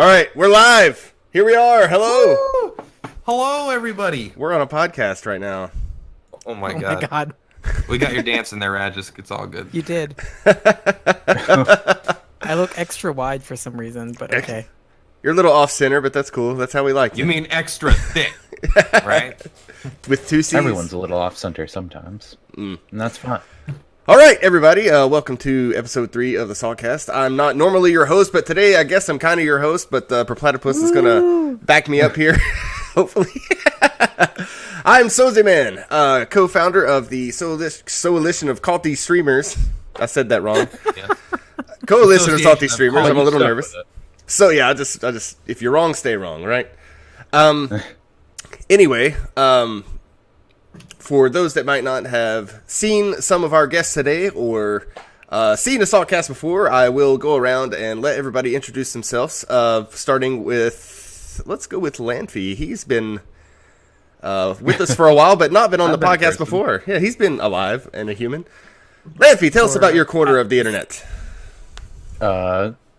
right, we're live. Here we are. Hello. Woo! Hello, everybody. We're on a podcast right now. Oh my god. We got your dance in there, Rajis. It's all good. You did. I look extra wide for some reason, but okay. You're a little off center, but that's cool. That's how we like You mean extra thick, right? With two C's. Everyone's a little off center sometimes, and that's fine. All right, everybody. Welcome to episode 3 of the Saltcast. I'm not normally your host, but today I guess I'm kind of your host. But Perplatypus is gonna back me up here, hopefully. I'm Sozeman, co-founder of the Coalition of Culty Streamers. I said that wrong. Yeah. Coalition of Salty Streamers. I'm a little Stuck nervous. with it. So yeah, I just if you're wrong, stay wrong, right? Anyway, for those that might not have seen some of our guests today or seen a Saltcast before, I will go around and let everybody introduce themselves. Starting with, let's go with Lanfy. He's been with us for a while, but not been on the podcast before. Yeah, he's been alive and a human. Lanfy, tell us about your corner of the internet.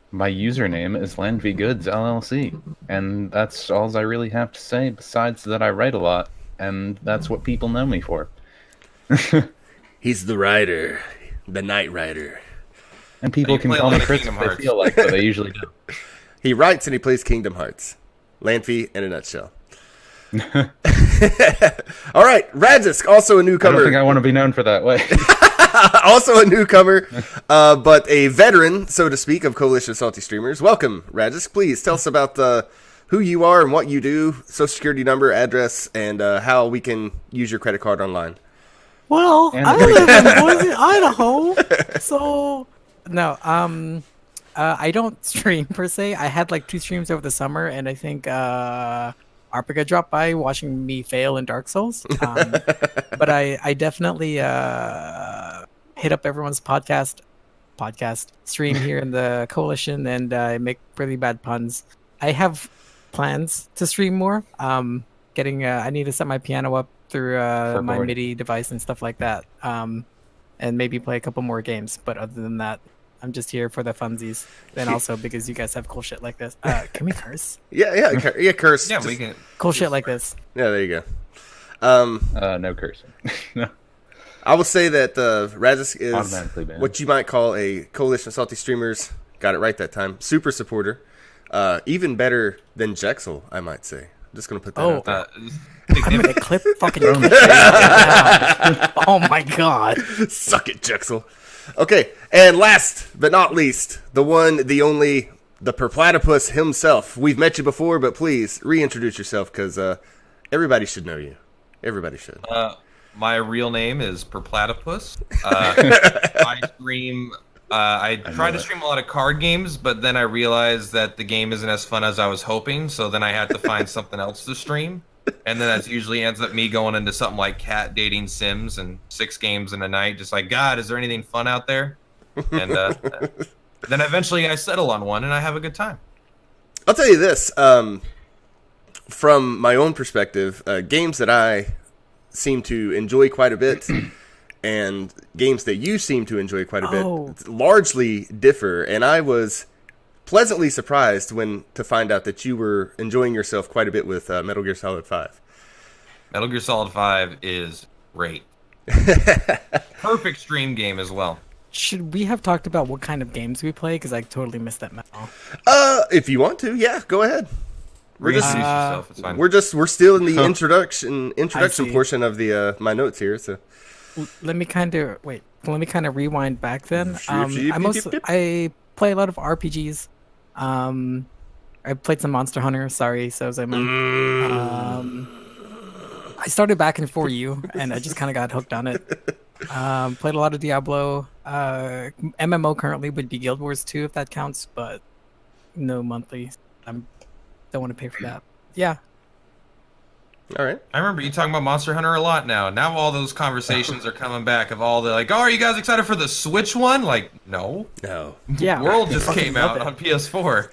My username is LandVGoods LLC, and that's all I really have to say. Besides that, I write a lot, and that's what people know me for. He's the writer, the Night Rider. And people can call me Chris if they feel like, but they usually do. He writes and he plays Kingdom Hearts. Lanfy in a nutshell. All right, Radzisk, also a newcomer. I don't think I want to be known for that way. Also a newcomer, but a veteran, so to speak, of Coalition of Salty Streamers. Welcome, Radzisk. Please tell us about who you are and what you do, social security number, address, and how we can use your credit card online. Well, I live in Boise, Idaho, so no, I don't stream per se. I had like 2 streams over the summer, and I think Arpica dropped by watching me fail in Dark Souls. But I definitely hit up everyone's podcast stream here in the Coalition, and I make really bad puns. I have plans to stream more. I need to set my piano up through my MIDI device and stuff like that, and maybe play a couple more games. But other than that, I'm just here for the funsies, and also because you guys have cool shit like this. Can we curse? Yeah, curse. Yeah, we can. Cool shit like this. Yeah, there you No cursing. No. I will say that Radzisk is Automatically banned. what you might call a Coalition of Salty Streamers. Got it right that time. Super supporter. Even better than Jexel, I might say. I'm just going to put that out there. I'm gonna clip fucking your face right now. Oh my god. Suck it, Jexel. Okay, and last but not least, the one, the only, the Perplatypus himself. We've met you before, but please reintroduce yourself because everybody should know you. Everybody should. My real name is Perplatypus. I stream. I tried to stream a lot of card games, but then I realized that the game isn't as fun as I was hoping. So then I had to find something else to stream, and then that usually ends up me going into something like cat dating Sims and 6 games in a night. Just like, God, is there anything fun out there? And then eventually I settle on one, and I have a good time. I'll tell you this. From my own perspective, games that I seem to enjoy quite a bit and games that you seem to enjoy quite a bit largely differ, and I was pleasantly surprised to find out that you were enjoying yourself quite a bit with Metal Gear Solid 5. Metal Gear Solid 5 is great. Perfect stream game as well. Should we have talked about what kind of games we play? Because I totally missed that memo. If you want to, yeah, go ahead. Reintroduce yourself. It's fine. We're still in the introduction portion of the my notes here. So let me kind of rewind back then. I play a lot of RPGs. I played some Monster Hunter. Sorry, so I started back in 4U, and I just kind of got hooked on it. Played a lot of Diablo. MMO currently would be Guild Wars 2 if that counts, but no monthly. Don't want to pay for that. Yeah. All right. I remember you talking about Monster Hunter a lot now. Now all those conversations are coming back of all the like, oh, are you guys excited for the Switch one? Like, no. Yeah. World just came out on PS4.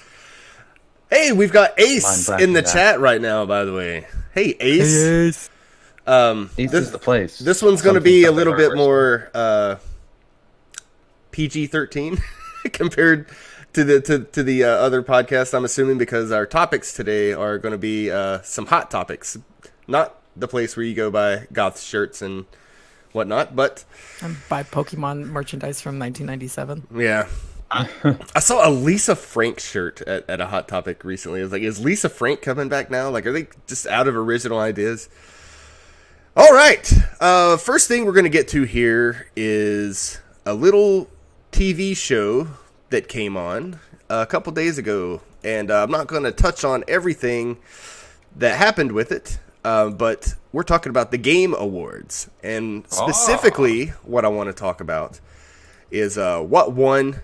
Hey, we've got Ace in the chat right now, by the way. Hey, Ace. Hey, Ace. Ace is the place. This one's going to be a little bit more PG-13 compared the other podcast, I'm assuming, because our topics today are going to be some hot topics, not the place where you go buy goth shirts and whatnot, but And buy Pokemon merchandise from 1997. yeah. I saw a Lisa Frank shirt at a Hot Topic recently. I was like, is Lisa Frank coming back now? Like, are they just out of original ideas? All right. First thing we're going to get to here is a little TV show that came on a couple days ago. And I'm not going to touch on everything that happened with it, but we're talking about the Game Awards. And specifically, what I want to talk about is what won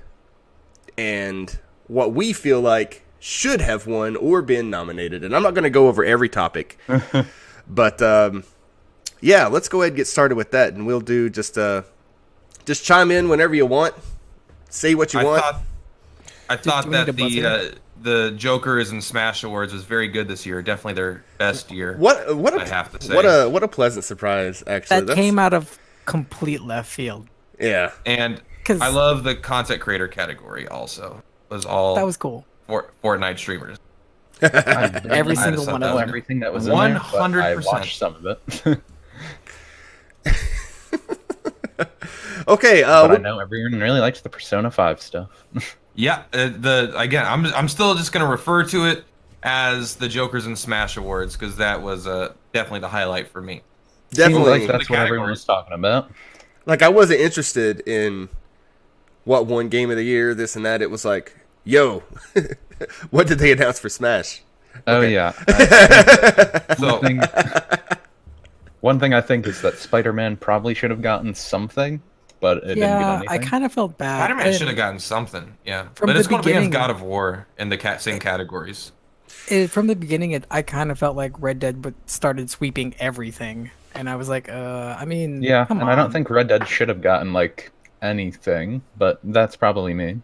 and what we feel like should have won or been nominated. And I'm not going to go over every topic, but yeah, let's go ahead and get started with that. And we'll do just chime in whenever you want. Say what you want. I thought that the Jokers and Smash Awards was very good this year. Definitely their best year. I have to say. What a pleasant surprise, actually. That came out of complete left field. Yeah. And I love the content creator category also. That was cool. Fortnite streamers. Every single one of them. Everything that was in there, but 100%. I watched some of it. Okay. But I know everyone really likes the Persona 5 stuff. Yeah. I'm still just gonna refer to it as the Jokers and Smash Awards because that was definitely the highlight for me. Definitely. Like that's what everyone was talking about. Like, I wasn't interested in what won Game of the Year, this and that. It was like, yo, what did they announce for Smash? Oh, yeah. So one thing I think is that Spider-Man probably should have gotten something, but it didn't get anything. I kind of felt bad. Spider-Man should have gotten something, yeah. From But it's the going to be against beginning- God of War in the same categories. From the beginning, I kind of felt like Red Dead started sweeping everything. And I was like, I mean, Yeah, come and on. I don't think Red Dead should have gotten, like, anything, but that's probably me.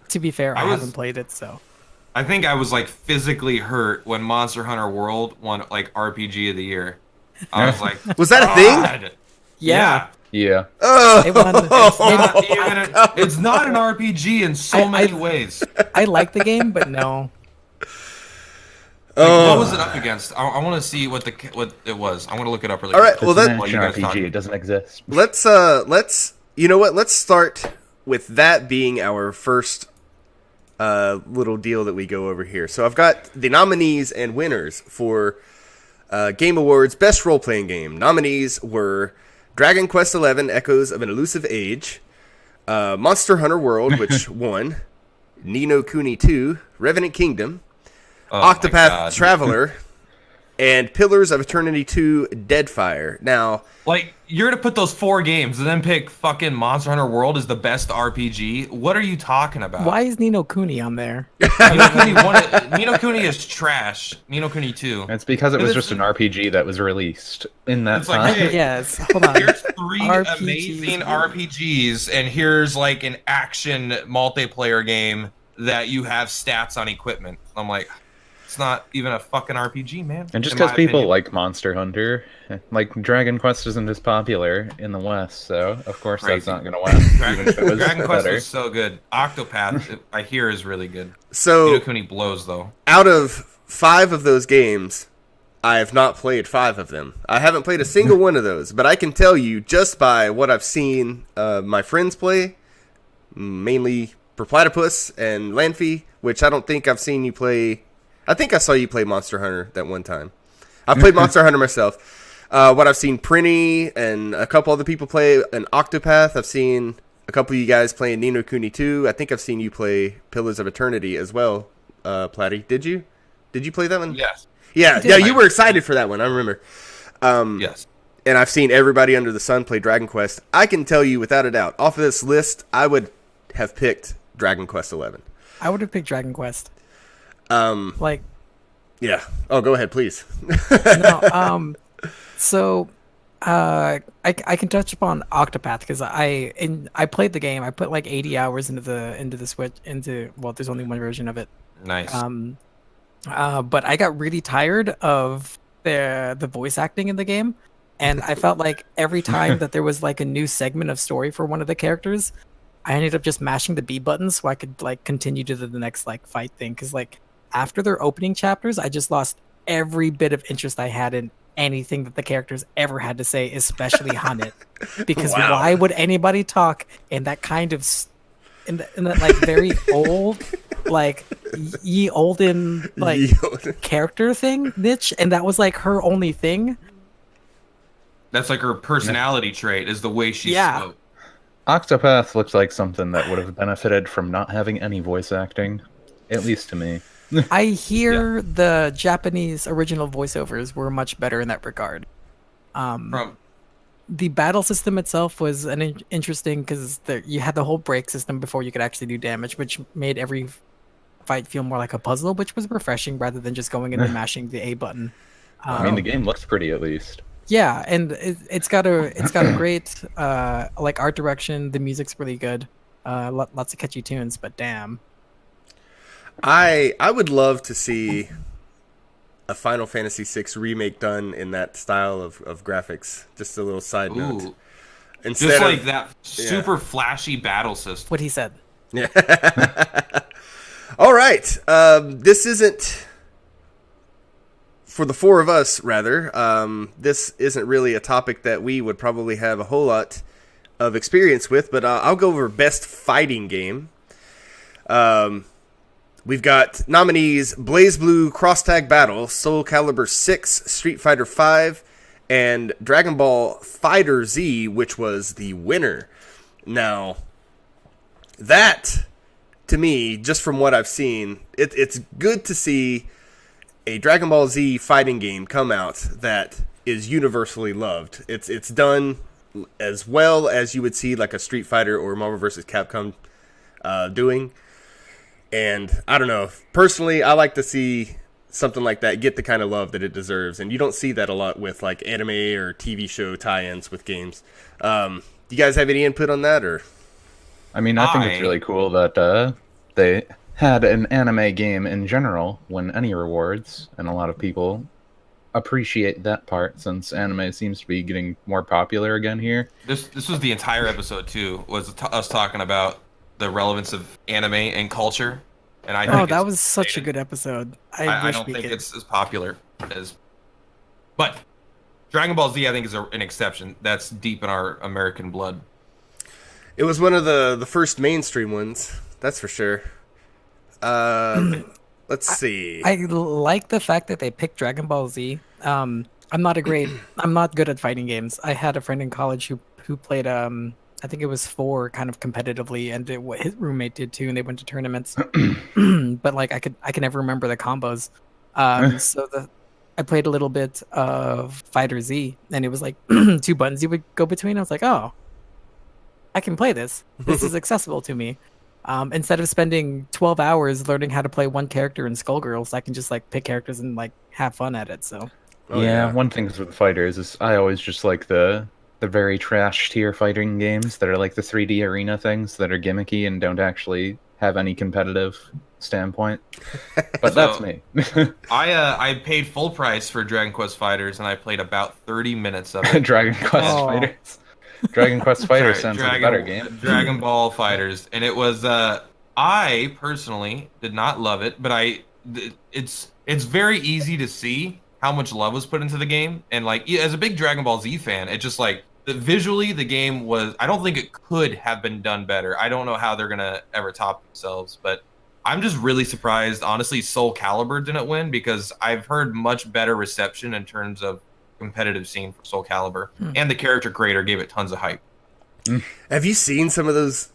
To be fair, I haven't played it, so. I think I was like physically hurt when Monster Hunter World won like RPG of the year. I was like, Was that a thing? God. Yeah. Yeah. It won- It's not an RPG in so many ways. I like the game, but no. What was it up against? I want to see what it was. I want to look it up really All right, quick. well, It's that- an While you action guys RPG. talk. It doesn't exist. Let's you know what? Let's start with that being our first little deal that we go over here. So I've got the nominees and winners for Game Awards Best Role Playing Game. Nominees were Dragon Quest XI: Echoes of an Elusive Age, Monster Hunter World, which won, Ni no Kuni 2, Revenant Kingdom, Oh my Octopath God. Traveler, and Pillars of Eternity 2: Deadfire. Now, Like, you're to put those 4 games and then pick fucking Monster Hunter World as the best RPG? What are you talking about? Why is Nino Kuni on there? Ni no Kuni is trash. Ni no Kuni 2. It's because it was It's- just an RPG that was released in that It's like, time. hey, Yes, hold on. Here's 3 RPGs. amazing RPGs, and here's like an action multiplayer game that you have stats on equipment. I'm like, it's not even a fucking RPG, man. And just in because my people opinion. like Monster Hunter, like Dragon Quest isn't as popular in the West, so of course that's Crazy. not going to win, even if it was Dragon Quest better. was so good. Octopath, I hear, is really good. Ni so no Kuni blows though. out of 5 of those games, I have not played 5 of them. I haven't played a single one of those, but I can tell you just by what I've seen my friends play, mainly Platypus and Lanfy, which I don't think I've seen you play. I think I saw you play Monster Hunter that one time. I played Monster Hunter myself. What I've seen Prinny and a couple other people play an Octopath. I've seen a couple of you guys playing Ni no Kuni 2. I think I've seen you play Pillars of Eternity as well, Platty. Did you? Did you play that one? Yes. Yeah, yeah, you were excited for that one. I remember. Yes. And I've seen everybody under the sun play Dragon Quest. I can tell you without a doubt, off of this list, I would have picked Dragon Quest XI. I would have picked Dragon Quest. Like, Yeah. Oh, go ahead, please. no, so I can touch upon Octopath because I played the game. I put like 80 hours into the Switch there's only one version of it. Nice. But I got really tired of the voice acting in the game, and I felt like every time that there was like a new segment of story for one of the characters, I ended up just mashing the B button so I could like continue to the next like fight thing. Because like after their opening chapters, I just lost every bit of interest I had in anything that the characters ever had to say, especially Hanit. Because Wow. why would anybody talk in that kind of in that like very old, like ye olden like character thing niche, and that was like her only thing. That's like her personality trait is the way she spoke. Octopath looks like something that would have benefited from not having any voice acting, at least to me. I hear the Japanese original voiceovers were much better in that regard. The battle system itself was interesting because you had the whole break system before you could actually do damage, which made every fight feel more like a puzzle, which was refreshing rather than just going in and mashing the A button. I mean, the game looks pretty at least. Yeah, and it's got a great like art direction. The music's really good. Lots of catchy tunes, but damn. I would love to see a Final Fantasy VI remake done in that style of graphics. Just a little side note. Instead just like that super flashy battle system. What he said. Yeah. All right. This isn't for the four of us. Rather, this isn't really a topic that we would probably have a whole lot of experience with. But I'll go over best fighting game. We've got nominees Blaze Blue Cross Tag Battle, Soul Calibur 6, Street Fighter 5, and Dragon Ball Fighter Z, which was the winner. Now, that, to me, just from what I've seen, it's good to see a Dragon Ball Z fighting game come out that is universally loved. It's done as well as you would see like a Street Fighter or Marvel vs. Capcom doing. And I don't know, personally, I like to see something like that get the kind of love that it deserves. And you don't see that a lot with like anime or TV show tie-ins with games. Do you guys have any input on that? Or? I mean, I think it's really cool that they had an anime game in general win any rewards. And a lot of people appreciate that part since anime seems to be getting more popular again here. This was the entire episode, too, was us talking about the relevance of anime and culture, and I think that was such a good episode. I don't think it's as popular as, but Dragon Ball Z I think is an exception. That's deep in our American blood. It was one of the first mainstream ones, that's for sure. Let's see. I like the fact that they picked Dragon Ball Z. I'm not good at fighting games. I had a friend in college who played I think it was 4 kind of competitively, and his roommate did too, and they went to tournaments. But like I can never remember the combos. So I played a little bit of Fighter Z, and it was like 2 buttons you would go between. I was like, oh, I can play this. This is accessible to me. Instead of spending 12 hours learning how to play one character in Skullgirls, I can just like pick characters and like have fun at it. So one thing with fighters is I always just like the very trash tier fighting games that are like the 3D arena things that are gimmicky and don't actually have any competitive standpoint. But that's me. I paid full price for Dragon Quest Fighters, and I played about 30 minutes of it. Dragon Quest Fighters. Dragon Quest Fighters sounds like a better game. Dragon Ball Fighters, and it was. I personally did not love it, but it's very easy to see how much love was put into the game, and like as a big Dragon Ball Z fan, it just like visually the game was. I don't think it could have been done better. I don't know how they're gonna ever top themselves, but I'm just really surprised. Honestly, Soul Calibur didn't win because I've heard much better reception in terms of competitive scene for Soul Calibur, and the character creator gave it tons of hype. Have you seen some of those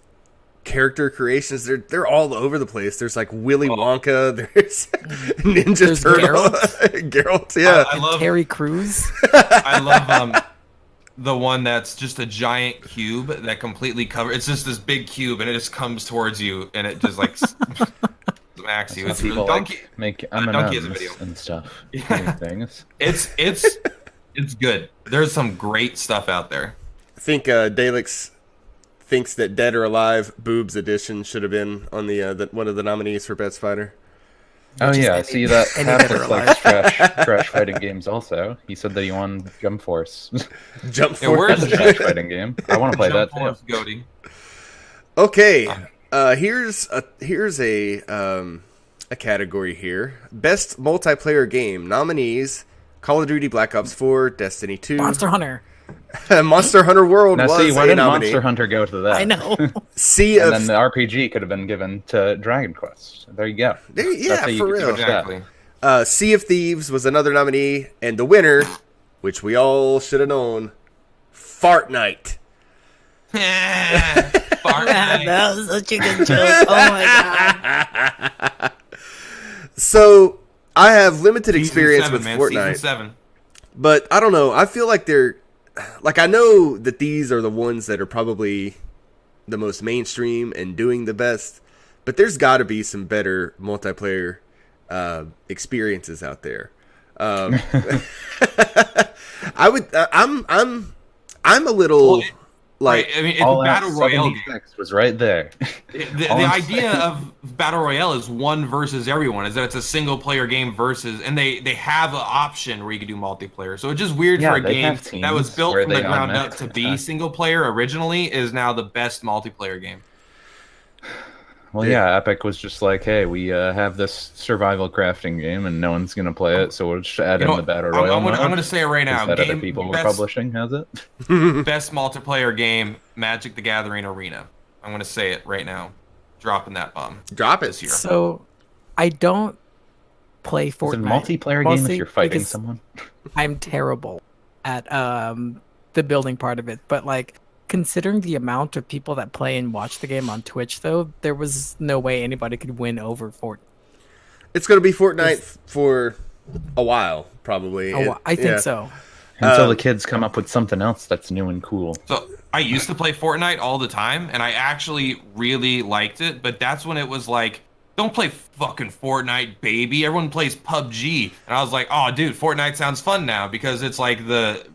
character creations? They're all over the place. There's like Willy Wonka. There's Ninja Turtle. Geralt. Yeah. I love Terry Crews. I love the one that's just a giant cube that completely covers. It's just this big cube, and it just comes towards you, and it just like smacks you. It's people Donkey. like make Donkey has a M&Ms video. and stuff. Yeah. Things. It's good. There's some great stuff out there. I think Dalix thinks that Dead or Alive Boobs Edition should have been on the one of the nominees for Best Fighter. Oh yeah, I see that Haptic likes trash fighting games also. He said that he won Jump Force. Jump Yeah, where's Force. That's a trash fighting game. I want to play that too. Goaty. Okay, here's a category here. Best multiplayer game nominees: Call of Duty Black Ops 4, Destiny 2, Monster Hunter. Monster Hunter World Now, was see, why a didn't nominee. Monster Hunter go to that? I know. Sea And of then the RPG could have been given to Dragon Quest. There you go. yeah, how you for could real. switch that. Exactly. Sea of Thieves was another nominee, and the winner, which we all should have known, Fortnite. Fortnite. That was such a good joke. Oh my god. So I have limited Season experience 7, with man. Fortnite, Season 7. but I don't know. I feel like they're like, I know that these are the ones that are probably the most mainstream and doing the best, but there's got to be some better multiplayer experiences out there. I would. I'm a little. Well, Like, right, I mean, it's All a battle royale game. 76 was right there. The All I'm idea of battle royale is one versus everyone. Is that it's a single player game versus, and they have an option where you can do multiplayer. So it's just weird Yeah, for a they game have teams that was built where from the they ground up automatically to be attack. single player originally is now the best multiplayer game. Well, yeah, Epic was just like, hey, we have this survival crafting game, and no one's gonna play it, so we'll just add You in know, the battle royale. I'm mode. gonna say it right now. That other Game people were best, publishing has it. best multiplayer game, Magic the Gathering Arena. I'm gonna say it right now. Dropping that bomb. drop it. This year. So, I don't play It's a Fortnite. multiplayer game if mostly you're fighting because someone. I'm terrible at the building part of it, but like considering the amount of people that play and watch the game on Twitch, though, there was no way anybody could win over Fortnite. It's going to be Fortnite for a while, probably. Oh, I think Yeah. so. Until the kids come up with something else that's new and cool. So I used to play Fortnite all the time, and I actually really liked it. But that's when it was like, don't play fucking Fortnite, baby. Everyone plays PUBG, and I was like, oh, dude, Fortnite sounds fun now because it's like that's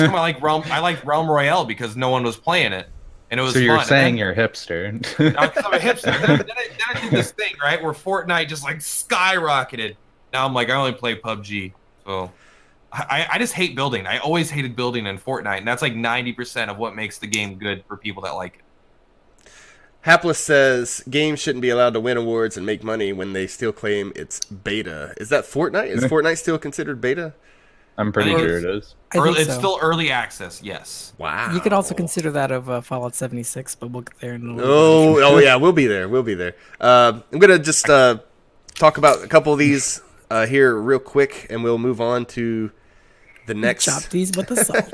when I like Realm. I like Realm Royale because no one was playing it, and it was. So you're fun. saying And you're a hipster. then, I'm a hipster. Then I did this thing right where Fortnite just like skyrocketed. Now I'm like, I only play PUBG, so. I just hate building. I always hated building in Fortnite, and that's like 90% of what makes the game good for people that like it. Hapless says games shouldn't be allowed to win awards and make money when they still claim it's beta. Is that Fortnite? Is Fortnite still considered beta? I'm pretty Or- sure it is. I think It's so. still early access, yes. Wow. You could also consider that of Fallout 76, but we'll get there in a little Oh yeah, we'll be there. We'll be there. I'm gonna just talk about a couple of these here real quick, and we'll move on to the bit. next. Chop these with the salt.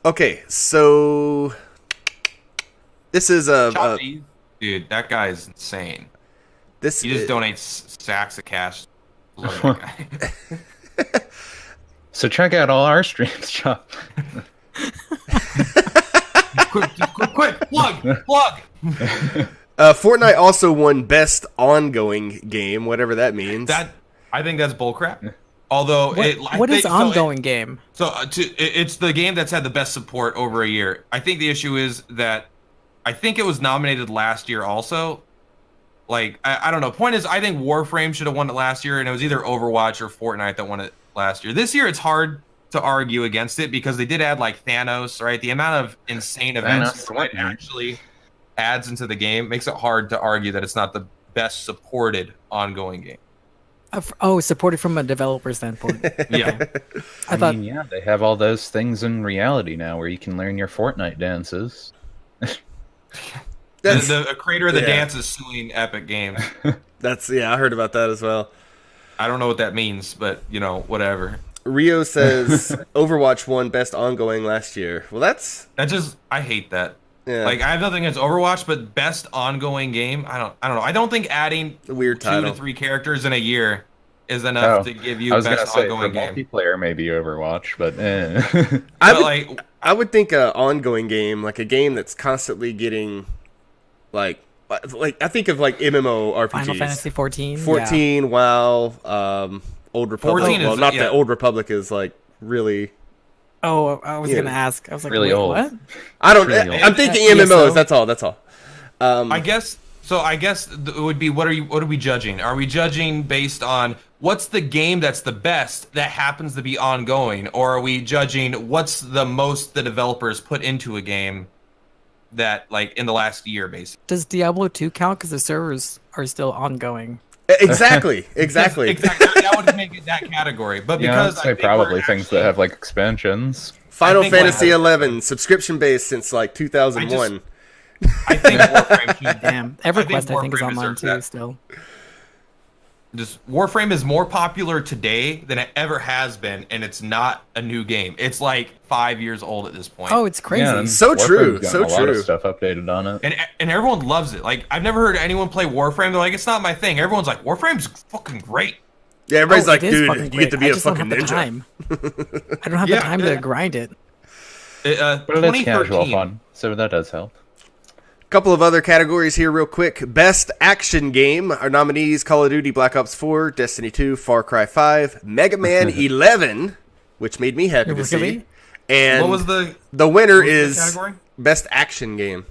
Okay, so this is Dude, that guy is insane. this He just is, donates sacks of cash. Love that guy. So check out all our streams, Chop. quick, plug. Fortnite also won Best Ongoing Game, whatever that means. I think that's bullcrap. Although What is ongoing game? It's the game that's had the best support over a year. I think the issue is that I think it was nominated last year also. Like I don't know. Point is, I think Warframe should have won it last year, and it was either Overwatch or Fortnite that won it last year. This year, it's hard to argue against it because they did add like Thanos, right? The amount of insane events Fortnite actually adds into the game makes it hard to argue that it's not the best supported ongoing game. Supported from a developer standpoint. Yeah. I thought mean, yeah, they have all those things in reality now where you can learn your Fortnite dances. The creator of the yeah. dance is suing Epic Games. I heard about that as well. I don't know what that means, but whatever. Rio says Overwatch won Best Ongoing last year. Well, I hate that. yeah, Like I have nothing against Overwatch, but best ongoing game, I don't know. I don't think adding a weird 2 title. to 3 characters in a year is enough to give you I was gonna best say, ongoing for game. multiplayer, maybe Overwatch, but I would think a ongoing game, like a game that's constantly getting, like I think of like MMORPGs. Final Fantasy 14. 14, WoW, Old Republic. 14 Well, is- not yeah. that Old Republic is like really. Oh, I was Yeah. gonna ask. I was like, Really wait, old. what? I don't. Really old. I'm thinking ESO? MMOs. That's all. I guess so. I guess it would be what are we judging? Are we judging based on what's the game that's the best that happens to be ongoing, or are we judging what's the most the developers put into a game that like in the last year, basically. Does Diablo 2 count because the servers are still ongoing? Exactly. Exactly. That would make it that category. But because I'd say probably things that have like expansions. Final think, like, Fantasy 11 subscription based since like 2001. I think Warframe should. Damn, EverQuest I think is Warframe online deserves too. that. Still, Just Warframe is more popular today than it ever has been, and it's not a new game. It's like 5 years old at this point. oh, it's crazy. Yeah, and So true, Warframe's so gotten a lot true. of stuff updated on it. And everyone loves it. Like I've never heard anyone play Warframe. They're like, it's not my thing. Everyone's like, Warframe's fucking great. Yeah, everybody's Oh, like, it is dude, fucking you great. get to be I a just don't fucking have the ninja. time. I don't have the Yeah, time yeah. to grind it. But it is casual 2013. fun, so that does help. Couple of other categories here real quick. Best action game. Our nominees: Call of Duty Black Ops 4, Destiny 2, Far Cry 5, Mega Man 11, which made me happy to see. Really? And What was the winner what was the is category? Best Action Game.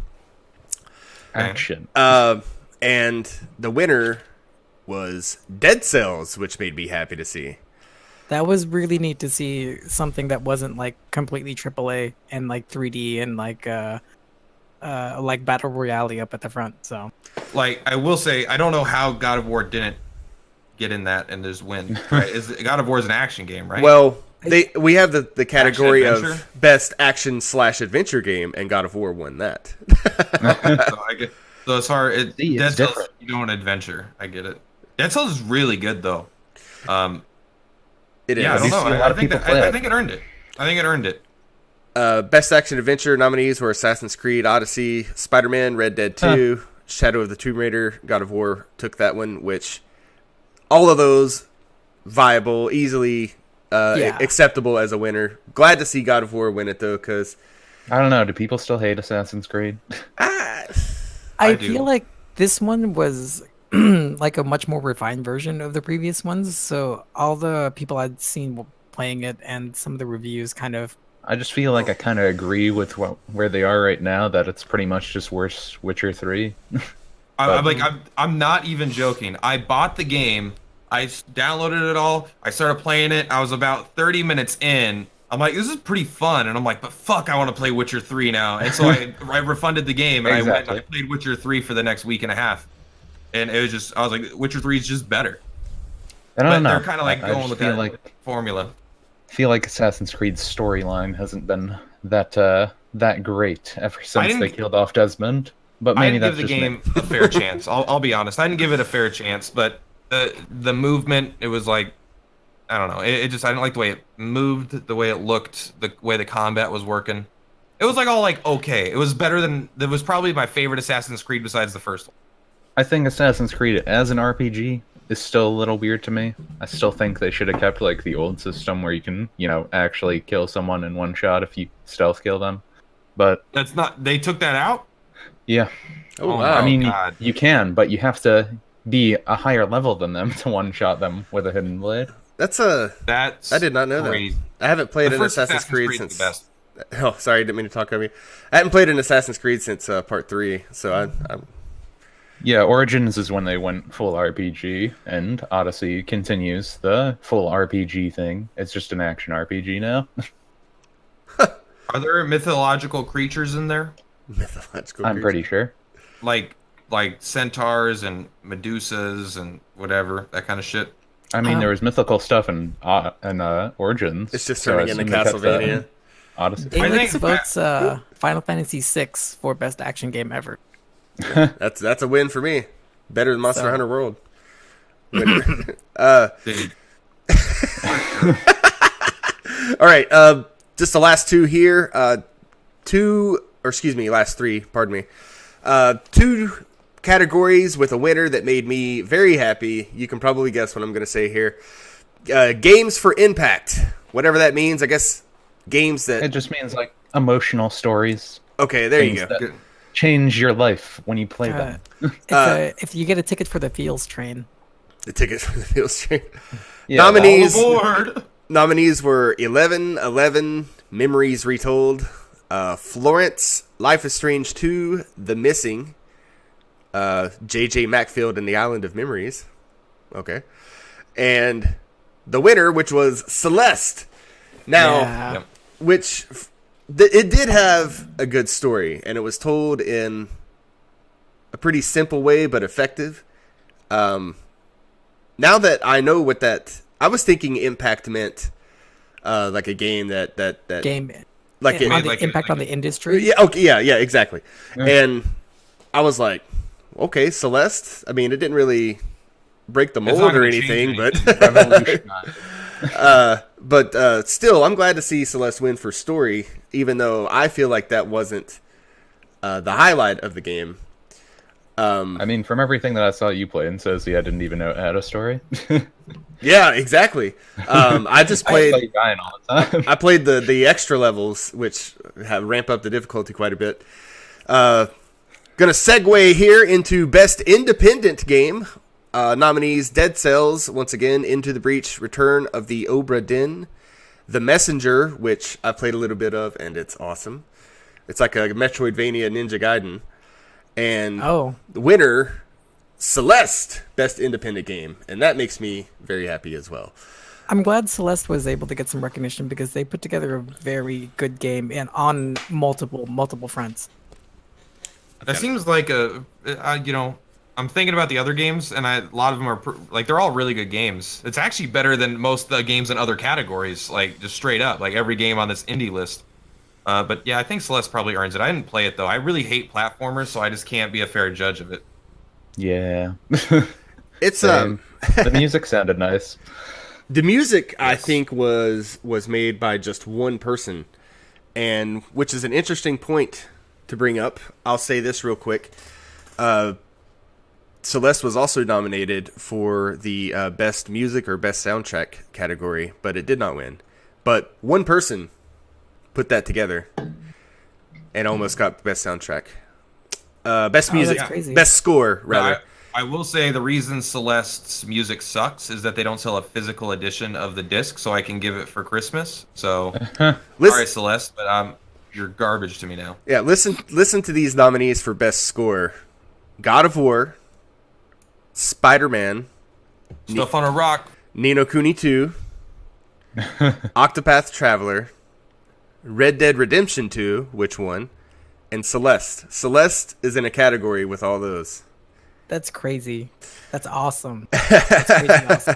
Action. And the winner was Dead Cells, which made me happy to see. That was really neat to see something that wasn't like completely AAA and like 3D and like battle royale up at the front. So Like I will say, I don't know how God of War didn't get in that and just win. Right? God of War is an action game, right? Well, we have the category Action-adventure? of Best Action/Adventure Game, and God of War won that. so I get so as far as See, it's Dead Cells, different. you know, an adventure. I get it. Dead Cells is really good though. It is. Yeah, I don't you know. seen a lot I of think people that, play I it? think it earned it. I think it earned it. Best Action Adventure nominees were Assassin's Creed Odyssey, Spider-Man, Red Dead 2, Shadow of the Tomb Raider, God of War took that one, which all of those viable, easily Yeah. acceptable as a winner. Glad to see God of War win it though, because I don't know. Do people still hate Assassin's Creed? I do. feel like this one was like a much more refined version of the previous ones. So all the people I'd seen playing it and some of the reviews kind of I just feel like I kind of agree with where they are right now. That it's pretty much just worse Witcher 3. I'm not even joking. I bought the game. I downloaded it all. I started playing it. I was about 30 minutes in. I'm like, this is pretty fun. And I'm like, but fuck, I want to play Witcher 3 now. And so I refunded the game and I went and I played Witcher 3 for the next week and a half. And it was just, I was like, Witcher 3 is just better. I don't know. They're kind of like I going just with feel that like formula. Assassin's Creed's storyline hasn't been that great ever since didn't- they killed off Desmond. But I maybe didn't that's give the just game a fair chance. I'll be honest. I didn't give it a fair chance, but the movement, it was like, I don't know. It just, I didn't like the way it moved, the way it looked, the way the combat was working. It was like all like okay. It was better than, it was probably my favorite Assassin's Creed besides the first one. I think Assassin's Creed as an RPG is still a little weird to me. I still think they should have kept like the old system where you can, actually kill someone in one shot if you stealth kill them. But That's not, they took that out? yeah, Oh, Oh, wow. I mean, God. you can, but you have to be a higher level than them to one-shot them with a hidden blade. That's I did not know crazy. that. I haven't played The an first Assassin's Creed Creed's since. the best. Oh, sorry, didn't mean to talk over you. I haven't played an Assassin's Creed since Part 3, so I'm Yeah, Origins is when they went full RPG, and Odyssey continues the full RPG thing. It's just an action RPG now. Are there mythological creatures in there? mythological. I'm creature. pretty sure. Like centaurs and medusas and whatever, that kind of shit? I mean, there was mythical stuff in Origins. It's just so I turning into assume they kept that in Castlevania. Odyssey. I Alex think- votes Final Fantasy VI for best action game ever. That's a win for me. Better than Monster So- Hunter World. Dude, All right, just the last two here. Last three. Pardon me. Two categories with a winner that made me very happy. You can probably guess what I'm going to say here. Games for impact, whatever that means. I guess games It that. just means like emotional stories. Okay, there you Things go. that change your life when you play them. If you get a ticket for the Feels train. The tickets for the field stream. Yeah, Nominees. all aboard. Nominees were 11, Memories Retold, Florence, Life is Strange 2, The Missing, J.J. Macfield and the Island of Memories. Okay. And the winner, which was Celeste. Now, Yeah. Yep. which it did have a good story, and it was told in a pretty simple way but effective. Now that I know what that, I was thinking impact meant like a game that Game like it, on the like- impact on the industry. yeah, okay, yeah, exactly. And I was like, okay, Celeste. I mean, it didn't really break the It's not mold or gonna change anything, but Revolutionized. still, I'm glad to see Celeste win for story, even though I feel like that wasn't the highlight of the game. I mean, from everything that I saw you play, and says, I didn't even know it had a story. Yeah, exactly. I just I played. saw you dying all the time. I played the extra levels, which have ramp up the difficulty quite a bit. Gonna segue here into best independent game. Nominees: Dead Cells, once again, Into the Breach, Return of the Obra Dinn, The Messenger, which I played a little bit of, and it's awesome. It's like a Metroidvania Ninja Gaiden. And the winner, Celeste, best independent game, and that makes me very happy as well. I'm glad Celeste was able to get some recognition because they put together a very good game and on multiple fronts. That seems like I'm thinking about the other games, and a lot of them are they're all really good games. It's actually better than most of the games in other categories, like just straight up, like every game on this indie list. But yeah, I think Celeste probably earns it. I didn't play it though. I really hate platformers, so I just can't be a fair judge of it. Yeah. It's the music sounded nice. the music I think was made by just one person, and which is an interesting point to bring up. I'll say this real quick. Celeste was also nominated for the best music or best soundtrack category, but it did not win. But one person put that together and almost got best soundtrack. Best music, that's crazy. best score, rather. I will say the reason Celeste's music sucks is that they don't sell a physical edition of the disc, so I can give it for Christmas. So, sorry, Celeste, but you're garbage to me now. Yeah, listen to these nominees for best score: God of War, Spider-Man, Stuff on a Rock. Ni no Kuni 2, Octopath Traveler, Red Dead Redemption 2, which won, and Celeste. Celeste is in a category with all those. That's crazy. That's awesome. That's crazy awesome.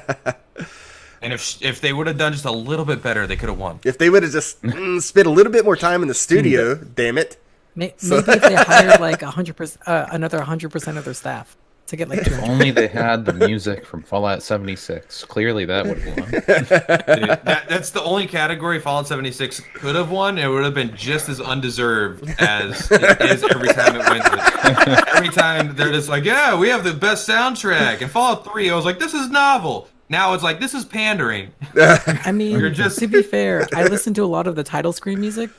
And if they would have done just a little bit better, they could have won. If they would have just spent a little bit more time in the studio, damn it. Maybe if they hired like 100%, another 100% of their staff to get like 200. Only they had the music from Fallout 76. Clearly that would have won. Dude, that's the only category Fallout 76 could have won. It would have been just as undeserved as it is every time it wins it. Every time they're just like, yeah, we have the best soundtrack. And Fallout 3, I was like, this is novel. Now it's like, this is pandering. I mean, You're just- to be fair, I listen to a lot of the title screen music,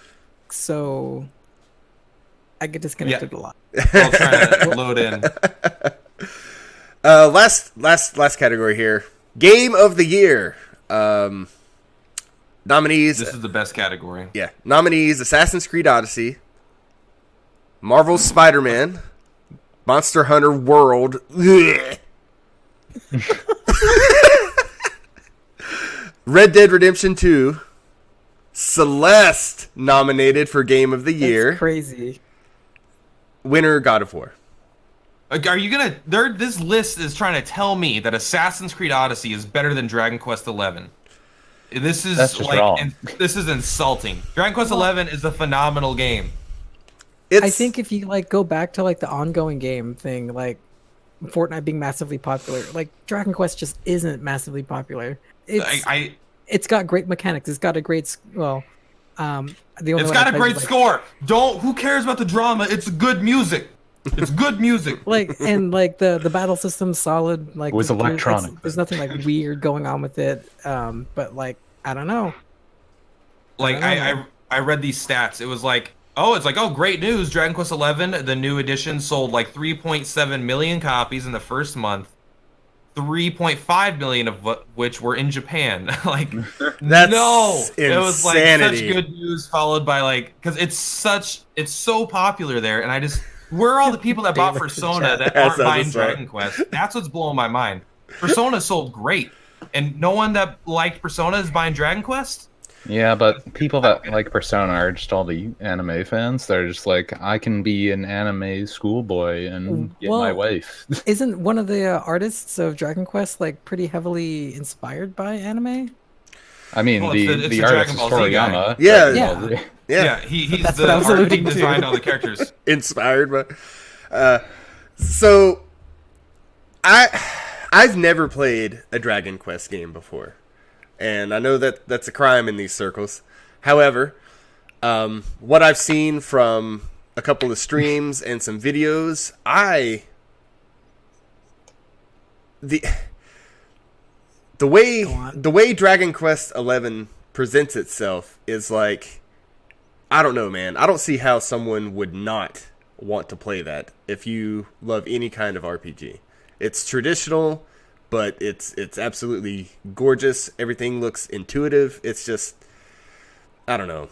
so I get disconnected a lot. I'll try to load in. Last category here. Game of the Year. Nominees. This is the best category. Yeah. Nominees: Assassin's Creed Odyssey, Marvel's Spider-Man, Monster Hunter World, Red Dead Redemption 2, Celeste nominated for Game of the Year. That's crazy. Winner: God of War. Like, are you gonna? This list is trying to tell me that Assassin's Creed Odyssey is better than Dragon Quest XI. This is That's just wrong. This is insulting. Dragon Quest XI is a phenomenal game. It's, I think if you like go back to like the ongoing game thing, like Fortnite being massively popular, like Dragon Quest just isn't massively popular. It's got great mechanics. It's got a great the only It's one got I a played great was, like, score. Who cares about the drama? It's good music. It's good music. and the battle system's solid. Like It was there's- electronic. There's nothing like weird going on with it. But like I don't know. Like I read these stats. It was like, great news. Dragon Quest XI, the new edition, sold like 3.7 million copies in the first month. 3.5 million of which were in Japan. Like, That's no, it was like such insanity. good news, followed by like, because it's so popular there, and where are all the people that bought Damn it, Persona that That's aren't buying understand. Dragon Quest? That's what's blowing my mind. Persona sold great, and no one that liked Persona is buying Dragon Quest. Yeah, but people that like Persona are just all the anime fans. They're just like, I can be an anime schoolboy and get my Well, wife. Isn't one of the artists of Dragon Quest like pretty heavily inspired by anime? I mean, Well, the it's the artist Dragon is Ball Z guy. Toriyama. Yeah. Yeah. Ball Z. Yeah. He's That's the what I was art, alluding he to. designed all the characters. Inspired by. So, I've never played a Dragon Quest game before, and I know that that's a crime in these circles. However, what I've seen from a couple of streams and some videos, the way Dragon Quest 11 presents itself is like, I don't know, man. I don't see how someone would not want to play that if you love any kind of RPG. It's traditional, but it's absolutely gorgeous. Everything looks intuitive. It's just, I don't know.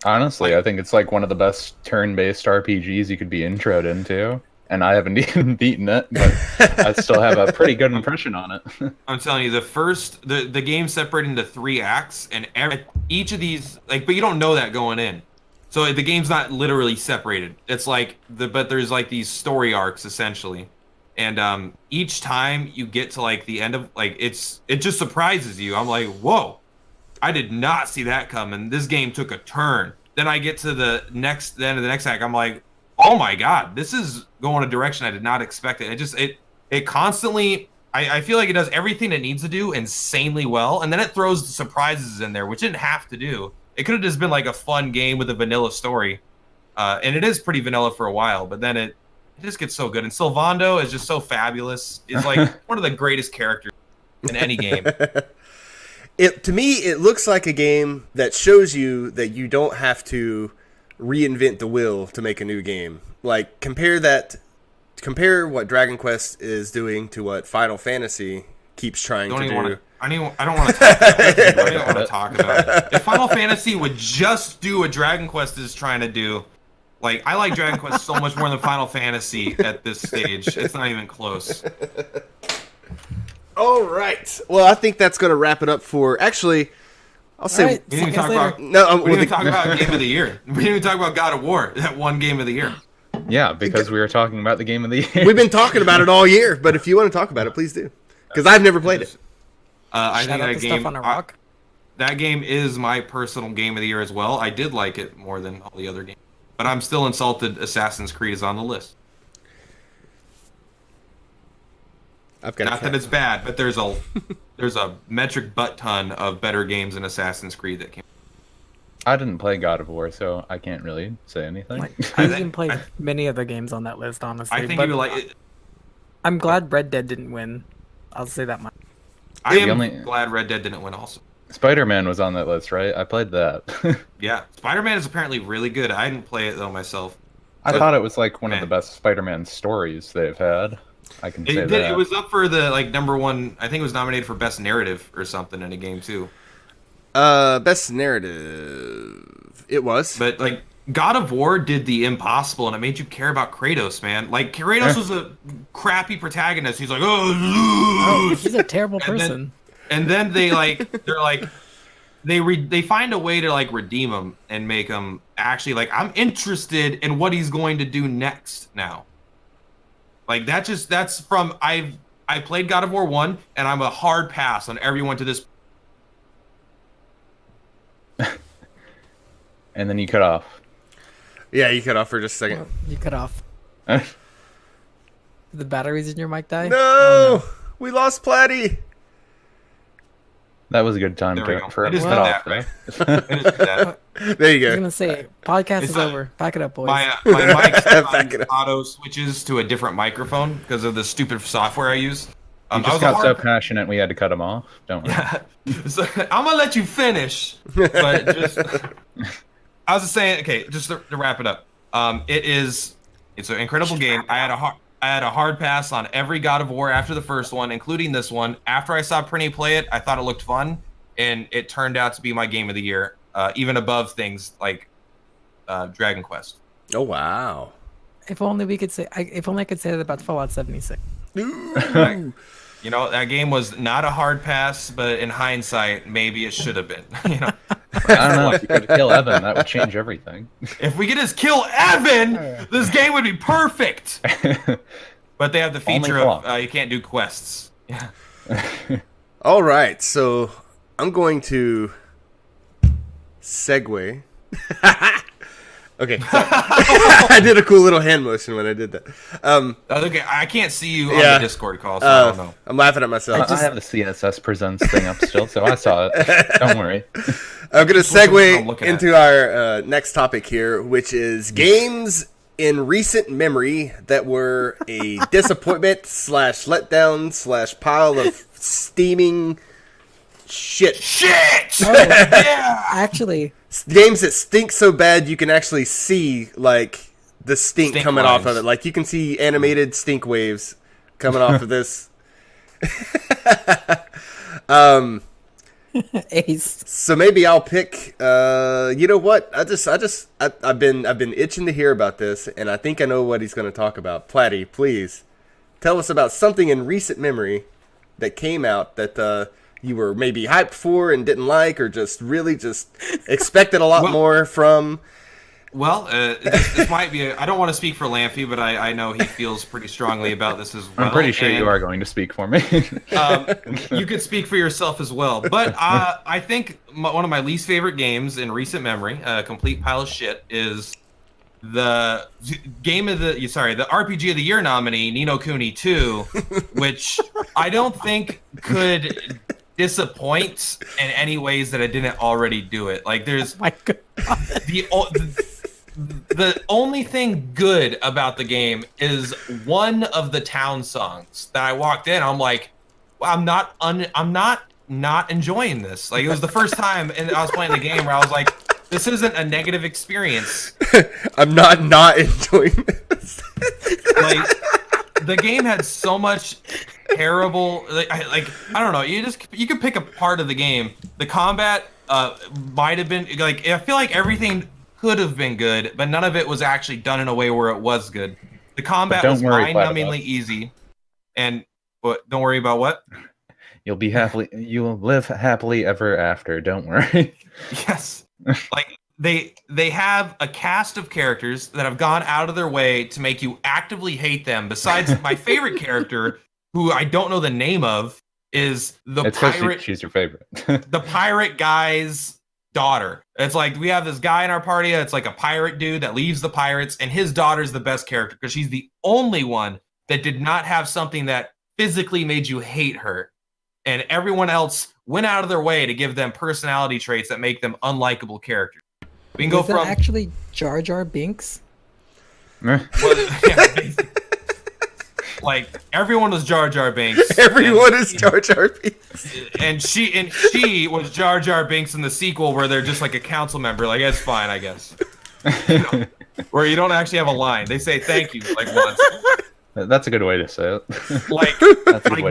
Honestly, I think it's like one of the best turn-based RPGs you could be introed into. And I haven't even beaten it, but I still have a pretty good impression on it. I'm telling you, the game's separated into 3 acts, and each of these, like, but you don't know that going in. So the game's not literally separated. It's like but there's like these story arcs essentially, and each time you get to like the end of like it just surprises you. I'm like, whoa, I did not see that coming. This game took a turn. Then I get to the end of the next act. I'm like, oh my god, this is going a direction I did not expect it. It constantly. I feel like it does everything it needs to do insanely well, and then it throws the surprises in there, which it didn't have to do. It could have just been like a fun game with a vanilla story, and it is pretty vanilla for a while. But then it just gets so good, and Sylvando is just so fabulous. It's like one of the greatest characters in any game. To me, it looks like a game that shows you that you don't have to reinvent the wheel to make a new game. Like compare what Dragon Quest is doing to what Final Fantasy keeps trying to do. I don't want to talk about it. I don't want to talk about it. If Final Fantasy would just do what Dragon Quest is trying to do, like I like Dragon Quest so much more than Final Fantasy at this stage. It's not even close. All right. Well, I think that's going to wrap it up for. Actually, I'll say. Right. We didn't even talk about. No, We didn't even talk about Game of the Year. We didn't even talk about God of War. That one Game of the Year. Yeah, because we were talking about the game of the year. We've been talking about it all year, but if you want to talk about it, please do. Because I've never played it. I Shout think out that to game. stuff on a rock. That game is my personal game of the year as well. I did like it more than all the other games, but I'm still insulted. Assassin's Creed is on the list. I've got Not that it's bad, but there's a metric butt ton of better games than Assassin's Creed that came. I didn't play God of War, so I can't really say anything. I didn't play many of the games on that list, honestly. I think but you would like it. I'm glad Red Dead didn't win. I'll say that much. I am only- glad Red Dead didn't win also. Spider-Man was on that list, right? I played that. Yeah, Spider-Man is apparently really good. I didn't play it though myself. I thought it was like one of the Man. best Spider-Man stories they've had. I can say that. It was up for the like #1. I think it was nominated for best narrative or something in a game too. Best narrative. It was. But like God of War did the impossible, and it made you care about Kratos, man. Like Kratos was a crappy protagonist. He's like, oh, He's a terrible And then- person. and then they find a way to like redeem him and make him actually like I'm interested in what he's going to do next now. Like that's from I played God of War 1 and I'm a hard pass on everyone to this. And then you cut off. Yeah, you cut off for just a second. You cut off. That The batteries in your mic die? No! Oh, We lost Platty! was a good time There we go. for It it is to good cut off, that, right? It is that. There you I was go. gonna say, podcast It's is not- over. Pack it up, boys. My Back it mic up. auto switches to a different microphone because of the stupid software I use. You I just was got so hard- passionate we had to cut him off. Don't worry. So, I'm gonna let you finish, but just I was just saying. Okay, just to wrap it up. It's an incredible game. I had a hard pass on every God of War after the first one, including this one. After I saw Prinny play it, I thought it looked fun, and it turned out to be my game of the year, even above things like Dragon Quest. Oh, wow. If only we could say. If only I could say that about Fallout 76. Ooh. You know, that game was not a hard pass, but in hindsight, maybe it should have been. You know, I don't know. If you could kill Evan, that would change everything. If we could just kill Evan, this game would be perfect. But they have the feature of you can't do quests. Yeah. All right, so I'm going to segue. Okay, I did a cool little hand motion when I did that. Okay, I can't see you on the Discord call, so I don't know. I'm laughing at myself. I have the CSS Presents thing up still, so I saw it. Don't worry. I'm going to segue into our next topic here, which is games in recent memory that were a disappointment / letdown / pile of steaming shit. Oh, yeah! Actually, Games that stink so bad you can actually see like the stink coming off of it. Like you can see animated stink waves coming off of this. Ace. So maybe I'll pick. You know what? I've been itching to hear about this, and I think I know what he's going to talk about. Platty, please tell us about something in recent memory that came out that you were maybe hyped for and didn't like, or just really expected a lot more from. Well, this might be. I don't want to speak for Lamphy, but I know he feels pretty strongly about this as well. I'm pretty sure you are going to speak for me. You could speak for yourself as well. But I think one of my least favorite games in recent memory, a complete pile of shit, is the RPG of the Year nominee, Ni no Kuni 2, which I don't think could disappoint in any ways that I didn't already do it. Like there's My God. the only thing good about the game is one of the town songs that I walked in. I'm like, well, I'm not enjoying this. Like it was the first time and I was playing the game where I was like, this isn't a negative experience. I'm not enjoying this. Like the game had so much terrible. I don't know. You could pick a part of the game. The combat might have been like. I feel like everything could have been good, but none of it was actually done in a way where it was good. The combat was mind-numbingly easy, and don't worry about what. You will live happily ever after. Don't worry. Yes, like they have a cast of characters that have gone out of their way to make you actively hate them. Besides my favorite character, who I don't know the name of, is the pirate. She's your favorite. The pirate guy's daughter. It's like we have this guy in our party that's like a pirate dude that leaves the pirates, and his daughter's the best character because she's the only one that did not have something that physically made you hate her. And everyone else went out of their way to give them personality traits that make them unlikable characters. We can go from actually Jar Jar Binks. Well, yeah, like everyone was Jar Jar Binks. Everyone is Jar Jar Binks. And she was Jar Jar Binks in the sequel where they're just like a council member. Like it's fine, I guess. You know, where you don't actually have a line. They say thank you like once. That's a good way to say it. Like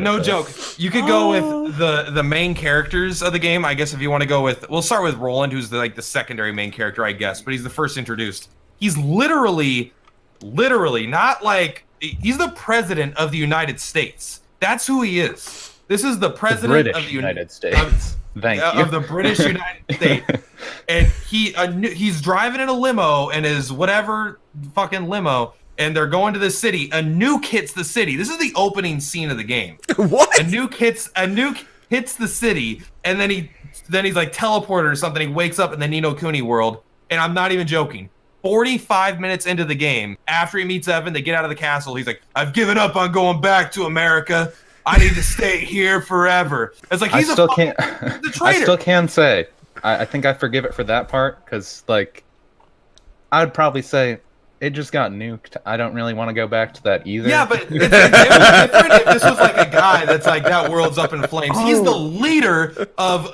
no joke. You could go with the main characters of the game. I guess if you want to go with, we'll start with Roland, who's the secondary main character, I guess, but he's the first introduced. He's literally not like he's the president of the United States. That's who he is. This is the president of the United States. Thank you. Of the British United States. And he's driving in a limo and his whatever fucking limo. And they're going to the city. A nuke hits the city. This is the opening scene of the game. What? A nuke hits the city, and then he's like teleported or something. He wakes up in the Ni no Kuni world, and I'm not even joking. 45 minutes into the game, after he meets Evan, they get out of the castle. He's like, "I've given up on going back to America. I need to stay here forever." It's like he's a traitor. I still can say, I think I forgive it for that part because, like, I'd probably say. It just got nuked. I don't really want to go back to that either. Yeah, but it's different if this was like a guy that's like, that world's up in flames. He's the leader of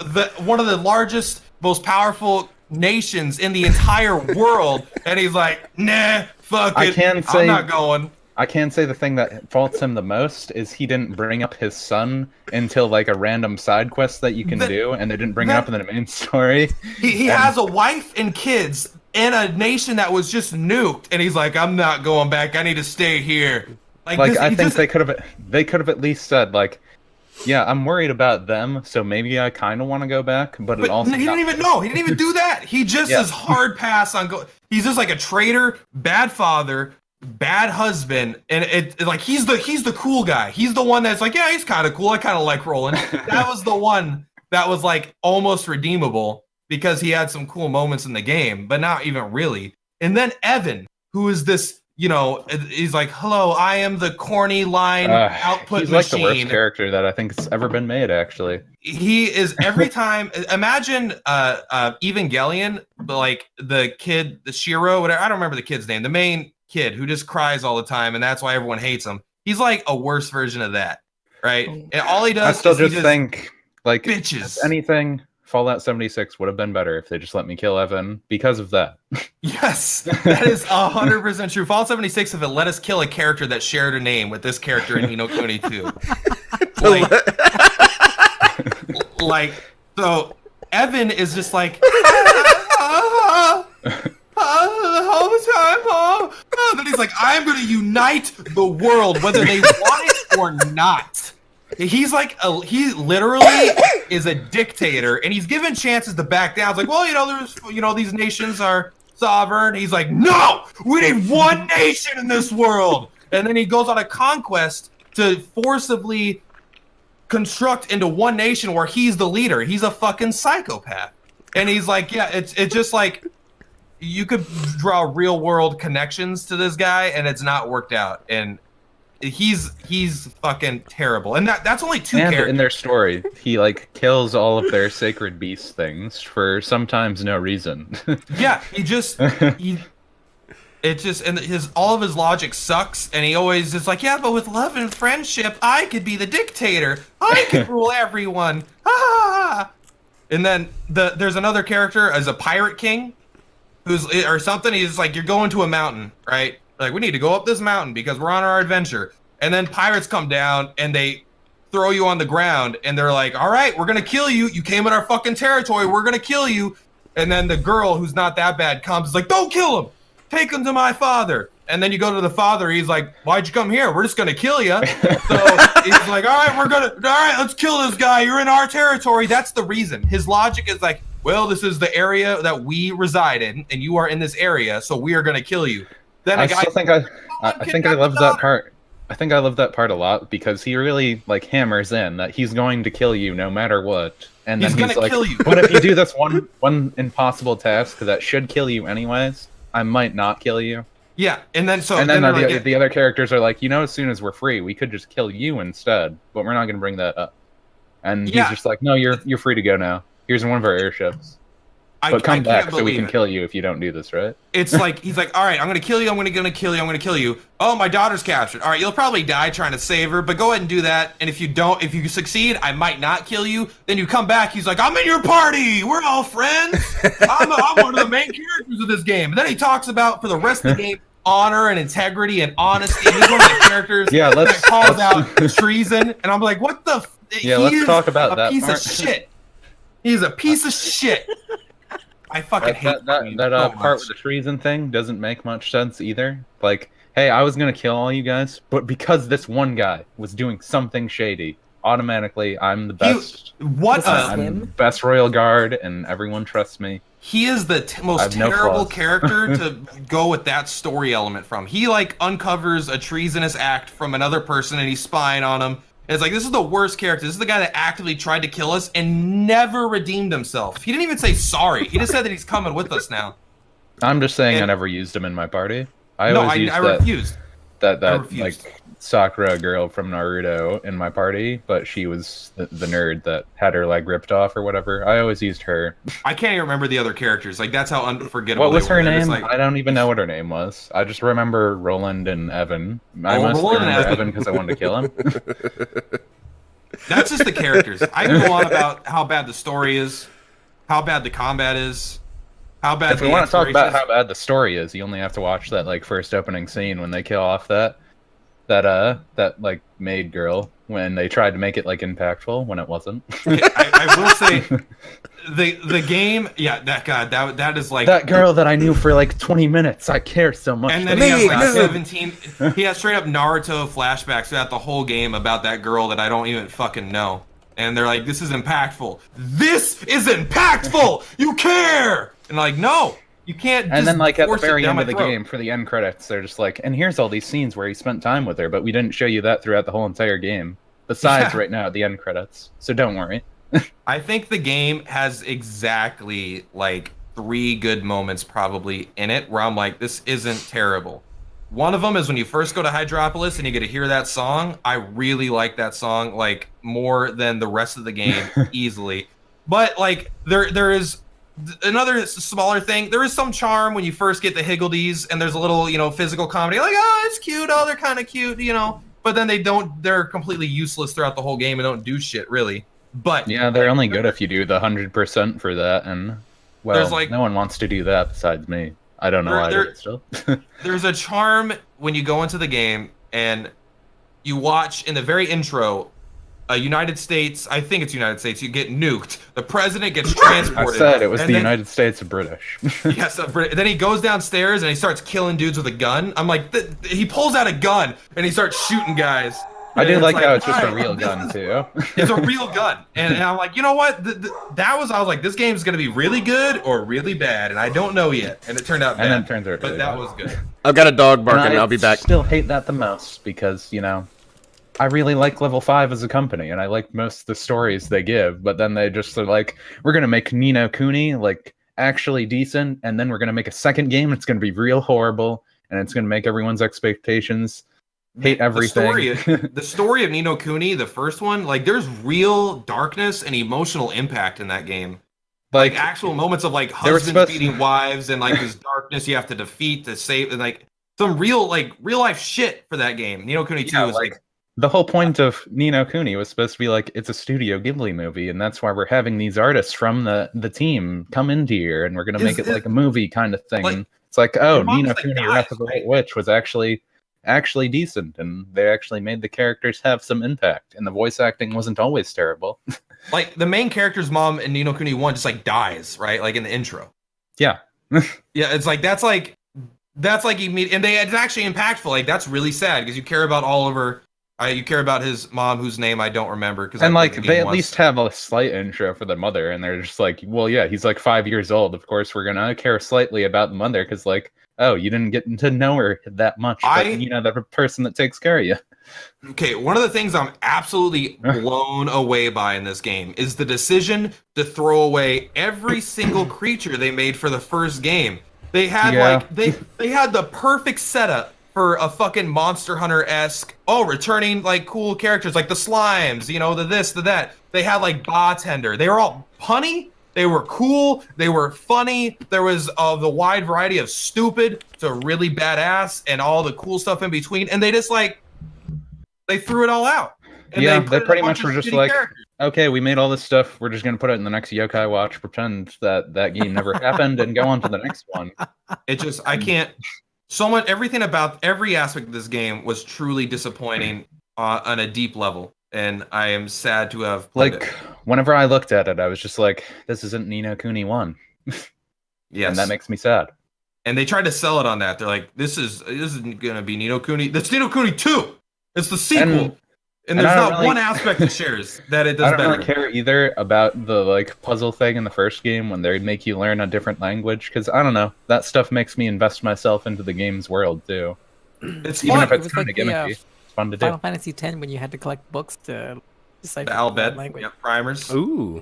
one of the largest, most powerful nations in the entire world, and he's like, nah, fuck it, I'm not going. I can say the thing that faults him the most is he didn't bring up his son until like a random side quest that you can do, and they didn't bring it up in the main story. He has a wife and kids in a nation that was just nuked, and he's like, I'm not going back. I need to stay here. Like I think they could have at least said like, Yeah, I'm worried about them, so maybe I kind of want to go back, but it also he didn't even know. He didn't even do that. He just is hard pass on go. He's just like a traitor, bad father, bad husband, and it like he's the cool guy. He's the one that's like, yeah, he's kind of cool. I kind of like Roland. That was the one that was like almost redeemable because he had some cool moments in the game, but not even really. And then Evan, who is this, you know, he's like, hello, I am the corny line output he's machine. Like the worst character that I think has ever been made, actually. He is every time. Imagine Evangelion, but like the kid, the Shiro, whatever. I don't remember the kid's name. The main kid who just cries all the time, and that's why everyone hates him. He's like a worse version of that, right? And all he does I still is just think, like, bitches. if anything, Fallout 76 would have been better if they just let me kill Evan because of that. Yes, that is 100% true. Fallout 76, if it let us kill a character that shared a name with this character in Ni no Kuni 2. Like, so Evan is just like, all the time, and then he's like, I'm going to unite the world, whether they want it or not. He's like, he literally is a dictator, and he's given chances to back down. It's like, well, these nations are sovereign. He's like, no, we need one nation in this world. And then he goes on a conquest to forcibly construct into one nation where he's the leader. He's a fucking psychopath. And he's like, yeah, it's just like, you could draw real world connections to this guy, and it's not worked out. And he's fucking terrible. And that's only two characters. In their story, he like kills all of their sacred beast things for sometimes no reason. Yeah, all of his logic sucks, and he always is like, yeah, but with love and friendship, I could be the dictator. I could rule everyone. Ah! And then there's another character as a pirate king, or something. He's like, you're going to a mountain, right? Like, we need to go up this mountain because we're on our adventure. And then pirates come down and they throw you on the ground, and they're like, all right, we're gonna kill you. You came in our fucking territory. We're gonna kill you. And then the girl, who's not that bad, comes, is like, don't kill him. Take him to my father. And then you go to the father. He's like, why'd you come here? We're just gonna kill you. So he's like, all right, let's kill this guy. You're in our territory. That's the reason. His logic is like, well, this is the area that we reside in, and you are in this area, so we are gonna kill you. Then I think I love that part. I think I love that part a lot because he really like hammers in that he's going to kill you no matter what, and then he's like, kill you. But if you do this one impossible task that should kill you anyways, I might not kill you. Yeah, and then the other characters are like, as soon as we're free, we could just kill you instead, but we're not going to bring that up. And he's just like, no, you're free to go now. Here's one of our airships. But come back so we can kill you if you don't do this, right? It's like, he's like, all right, I'm going to kill you, I'm going to kill you, I'm going to kill you. Oh, my daughter's captured. All right, you'll probably die trying to save her, but go ahead and do that. And if you succeed, I might not kill you. Then you come back, he's like, I'm in your party. We're all friends. I'm one of the main characters of this game. And then he talks about, for the rest of the game, honor and integrity and honesty. And he's one of the characters that calls out treason. And I'm like, what the? Let's talk about that piece of shit. He's a piece of shit. I fucking hate that part with the treason thing doesn't make much sense either. Like, hey, I was gonna kill all you guys, but because this one guy was doing something shady, automatically I'm the best. I'm the best royal guard, and everyone trusts me. He is the most terrible character to go with that story element from. He like uncovers a treasonous act from another person, and he's spying on him. And it's like, this is the worst character. This is the guy that actively tried to kill us and never redeemed himself. He didn't even say sorry. He just said that he's coming with us now. I'm just saying I never used him in my party. I refused. That like Sakura girl from Naruto in my party, but she was the nerd that had her leg ripped off or whatever. I always used her. I can't even remember the other characters. Like, that's how unforgettable. What was her name? I don't even know what her name was. I just remember Roland and Evan. I must remember Evan because I wanted to kill him. That's just the characters. I can go on about how bad the story is, how bad the combat is, how bad. If we want to talk about how bad the story is, you only have to watch that like first opening scene when they kill off that like maid girl when they tried to make it like impactful when it wasn't. I will say the game, yeah, that is like That girl that I knew for like 20 minutes. I care so much. and then he has like 17. He has straight up Naruto flashbacks throughout the whole game about that girl that I don't even fucking know. And they're like, "This is impactful. This is impactful. You care." And like, no, you can't. And then, like, at the force it very down end my of the throat. game, for the end credits, they're just like, and here's all these scenes where he spent time with her, but we didn't show you that throughout the whole entire game. Besides, Yeah. right now, at the end credits. So don't worry. I think the game has exactly like 3 good moments probably in it where I'm like, this isn't terrible. One of them is when you first go to Hydropolis and you get to hear that song. I really like that song like more than the rest of the game easily. But like there is another smaller thing. There is some charm when you first get the Higgledies and there's a little, physical comedy like, oh, it's cute. Oh, they're kind of cute, But then they're completely useless throughout the whole game and don't do shit really. But Yeah, they're only good if you do the 100% for that, and well, There's, like- no one wants to do that besides me. I don't know why I do it still. there's a charm when you go into the game and you watch in the very intro United States, I think it's United States, you get nuked. The president gets I transported. said it was and the then- United States of British. Yes, then he goes downstairs and he starts killing dudes with a gun. I'm like, he pulls out a gun and he starts shooting guys. I And do it's like how it's just a alright, real this gun, is- too. It's a real gun. And I'm like, you know what? I was like, this game's going to be really good or really bad. And I don't know yet. And it turned out bad. And then it turns out But really that bad. was good. I've got a dog barking. And I'll be back. still hate that the most because, I really like Level 5 as a company, and I like most of the stories they give, but then they just are like, we're going to make Ni no Kuni, like, actually decent, and then we're going to make a second game, and it's going to be real horrible, and it's going to make everyone's expectations hate everything. The story of Ni no Kuni, the first one, like there's real darkness and emotional impact in that game. Like actual moments of like They were husbands supposed- beating wives and like this darkness you have to defeat to save and like some real life shit for that game. Ni no Kuni 2 Yeah, is like the whole point of Ni no Kuni was supposed to be like, it's a Studio Ghibli movie, and that's why we're having these artists from the team come into here, and we're going to make it like a movie kind of thing. like, And it's like, oh, your mom's, Ni no like, Kuni dies, Wrath of the right? White Witch was actually decent, and they actually made the characters have some impact, and the voice acting wasn't always terrible. like the main character's mom in Ni no Kuni 1 just like dies, right? Like in the intro. Yeah. Yeah, it's like that's like immediate, and it's actually impactful. Like that's really sad because you care about Oliver. You care about his mom, whose name I don't remember. And like they at least have a slight intro for the mother, and they're just like, well, yeah, he's like 5 years old. Of course, we're gonna care slightly about the mother because, like, oh, you didn't get to know her that much, but the person that takes care of you. Okay, one of the things I'm absolutely blown away by in this game is the decision to throw away every single creature they made for the first game. They had they had the perfect setup for a fucking Monster Hunter-esque, returning like cool characters like the slimes, the this, the that. They had like bartender. They were all punny. They were cool. They were funny. There was the wide variety of stupid to really badass and all the cool stuff in between. And they just they threw it all out. And Yeah, put they in a pretty bunch much of were just shitty like, characters. okay, we made all this stuff. We're just gonna put it in the next Yokai Watch, pretend that game never happened, and go on to the next one. It just I can't. So much, everything about every aspect of this game was truly disappointing on a deep level, and I am sad to have played Like, it. whenever I looked at it, I was just like, this isn't Ni no Kuni 1. Yes, And that makes me sad. and they tried to sell it on that. They're like, this isn't gonna be Ni no Kuni. That's Ni no Kuni 2. It's the sequel. And and there's I don't not really- one aspect it shares that it does I don't better. really care either about the like puzzle thing in the first game when they make you learn a different language, because I don't know, that stuff makes me invest myself into the game's world too. It's Even fun. if it's was kind like of the, gimmicky, it's fun to do. Final Fantasy X when you had to collect books to decipher The alphabet, language. primers. Ooh.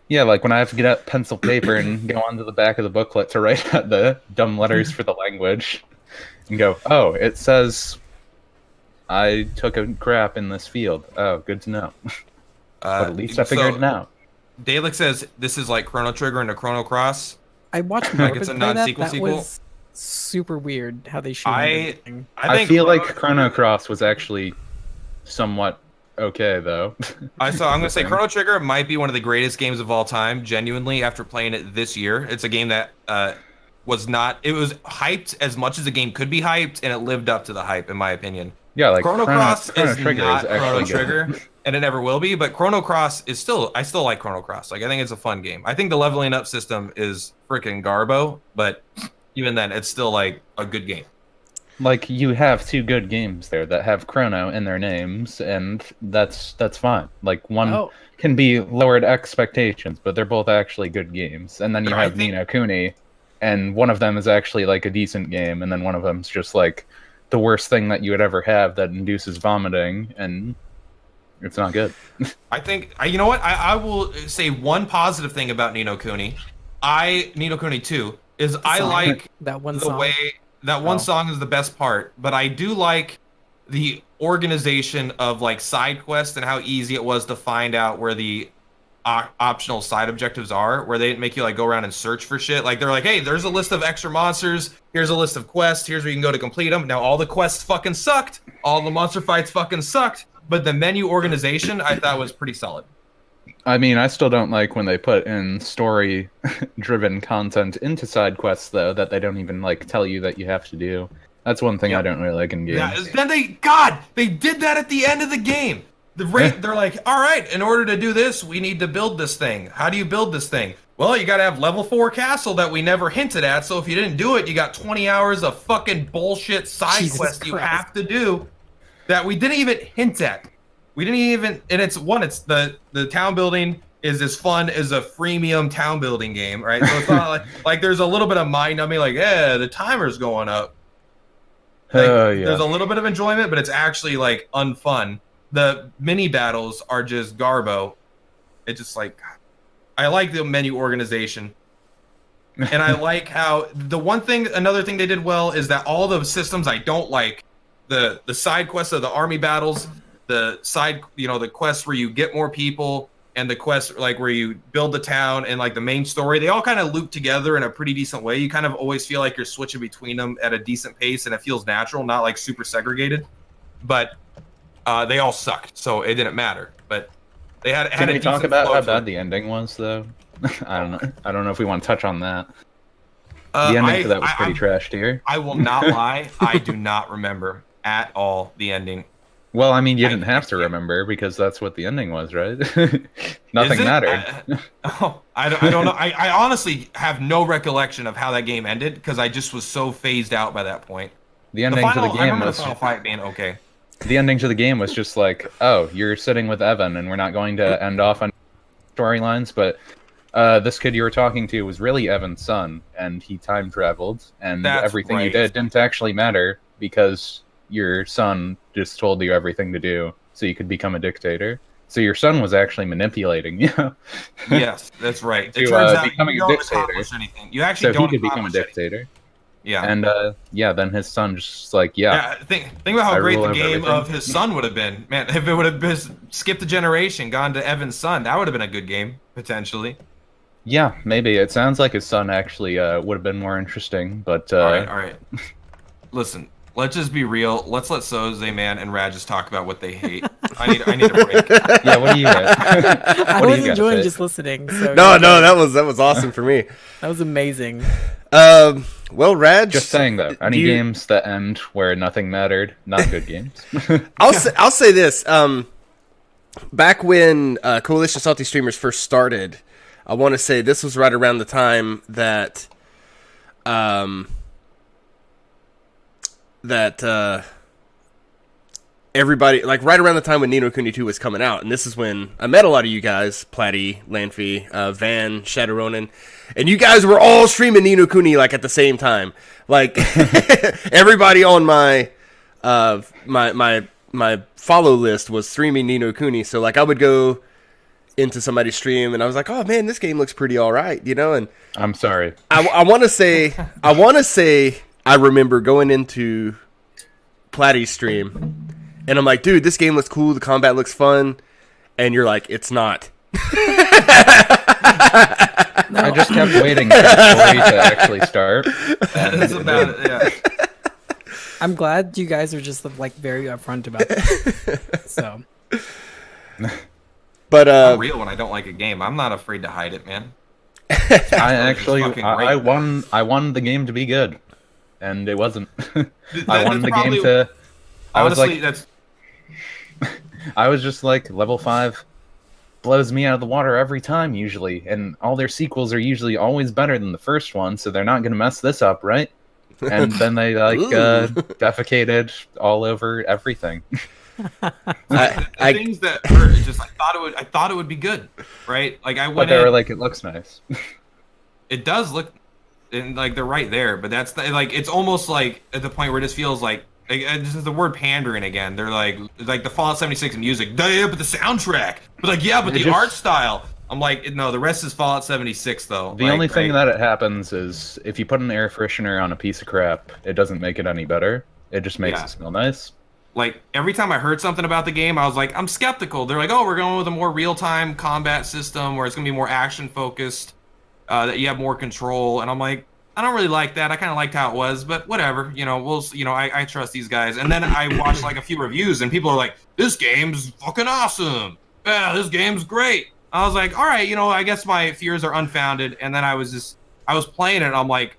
Yeah, like when I have to get out pencil paper and go onto the back of the booklet to write out the dumb letters for the language, and go, oh, it says I took a crap in this field. Oh, good to know. But at least I figured it out. Dalek says this is like Chrono Trigger and a Chrono Cross. I watched Like Morbid it's a play that. non-sequel That sequel? was super weird how they showed I- everything. I, I think feel like Chrono Chrono Cross was actually somewhat okay, though. I'm gonna say Chrono Trigger might be one of the greatest games of all time. Genuinely, after playing it this year, it's a game that was not. It was hyped as much as a game could be hyped, and it lived up to the hype, in my opinion. Yeah, like Chrono Cross is Trigger not is Chrono actually Trigger, good. and it never will be. But Chrono Cross is still, I still like Chrono Cross. Like I think it's a fun game. I think the leveling up system is freaking garbo, but even then, it's still like a good game. Like you have two good games there that have Chrono in their names, and that's fine. Like one Oh. can be lowered expectations, but they're both actually good games. And then you Sure, I have think- Ni no Kuni, and one of them is actually like a decent game, and then one of them's just like the worst thing that you would ever have that induces vomiting, and it's not good. I think you know what? I will say one positive thing about Ni no Kuni. Ni no Kuni 2 is I song. like That one the song. way that one Oh. song is the best part, but I do like the organization of like side quests and how easy it was to find out where the optional side objectives are, where they didn't make you like go around and search for shit. Like they're like, hey, there's a list of extra monsters, here's a list of quests, here's where you can go to complete them. Now all the quests fucking sucked, all the monster fights fucking sucked, but the menu organization I thought was pretty solid. I mean, I still don't like when they put in story-driven content into side quests, though, that they don't even like tell you that you have to do. That's one thing I don't really like in games. Yeah, then they did that at the end of the game. They're like, all right, in order to do this, we need to build this thing. How do you build this thing? Well, you got to have level 4 castle that we never hinted at. So if you didn't do it, you got 20 hours of fucking bullshit side Jesus quest you Christ. have to do that we didn't even hint at. We didn't even, and it's the town building is as fun as a freemium town building game, right? So it's not like there's a little bit of mind numbing, like, yeah, the timer's going up. Like, Yeah. There's a little bit of enjoyment, but it's actually like unfun. The mini battles are just garbo. It just like, I like the menu organization, and I like how another thing they did well is that all the systems I don't like, the side quests of the army battles, the side, the quests where you get more people, and the quests like where you build the town, and like the main story, they all kind of loop together in a pretty decent way. You kind of always feel like you're switching between them at a decent pace, and it feels natural, not like super segregated. But they all sucked, so it didn't matter. But they had Can a we talk decent about flow how to bad it. the ending was, though? I don't know. I don't know if we want to touch on that. The Uh, ending I- to that was I- pretty trash tier. I will not lie. I do not remember at all the ending. Well, I mean, you I- didn't have to remember because that's what the ending was, right? Nothing Is it? mattered. I don't know. I honestly have no recollection of how that game ended because I just was so phased out by that point. The ending to the I game remember was the final fight being okay. the ending to the game was just like, oh, you're sitting with Evan, and we're not going to end off on storylines, but this kid you were talking to was really Evan's son, and he time traveled, and That's everything you right. did didn't actually matter because your son just told you everything to do so you could become a dictator. So your son was actually manipulating you. Yes, that's right. To, It turns out becoming you a don't dictator. accomplish anything. You actually So don't he could become a accomplish anything. dictator. Yeah. And then his son just like, Yeah, think about how I great rule the over game everything. of his son would have been. Man, if it would have been skipped a generation, gone to Evan's son, that would have been a good game, potentially. yeah, maybe. It sounds like his son actually would have been more interesting, but All right. Listen, let's just be real. Let's let Soze, man, and Rad just talk about what they hate. I need a break. yeah, what do you got? I What do was you got to enjoying say? just listening. So No, that was awesome for me. that was amazing. Well, Raj, Just saying though, any you- games that end where nothing mattered, not good games. I'll say this. Back when Coalition Salty Streamers first started, I want to say this was right around the time that everybody, like right around the time when Ni no Kuni 2 was coming out, and this is when I met a lot of you guys, Platty, Lanfy, Van, Shadowronin, and you guys were all streaming Ni no Kuni like at the same time. Like everybody on my my follow list was streaming Ni no Kuni, so like I would go into somebody's stream and I was like, oh man, this game looks pretty all right, you know. And I'm sorry. I want to say I remember going into Platty's stream and I'm like, dude, this game looks cool, the combat looks fun, and you're like, it's not. I just kept waiting for the story to actually start. That's about it. Yeah. I'm glad you guys are just like very upfront about it. So But I'm real when I don't like a game. I'm not afraid to hide it, man. fucking I great. won the game to be good, and it wasn't. I That's wanted the probably- game to Honestly, that's. I was just like, level 5 blows me out of the water every time, usually. And all their sequels are usually always better than the first one, so they're not going to mess this up, right? And then they, like, defecated all over everything. Things that hurt, it's just I thought it would be good, right? Like I went But they were like, it looks nice. It does look, and like they're right there, but that's like it's almost like at the point where it just feels like this is the word pandering again. They're like the Fallout 76 music, yeah, but the soundtrack, but like yeah, but the art style. I'm like, no, the rest is Fallout 76 though. The only thing that it happens is if you put an air freshener on a piece of crap, it doesn't make it any better. It just makes it smell nice. Like every time I heard something about the game, I was like, I'm skeptical. They're like, oh, we're going with a more real-time combat system where it's gonna be more action focused, that you have more control, and I'm like, I don't really like that. I kind of liked how it was, but whatever. I trust these guys. And then I watched like a few reviews, and people are like, this game's fucking awesome. Yeah, this game's great. I was like, all right, I guess my fears are unfounded. And then I was playing it, and I'm like,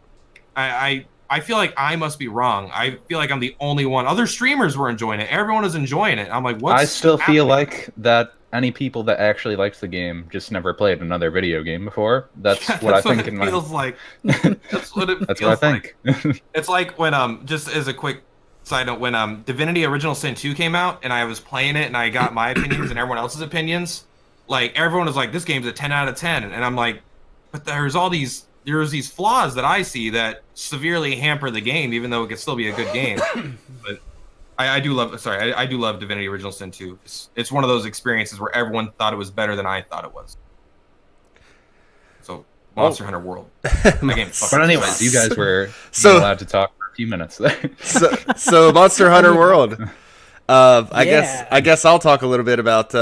I feel like I must be wrong. I feel like I'm the only one. Other streamers were enjoying it. Everyone was enjoying it. I'm like, what's I still happening? feel like that any people that actually liked the game just never played another video game before. That's what I think. It feels like. That's what it That's feels what I think. like. It's like when just as a quick side note, when Divinity Original Sin 2 came out and I was playing it and I got my opinions and everyone else's opinions, like everyone was like, this game's a 10 out of 10, and I'm like, but there's these flaws that I see that severely hamper the game, even though it could still be a good game. But I do love Divinity Original Sin 2. It's one of those experiences where everyone thought it was better than I thought it was. So Monster Hunter World. But anyways, you guys were allowed to talk for a few minutes there. so Monster Hunter World. I guess I'll talk a little bit about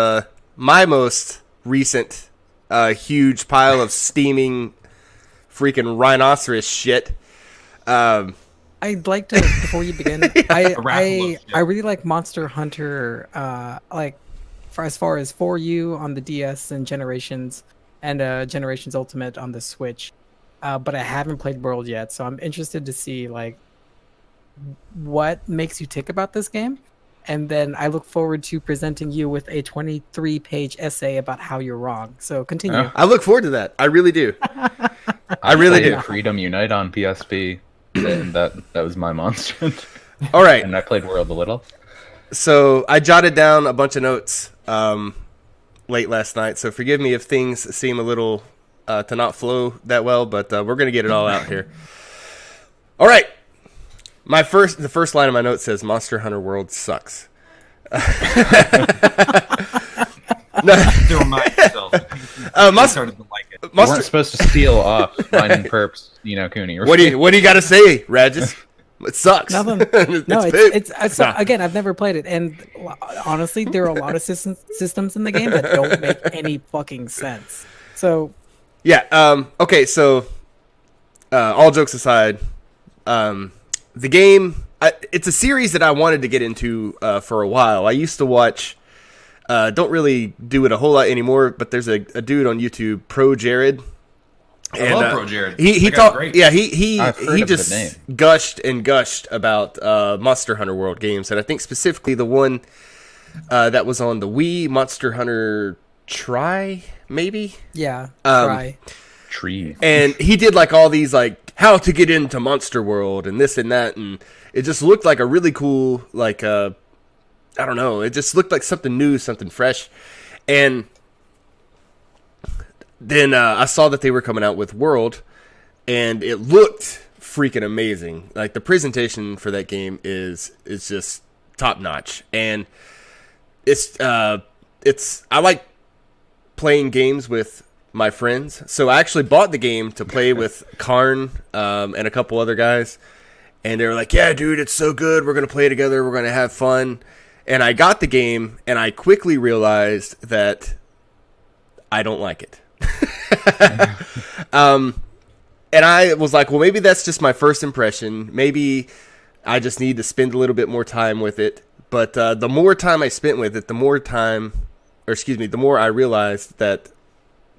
my most recent huge pile of steaming freaking rhinoceros shit. I'd like to, before you begin, I really like Monster Hunter, as far as 4U on the DS and Generations, and Generations Ultimate on the Switch. But I haven't played World yet, so I'm interested to see like what makes you tick about this game. And then I look forward to presenting you with a 23-page essay about how you're wrong. So continue. I look forward to that. I really do. I really do. Freedom Unite on PSP. And that was my monster. All right. And I played World a little. So I jotted down a bunch of notes late last night. So forgive me if things seem a little to not flow that well, but we're going to get it all out here. All right. The first line of my note says Monster Hunter World sucks. To remind yourself. Started to like it. You weren't supposed to steal off Mining Perps, Kuni. What do you got to say, Regis? It sucks. Nothing. It's again, I've never played it, and honestly, there are a lot of systems in the game that don't make any fucking sense. So, yeah. Okay. So, all jokes aside, the game. It's a series that I wanted to get into for a while. I used to watch. Don't really do it a whole lot anymore, but there's a dude on YouTube, Pro Jared. I love Pro Jared. He talked. Yeah, he just gushed about Monster Hunter World games, and I think specifically the one that was on the Wii, Monster Hunter Try, maybe. Yeah, Try. Tree. And he did like all these like how to get into Monster World and this and that, and it just looked like a really cool like I don't know. It just looked like something new, something fresh. And then I saw that they were coming out with World, and it looked freaking amazing. Like the presentation for that game is just top notch, and it's I like playing games with my friends. So I actually bought the game to play with Karn and a couple other guys, and they were like, "Yeah, dude, it's so good. We're gonna play together. We're gonna have fun." And I got the game, and I quickly realized that I don't like it. And I was like, well, maybe that's just my first impression. Maybe I just need to spend a little bit more time with it. But the more time I spent with it, the more I realized that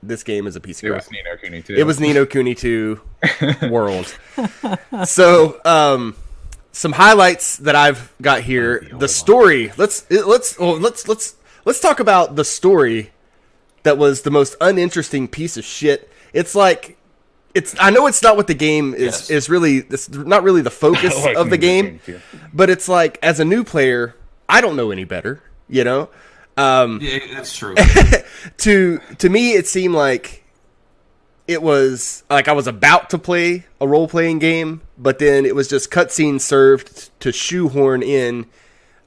this game is a piece of crap. It was Ni no Kuni 2. It was Ni no Kuni 2 World. So, some highlights that I've got here. The story. Let's talk about the story that was the most uninteresting piece of shit. It's like I know it's not what the game is really. It's not really the focus of the game, but it's like as a new player, I don't know any better. You know. Yeah, that's true. To me, it seemed like it was like I was about to play a role-playing game, but then it was just cutscenes served to shoehorn in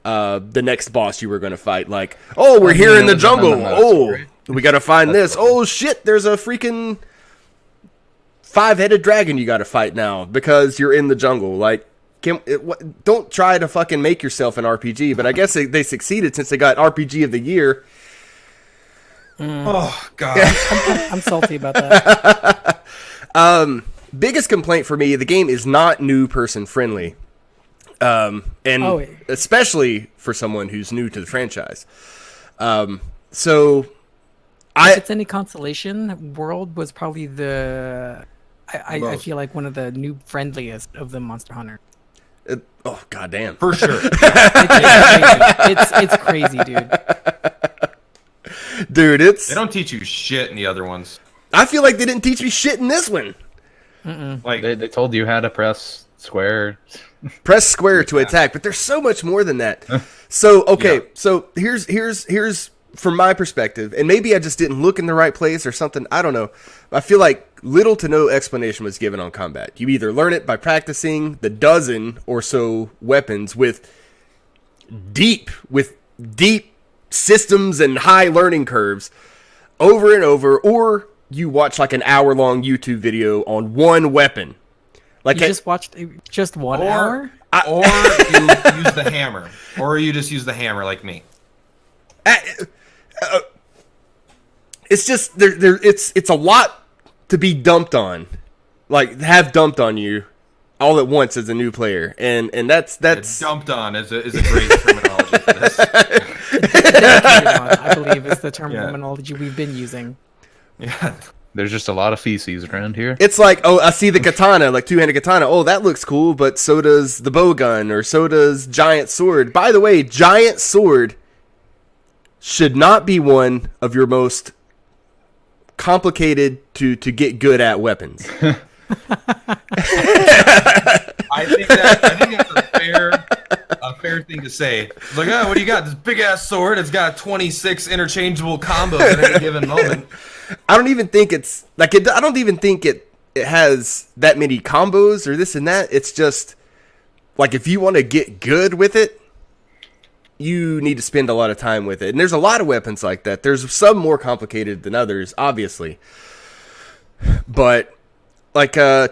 the next boss you were going to fight. Like, oh, we're here in the jungle. Oh, we got to find this. Oh, shit, there's a freaking 5-headed dragon you got to fight now because you're in the jungle. Like, don't try to fucking make yourself an RPG, but I guess they succeeded since they got RPG of the year. Oh, God. I'm salty about that. Biggest complaint for me, the game is not new person friendly. Especially for someone who's new to the franchise. So if it's any consolation, World was probably I feel like one of the new friendliest of the Monster Hunter. Oh, goddamn. For sure. It's crazy, dude. Dude, they don't teach you shit in the other ones. I feel like they didn't teach me shit in this one. Like they told you how to press square. Press square to attack, but there's so much more than that. So, so here's from my perspective, and maybe I just didn't look in the right place or something. I don't know. I feel like little to no explanation was given on combat. You either learn it by practicing the dozen or so weapons with deep systems and high learning curves over and over, or you watch like an hour-long YouTube video on one weapon. Like you just watched just 1 hour? Or you use the hammer. Or you just use the hammer like me. It's just it's a lot to be dumped on. Like have dumped on you all at once as a new player. And that's dumped on is a great terminology for this. I believe is the terminology we've been using. Yeah. There's just a lot of feces around here. It's like, oh, I see the katana, like two-handed katana. Oh, that looks cool, but so does the bowgun, or so does giant sword. By the way, giant sword should not be one of your most complicated to get good at weapons. I think that's a fair thing to say. It's like, oh, what do you got? This big ass sword. It's got 26 interchangeable combos at any given moment. I don't even think it's like it. I don't even think it has that many combos or this and that. It's just like if you want to get good with it, you need to spend a lot of time with it. And there's a lot of weapons like that. There's some more complicated than others, obviously. But like I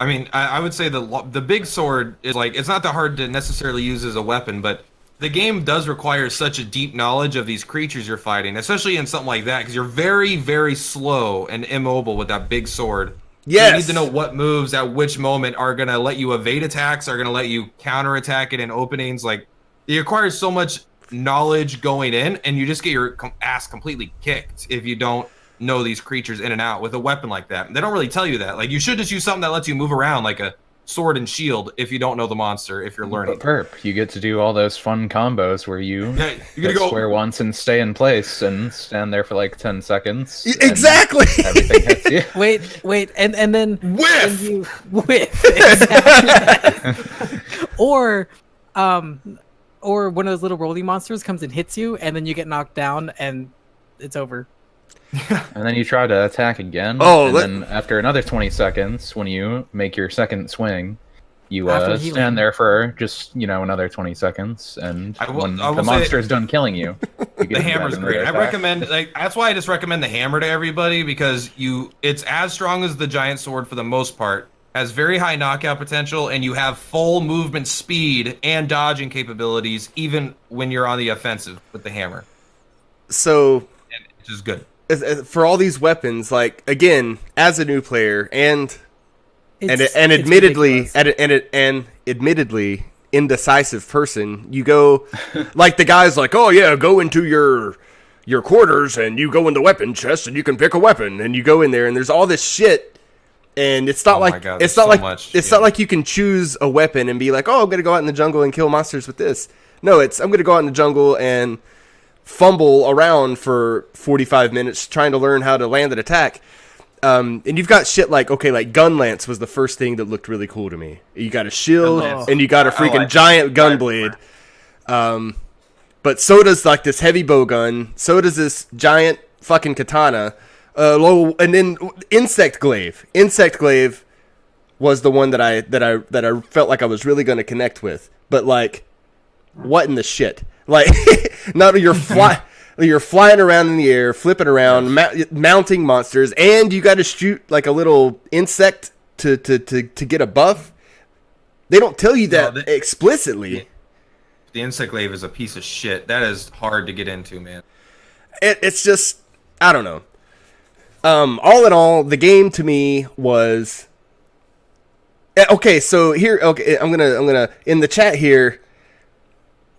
mean, I would say the big sword is like, it's not that hard to necessarily use as a weapon, but the game does require such a deep knowledge of these creatures you're fighting, especially in something like that, because you're very, very slow and immobile with that big sword. Yes. You need to know what moves at which moment are going to let you evade attacks, are going to let you counterattack it in openings. Like, it requires so much knowledge going in, and you just get your ass completely kicked if you don't know these creatures in and out with a weapon like that. They don't really tell you that. Like, you should just use something that lets you move around, like a sword and shield, if you don't know the monster, if you're learning. But perp, you get to do all those fun combos where you you're gonna go square once and stay in place and stand there for like 10 seconds. Exactly. Everything hits you. Wait, and then whiff! You whiff. Exactly. or one of those little rolly monsters comes and hits you, and then you get knocked down, and it's over. And then you try to attack again. Then after another 20 seconds, when you make your second swing, you stand there for just another 20 seconds, and when the monster is done killing you, the hammer's great. I recommend that's why I just recommend the hammer to everybody, because it's as strong as the giant sword for the most part, has very high knockout potential, and you have full movement speed and dodging capabilities even when you're on the offensive with the hammer. So, and it's just good. For all these weapons, like again, as a new player, and admittedly indecisive person, you go like the guy's like, oh yeah, go into your quarters and you go in the weapon chest and you can pick a weapon, and you go in there and there's all this shit, And it's not Oh my like God, it's there's not so like much, it's yeah. not like you can choose a weapon and be like, oh, I'm gonna go out in the jungle and kill monsters with this. No, it's I'm gonna go out in the jungle and fumble around for 45 minutes trying to learn how to land an attack. And you've got shit like, okay, like gun lance was the first thing that looked really cool to me. You got a shield Gun lance. and you got a I freaking like giant gun that. blade. But so does like this heavy bow gun. So does this giant fucking katana. And then insect glaive. Insect glaive was the one that I felt like I was really going to connect with. But like, what in the shit? Like, not you're flying around in the air, flipping around, mounting monsters, and you got to shoot like a little insect to get a buff. They don't tell you that explicitly. The insect glaive is a piece of shit. That is hard to get into, man. It's just, I don't know. All in all, the game to me was okay. So here, okay, I'm gonna in the chat here.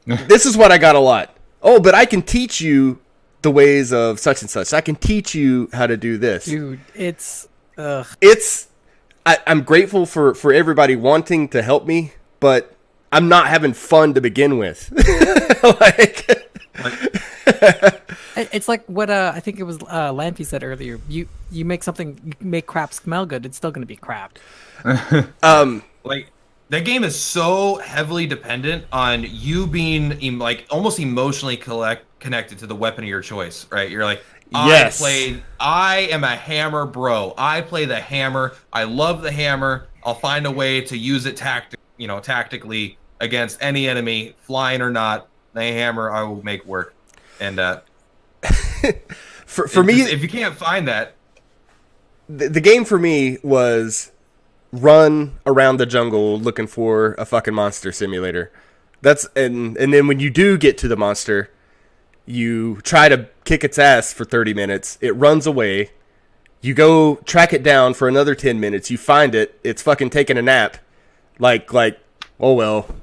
This is what I got a lot. Oh, but I can teach you the ways of such and such. I can teach you how to do this. Dude, it's I'm grateful for everybody wanting to help me, but I'm not having fun to begin with. it's like what I think it was Lampy said earlier. You make something, you make crap smell good. It's still gonna be crap. Like, that game is so heavily dependent on you being like almost emotionally connected to the weapon of your choice, right? You're like, Yes. I am a hammer bro. I play the hammer. I love the hammer. I'll find a way to use it tactically against any enemy, flying or not. The hammer I will make work. And for me, if you can't find that, the game for me was run around the jungle looking for a fucking monster simulator. And then when you do get to the monster, you try to kick its ass for 30 minutes. It runs away. You go track it down for another 10 minutes. You find it. It's fucking taking a nap. Like, oh well.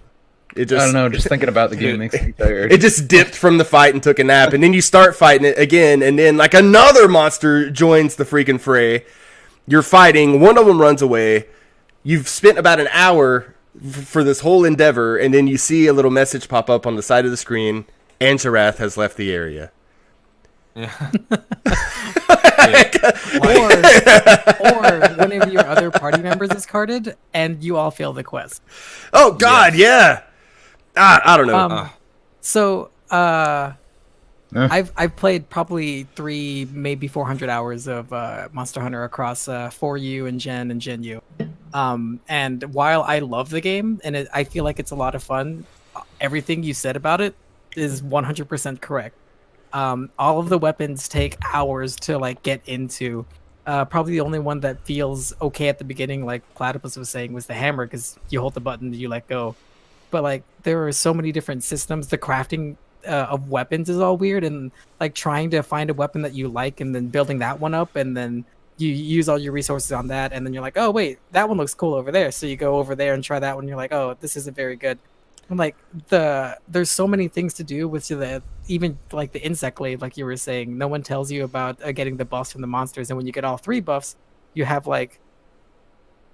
It just, I don't know. Just thinking about the game makes me tired. It just dipped from the fight and took a nap. And then you start fighting it again. And then like another monster joins the freaking fray. You're fighting. One of them runs away. You've spent about an hour for this whole endeavor. And then you see a little message pop up on the side of the screen. Ansharath has left the area. yeah. or one of your other party members is carded, and you all fail the quest. Oh God, yeah. I don't know. So I've played probably 3, maybe 400 hours of Monster Hunter across 4U and Gen U. And while I love the game and I feel like it's a lot of fun, everything you said about it is 100% correct. All of the weapons take hours to like get into. Probably the only one that feels okay at the beginning, like Platypus was saying, was the hammer, because you hold the button and you let go. But like there are so many different systems. The crafting of weapons is all weird, and like trying to find a weapon that you like and then building that one up, and then you use all your resources on that, and then you're like, oh wait, that one looks cool over there, so you go over there and try that one. You're like, oh, this isn't very good. And like there's so many things to do with even like the insect glaive, like you were saying. No one tells you about getting the buffs from the monsters, and when you get all 3 buffs, you have like,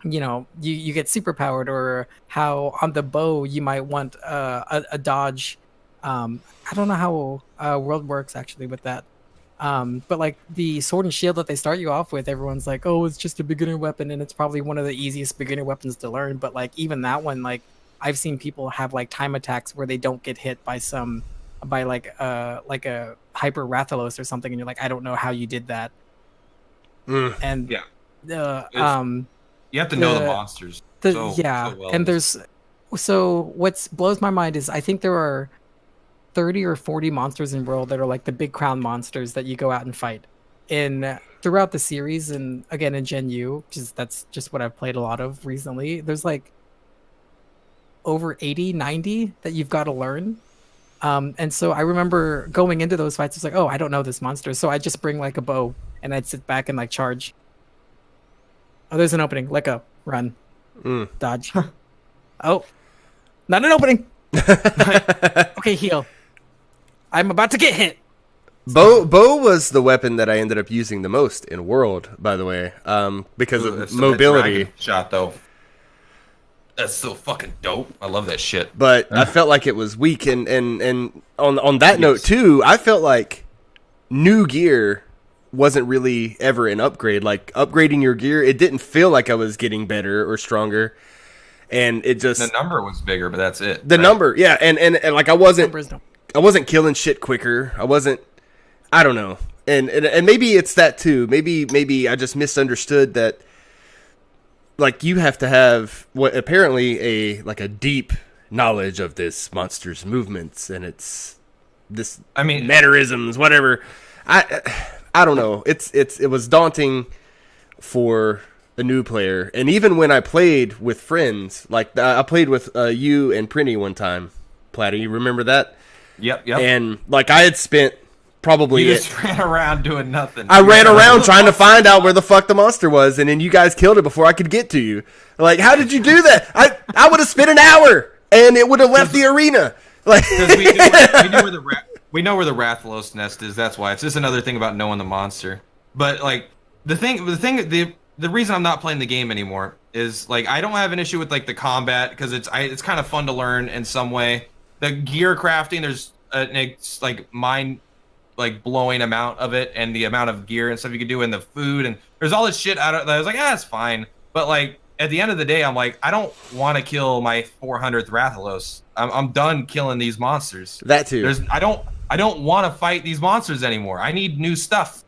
you get super powered, or how on the bow you might want a dodge. I don't know how world works actually with that. But like the sword and shield that they start you off with, everyone's like, oh, it's just a beginner weapon, and it's probably one of the easiest beginner weapons to learn. But like even that one, like I've seen people have like time attacks where they don't get hit by like a hyper Rathalos or something, and you're like, I don't know how you did that. And Yeah. You have to know the monsters. So well. And what blows my mind is I think there are 30 or 40 monsters in world that are like the big crown monsters that you go out and fight throughout the series. And again in Gen U, that's just what I've played a lot of recently, there's like over 80, 90 that you've got to learn. And so I remember going into those fights, it's like, oh, I don't know this monster, so I just bring like a bow and I'd sit back and like charge. Oh, there's an opening. Let go. Run. Dodge. Oh, not an opening. Okay, heal. I'm about to get hit. Bow was the weapon that I ended up using the most in World, by the way, because Ooh, of mobility. that shot though. That's so fucking dope. I love that shit. But I felt like it was weak, and on that note too, I felt like new gear wasn't really ever an upgrade. Like upgrading your gear, it didn't feel like I was getting better or stronger, and it just The number was bigger, but that's it. the right? number, yeah, and like I wasn't Numbers don't. killing shit quicker. I don't know, and maybe it's that too. Maybe I just misunderstood that. Like you have to have what apparently a deep knowledge of this monster's movements and its mannerisms, whatever. I don't know. It was daunting for a new player, and even when I played with friends, like I played with you and Prinny one time, Platty. You remember that? Yep. And like I had spent probably You just ran around doing nothing. I ran around trying to find out where the fuck the monster was, and then you guys killed it before I could get to you. Like, how did you do that? I would have spent an hour, and it would have left the arena. Like, Because we know where the Rathalos nest is. That's why. It's just another thing about knowing the monster. But like the reason I'm not playing the game anymore is like I don't have an issue with like the combat because it's kind of fun to learn in some way. The gear crafting, there's it's like mind like blowing amount of it, and the amount of gear and stuff you can do, in the food, and there's all this shit out of that. I was like, it's fine. But like at the end of the day, I'm like, I don't want to kill my 400th Rathalos. I'm done killing these monsters. that too. I don't want to fight these monsters anymore. I need new stuff.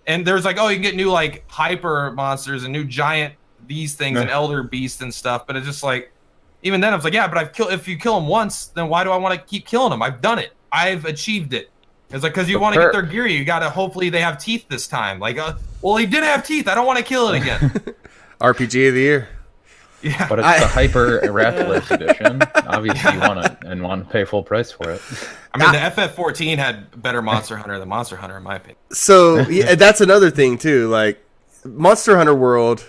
And there's like, you can get new like hyper monsters and new giant these things and elder beasts and stuff. But it's just like, even then I was like, but if you kill them once, then why do I want to keep killing them? I've done it. I've achieved it. It's like, because you want to get their gear, you got to hopefully they have teeth this time. Like, well, he did have teeth. I don't want to kill it again. RPG of the year. Yeah. But it's the Hyper Rathalos edition. Obviously, you want to pay full price for it. I mean, the FF14 had better Monster Hunter than Monster Hunter, in my opinion. So yeah, that's another thing too. Like, Monster Hunter World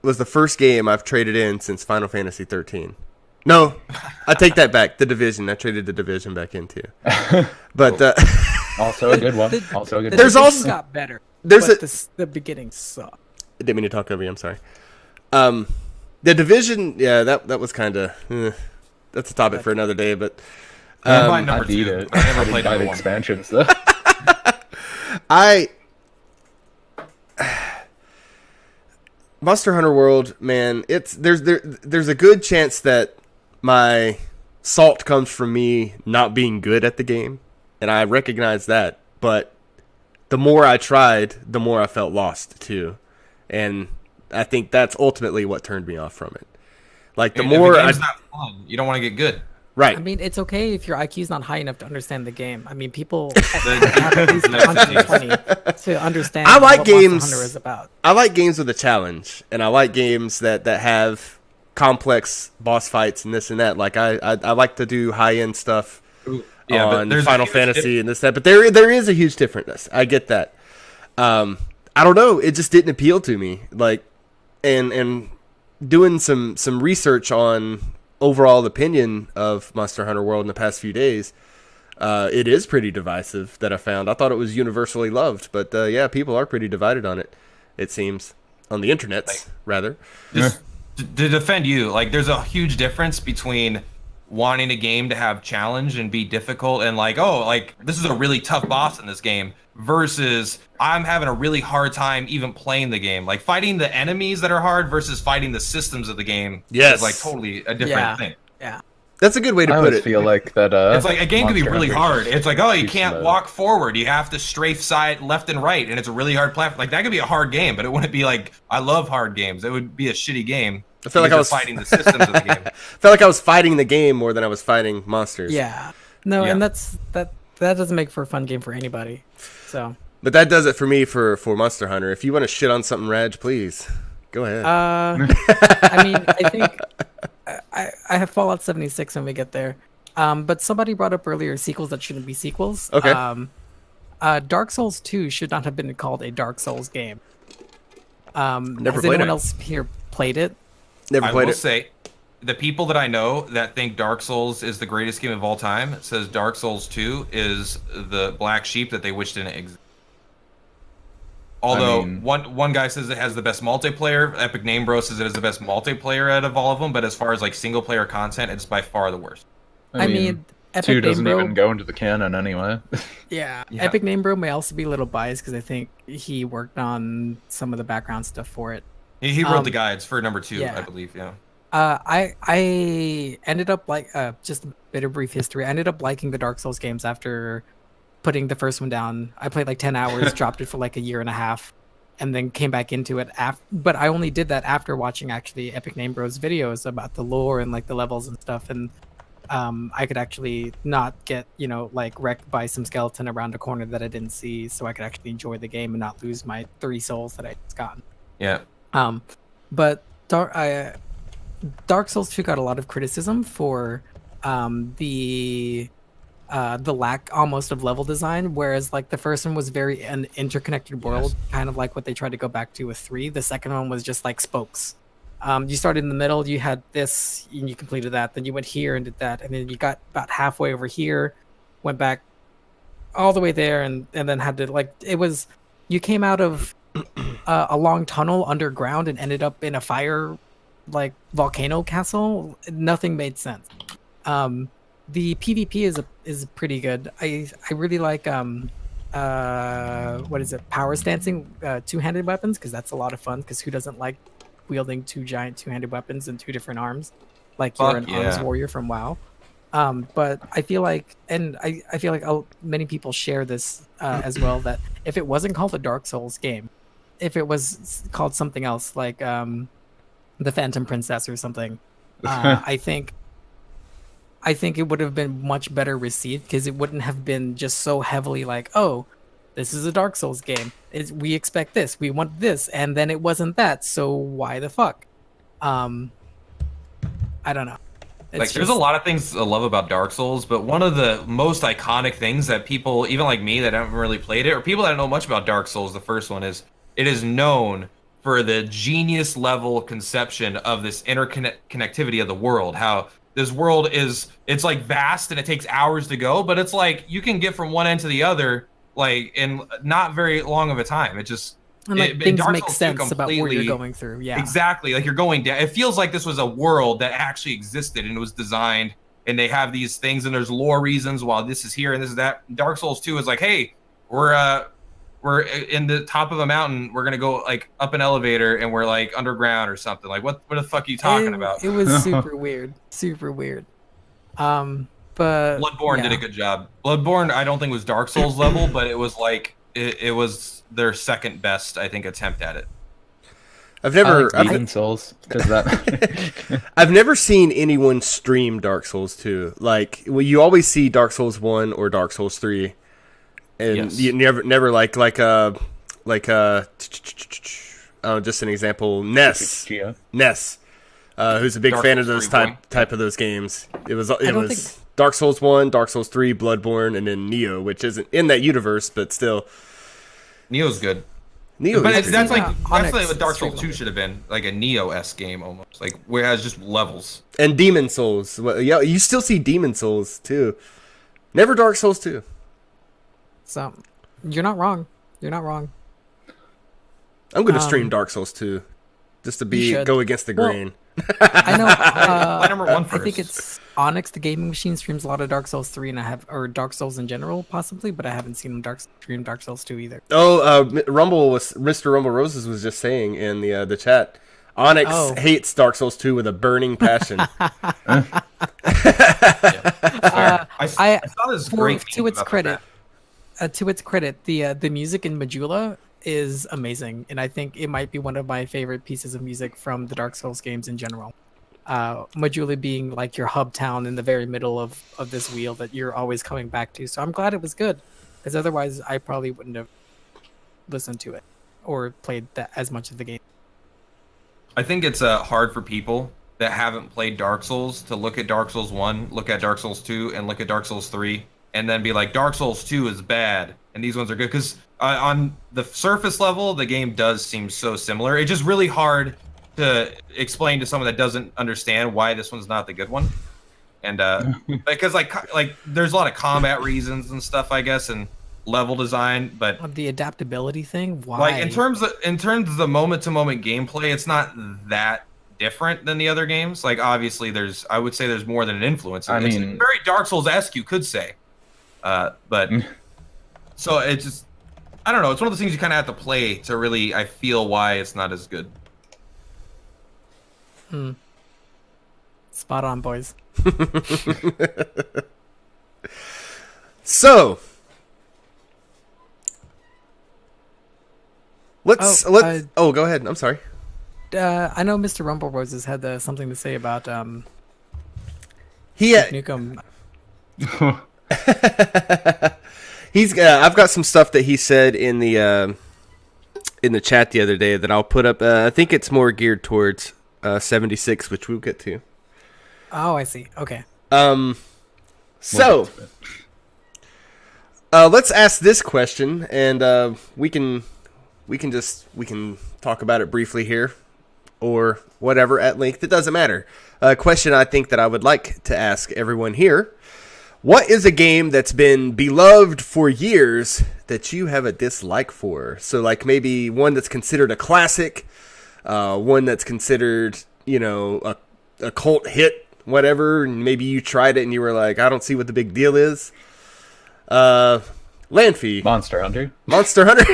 was the first game I've traded in since Final Fantasy 13. No, I take that back. The Division. I traded the Division back into. But Also a good one. Also a good. There's The also- got better. there's but a- the beginning sucked. I didn't mean to talk over you. I'm sorry. The Division. Yeah, that was kind of. That's a topic for another day. But Mine I number beat 2. it. I never didn't played buy number the 1. expansions though. Monster Hunter World, man, there's a good chance that my salt comes from me not being good at the game, and I recognize that. But the more I tried, the more I felt lost too, and I think that's ultimately what turned me off from it. Like the more the game's not fun, you don't want to get good. right, I mean, it's okay if your IQ's not high enough to understand the game. I mean, people The- have at least 120 to understand I like what games- Monster Hunter is about. I like games with a challenge, and I like games that have complex boss fights and this and that. Like I like to do high end stuff Yeah, but on there's a Final huge Fantasy and this that. But there is a huge difference. I get that. I don't know. It just didn't appeal to me. Like, and doing some research on overall opinion of Monster Hunter World in the past few days, it is pretty divisive that I found. I thought it was universally loved, but yeah, people are pretty divided on it. It seems on the internets rather. Just to defend you, like there's a huge difference between wanting a game to have challenge and be difficult and like, this is a really tough boss in this game versus I'm having a really hard time even playing the game. Like fighting the enemies that are hard versus fighting the systems of the game is like totally a different thing. Yeah. That's a good way to I put always it. feel like that. It's like a game can be Monster really Hunter's hard. It's like, you too can't slow. walk forward. You have to strafe side left and right, and it's a really hard platform. Like that could be a hard game, but it wouldn't be like I love hard games. It would be a shitty game. I feel like I was fighting the systems of the game. felt like I was fighting the game more than I was fighting monsters. Yeah. No, Yeah. and that doesn't make for a fun game for anybody. So. But that does it for me for Monster Hunter. If you want to shit on something, Reg, please go ahead. I mean, I think I have Fallout 76 when we get there. But somebody brought up earlier sequels that shouldn't be sequels. Okay. Dark Souls 2 should not have been called a Dark Souls game. Never Has played anyone it. else here played it? Never I played will it. say, the people that I know that think Dark Souls is the greatest game of all time says Dark Souls 2 is the black sheep that they wish didn't exist. Although one guy says it has the best multiplayer, Epic Name Bro says it is the best multiplayer out of all of them, but as far as like single player content, it's by far the worst. I mean, Epic 2 Name doesn't Bro, even go into the canon anyway. yeah, Yeah. Epic Name Bro may also be a little biased because I think he worked on some of the background stuff for it. He wrote the guides for number 2, yeah. I believe. Yeah. I ended up just a bit of brief history. I ended up liking the Dark Souls games after putting the first one down. I played like 10 hours, dropped it for like a year and a half, and then came back into it. But I only did that after watching actually Epic Name Bros videos about the lore and like the levels and stuff. And I could actually not get like wrecked by some skeleton around a corner that I didn't see, so I could actually enjoy the game and not lose my 3 souls that I just gotten. Yeah. But Dark Souls 2 got a lot of criticism for the lack almost of level design, whereas like the first one was very an interconnected world, kind of like what they tried to go back to with 3. The second one was just like spokes. You started in the middle, you had this, and you completed that, then you went here and did that, and then you got about halfway over here, went back all the way there, and then had to like you came out of a long tunnel underground and ended up in a fire like volcano castle. Nothing made sense. The PvP is pretty good. I really like what is it, power stancing, 2-handed weapons, because that's a lot of fun, because who doesn't like wielding 2 giant 2-handed weapons and 2 different arms, like you're an arms warrior from WoW. But I feel like, and I feel like many people share this as well, that if it wasn't called a Dark Souls game, if it was called something else like the Phantom Princess or something, I think it would have been much better received, because it wouldn't have been just so heavily like, oh, this is a Dark Souls game. We expect this, we want this, and then it wasn't that, so why the fuck? I don't know. There's a lot of things I love about Dark Souls, but one of the most iconic things that people, even like me that haven't really played it, or people that don't know much about Dark Souls, the first one is, it is known for the genius level conception of this interconnectivity of the world. How this world it's like vast and it takes hours to go, but it's like you can get from one end to the other like in not very long of a time. It just things make sense about what you're going through. Yeah, exactly. Like you're going down. It feels like this was a world that actually existed and it was designed, and they have these things and there's lore reasons while this is here and this is that. Dark Souls 2 is like, hey, we're in the top of a mountain. We're gonna go like up an elevator, and we're like underground or something. Like, what the fuck are you talking about? It was super weird, super weird. But Bloodborne did a good job. Bloodborne, I don't think was Dark Souls level, but it was like it was their second best, I think, attempt at it. I've never Demon Souls, because that I've never seen anyone stream Dark Souls 2. Like, well, you always see Dark Souls 1 or Dark Souls 3. And you never like just an example, Ness, who's a big Dark fan Souls of those 3 type of those games. It was Dark Souls 1, Dark Souls 3, Bloodborne, and then Neo, which isn't in that universe, but still. Neo's good. That's like what Dark Souls 2 should have been, like a Neo-esque game almost, like where it has just levels. And Demon Souls. Well, yeah, you still see Demon Souls too. Never Dark Souls 2. So, you're not wrong. You're not wrong. I'm going to stream Dark Souls 2, just to go against the grain. I know. Number 1 first. I think it's Onyx, the gaming machine, streams a lot of Dark Souls 3, and or Dark Souls in general, possibly, but I haven't seen him stream Dark Souls 2 either. Oh, Mr. Rumble Roses was just saying in the chat, Onyx hates Dark Souls 2 with a burning passion. I saw this great to its credit. To its credit, the music in Majula is amazing, and I think it might be one of my favorite pieces of music from the Dark Souls games in general. Majula being like your hub town in the very middle of this wheel that you're always coming back to. So I'm glad it was good, because otherwise I probably wouldn't have listened to it or played as much of the game. I think it's hard for people that haven't played Dark Souls to look at Dark Souls 1, look at Dark Souls 2, and look at Dark Souls 3, and then be like, Dark Souls 2 is bad, and these ones are good. Because on the surface level, the game does seem so similar. It's just really hard to explain to someone that doesn't understand why this one's not the good one. And because like there's a lot of combat reasons and stuff, I guess, and level design, but The adaptability thing, why? like in terms of the moment to moment gameplay, it's not that different than the other games. Like obviously I would say there's more than an influence. I It's mean, very Dark Souls-esque, you could say. But so it's just, I don't know, it's one of those things you kind of have to play to really, I feel, why it's not as good. Spot on, boys. So let's go ahead. I'm sorry. I know Mr. Rumble Roses had something to say about He Nukem. he's I've got some stuff that he said in the chat the other day that I'll put up. I think it's more geared towards 76, which we'll get to. Oh, I see. Okay. So let's ask this question, and we can talk about it briefly here, or whatever at length. It doesn't matter. A question I think that I would like to ask everyone here: what is a game that's been beloved for years that you have a dislike for? So, like maybe one that's considered a classic, one that's considered, a cult hit, whatever. And maybe you tried it and you were like, I don't see what the big deal is. Landfee. Monster Hunter. Monster Hunter.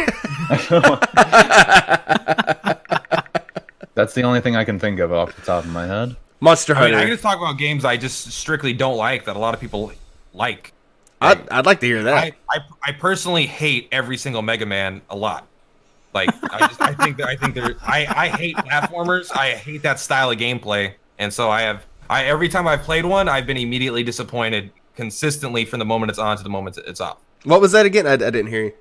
That's the only thing I can think of off the top of my head. Monster I Hunter. mean, I can just talk about games I just strictly don't like that a lot of people like. I'd like to hear that. I personally hate every single Mega Man a lot. Like I hate platformers. I hate that style of gameplay, and so every time I've played one, I've been immediately disappointed consistently from the moment it's on to the moment it's off. What was that again? I didn't hear you.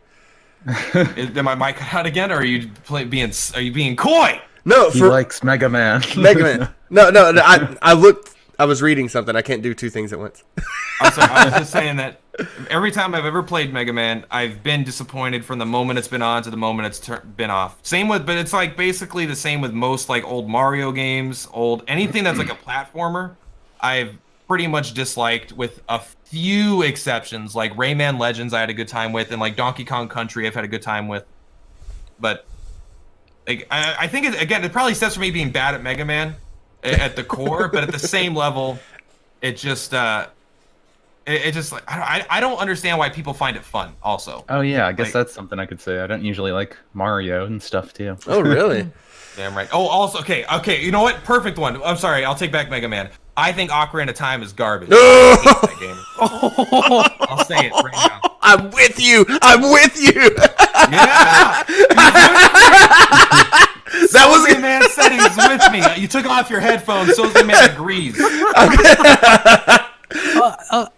Did my mic cut out again, or are you being coy? No, He likes Mega Man. Mega Man. No. I was reading something. I can't do two things at once. I'm sorry. I was just saying that every time I've ever played Mega Man, I've been disappointed from the moment it's been on to the moment it's been off. But it's like basically the same with most like old Mario games, anything that's like a platformer. I've pretty much disliked, with a few exceptions. Like Rayman Legends, I had a good time with, and like Donkey Kong Country, I've had a good time with. But like I think it probably stems from me being bad at Mega Man at the core, but at the same level, it just like I don't understand why people find it fun. Also, Oh yeah, I guess that's something I could say. I don't usually like Mario and stuff too. Oh, really? damn right. Oh, also okay. You know what? Perfect one. I'm sorry. I'll take back Mega Man. I think Ocarina of Time is garbage. I hate that game. I'll say it right now. I'm with you. Yeah. That was the man said he was with me. You took off your headphones. So the man agrees.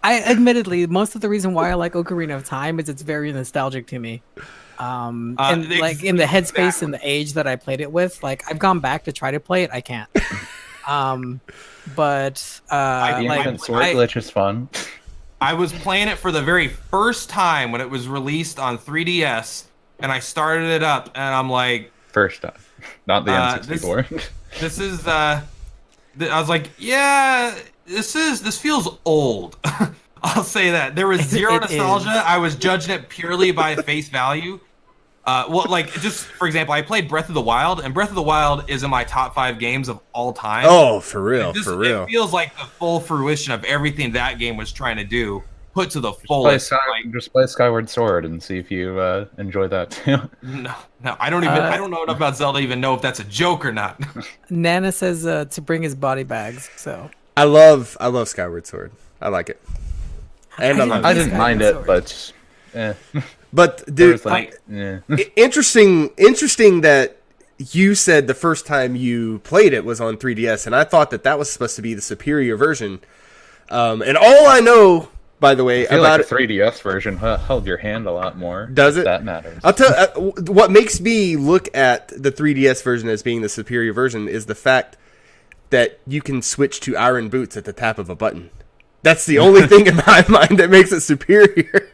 I admittedly, most of the reason why I like Ocarina of Time is it's very nostalgic to me. And like in the headspace and the age that I played it with, like I've gone back to try to play it, I can't. But The sword glitch is fun. I was playing it for the very first time when it was released on 3DS, and I started it up, and I'm like, First time, not the N64. this is I was like, yeah, this feels old. I'll say that. There was zero nostalgia. I was judging it purely by face value. Well, like, just for example, I played Breath of the Wild, and Breath of the Wild is in my top 5 games of all time. Oh, for real, It feels like the full fruition of everything that game was trying to do, put to the fullest. Just play Skyward Sword and see if you enjoy that too. No, I don't know enough about Zelda to even know if that's a joke or not. Nana says to bring his body bags. So I love Skyward Sword. I like it. And I didn't mind it, but But dude, interesting that you said the first time you played it was on 3DS, and I thought that was supposed to be the superior version. And all I know, by the way, I feel about like the 3DS version held your hand a lot more. Does it? That matters. I'll tell what makes me look at the 3DS version as being the superior version is the fact that you can switch to Iron Boots at the tap of a button. That's the only thing in my mind that makes it superior.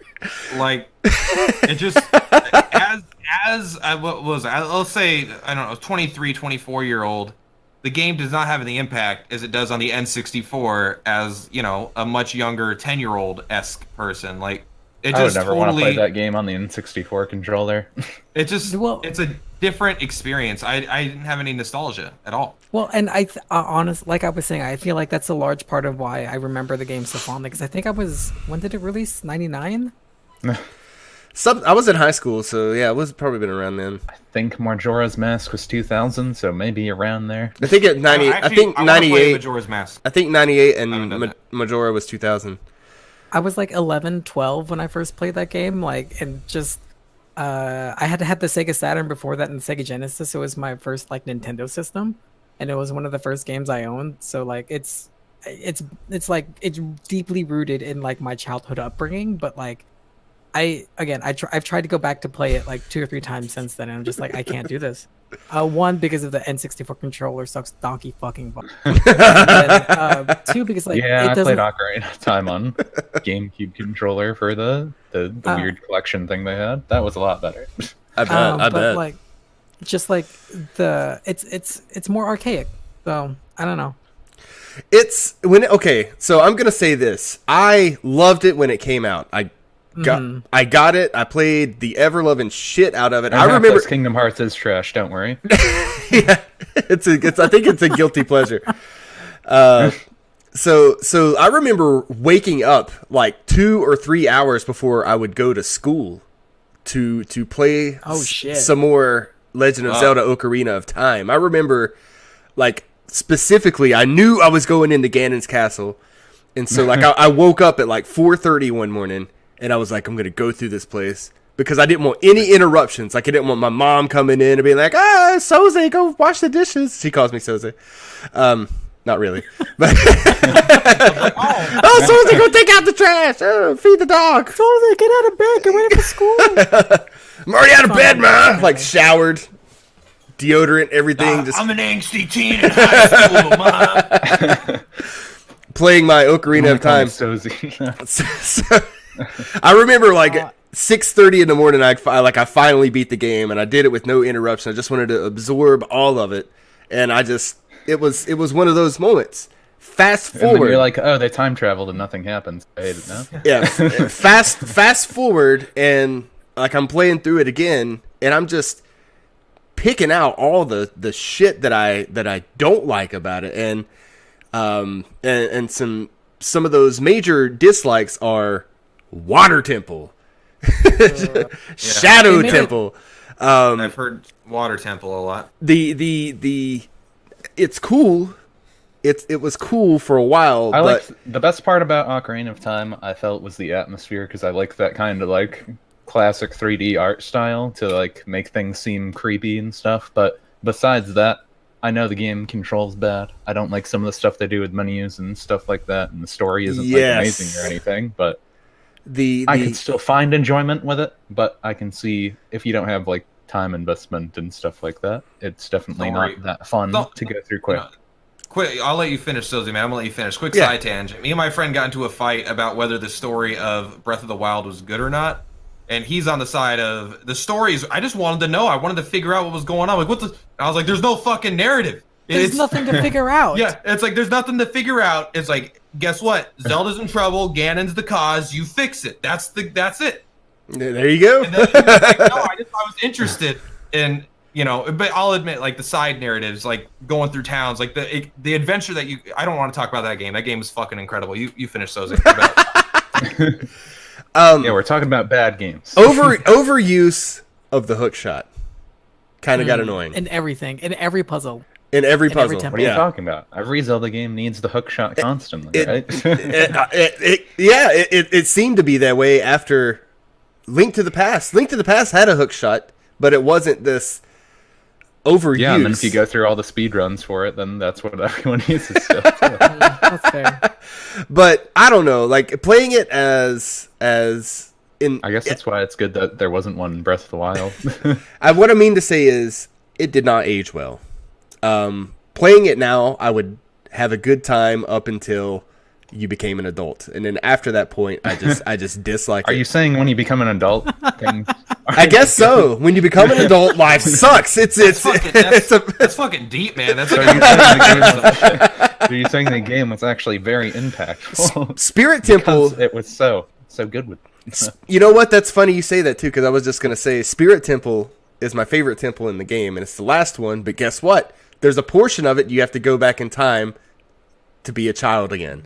Like, it just, what was I? Let's say, I don't know, 23, 24-year-old, the game does not have the impact as it does on the N64 as, you know, a much younger 10-year-old-esque person. Like, it I would just never want to play that game on the N64 controller. It just, Well- it's a different experience. I didn't have any nostalgia at all. Well, and honest, like I was saying, I feel like that's a large part of why I remember the game so fondly. Because I think when did it release? 99? I was in high school, so yeah, it was probably been around then. I think Majora's Mask was 2000, so maybe around there. I think at 90. I think wanna play 98. Majora's Mask. I think 98 I haven't done and that. Majora was 2000. I was like 11, 12 when I first played that game. Like, and just I had the Sega Saturn before that and the Sega Genesis. So it was my first like Nintendo system, and it was one of the first games I owned. So like it's like it's deeply rooted in like my childhood upbringing. But like I've tried to go back to play it like 2 or 3 times since then, and I'm just like, I can't do this. One, because of the N64 controller sucks donkey fucking butt. And then, 2, because like Yeah, it I doesn't. played Ocarina of Time on GameCube controller for the weird collection thing they had. That was a lot better. I bet. But like, just like it's more archaic. So I don't know. It's okay. So I'm gonna say this. I loved it when it came out. I got it. I played the ever loving shit out of it. I remember Kingdom Hearts is trash. Don't worry. yeah, it's I think it's a guilty pleasure. So I remember waking up like 2 or 3 hours before I would go to school to play some more Legend of Zelda Ocarina of Time. I remember like specifically I knew I was going into Ganon's castle, and so like I woke up at like 4:30 one morning and I was like, I'm gonna go through this place. Because I didn't want any interruptions. Like, I didn't want my mom coming in and being like, Soze, go wash the dishes. She calls me Soze. Not really. But Soze, go take out the trash. Feed the dog. Soze, get out of bed. Get ready for school. I'm already out of bed, ma. Like, showered. Deodorant, everything. I'm an angsty teen in high school, Mom. Playing my Ocarina of Time. I remember, like... 6:30 in the morning, I finally beat the game, and I did it with no interruption. I just wanted to absorb all of it, and it was one of those moments. Fast forward, and then you're like, oh, they time traveled and nothing happens. I hate it now. Yeah, fast forward, and like I'm playing through it again, and I'm just picking out all the shit that I don't like about it, and some of those major dislikes are Water Temple. Shadow Temple. I've heard Water Temple a lot. It's cool. It was cool for a while. The best part about Ocarina of Time, I felt, was the atmosphere, because I like that kind of like classic 3D art style to like make things seem creepy and stuff. But besides that, I know the game controls bad. I don't like some of the stuff they do with menus and stuff like that, and the story isn't like amazing or anything, but I can still find enjoyment with it, but I can see if you don't have like time investment and stuff like that, it's definitely not that fun to go through quick. Quick, I'll let you finish, Sozy, man. I'm gonna let you finish. Quick side tangent. Me and my friend got into a fight about whether the story of Breath of the Wild was good or not. And he's on the side of the stories. I just wanted to know. I wanted to figure out what was going on. Like, what the? I was like, there's no fucking narrative. There's nothing to figure out. Yeah, it's like there's nothing to figure out. It's like, guess what? Zelda's in trouble. Ganon's the cause. You fix it. That's it. There you go. And then, like, no, I was interested in, you know, but I'll admit, like the side narratives, like going through towns, like the adventure that I don't want to talk about that game. That game is fucking incredible. You finish those. Yeah, we're talking about bad games. Overuse of the hook shot kind of got annoying. In everything, in every puzzle. In every puzzle. temple. What are you talking about? Every Zelda game needs the hook shot constantly, right? It seemed to be that way after Link to the Past. Link to the Past had a hook shot, but it wasn't this overuse. Yeah, and then if you go through all the speed runs for it, then that's what everyone uses still. That's fair. But I don't know, like playing it as in. I guess that's why it's good that there wasn't one in Breath of the Wild. What I mean to say is, it did not age well. Playing it now, I would have a good time up until you became an adult. And then after that point, I just disliked Are it. you saying when you become an adult, things? I guess so. When you become an adult, life sucks. It's fucking deep, man. That's So like are you saying the game was actually very impactful? Spirit Temple. Because it was so good with. You know what? That's funny you say that too, because I was just gonna say Spirit Temple is my favorite temple in the game, and it's the last one. But guess what? There's a portion of it you have to go back in time to be a child again,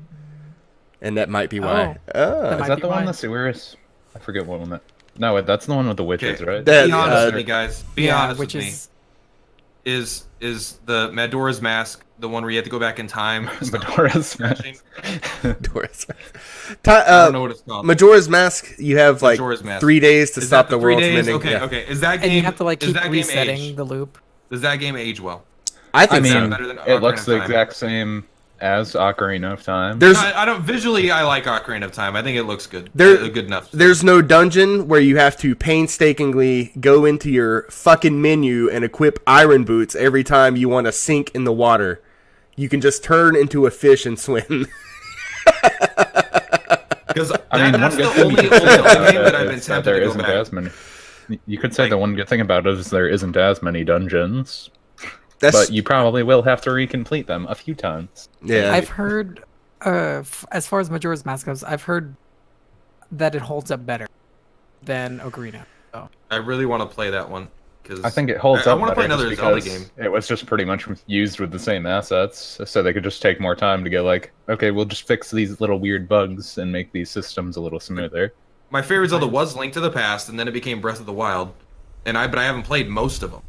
and that might be why. That Is might that be the one why. the sewers? I forget what one that. No, that's the one with the witches, right? That- be honest with me, guys. Be honest which with me. is Is the Majora's Mask the one where you have to go back in time? Majora's Mask. Majora's I don't know what it's called. Majora's Mask. You have like Majora's Mask. 3 days to Is stop that the 3 world from days? ending. Okay, Yeah. okay. Is that game? and you have to like does keep that game resetting age? the loop. Does that game age well? I I think mean, so. better than it looks Ocarina the of Time. exact same as Ocarina of Time. There's I don't visually. I like Ocarina of Time. I think it looks good. There- Good enough. There's no dungeon where you have to painstakingly go into your fucking menu and equip iron boots every time you want to sink in the water. You can just turn into a fish and swim. Because I mean, that's one the good thing only you could say game about that I've it been is that tempted there to go isn't back. as many. You could say Like- the one good thing about it is there isn't as many dungeons, That's but you probably will have to recomplete them a few times. yeah. I've heard, as far as Majora's Mask goes, I've heard that it holds up better than Ocarina. So I really want to play that one. Cause I think it holds I up. want to play better another just Zelda because game. It was just pretty much used with the same assets, so they could just take more time to get like, okay, we'll just fix these little weird bugs and make these systems a little smoother. My favorite Zelda was Link to the Past, and then it became Breath of the Wild, but I haven't played most of them.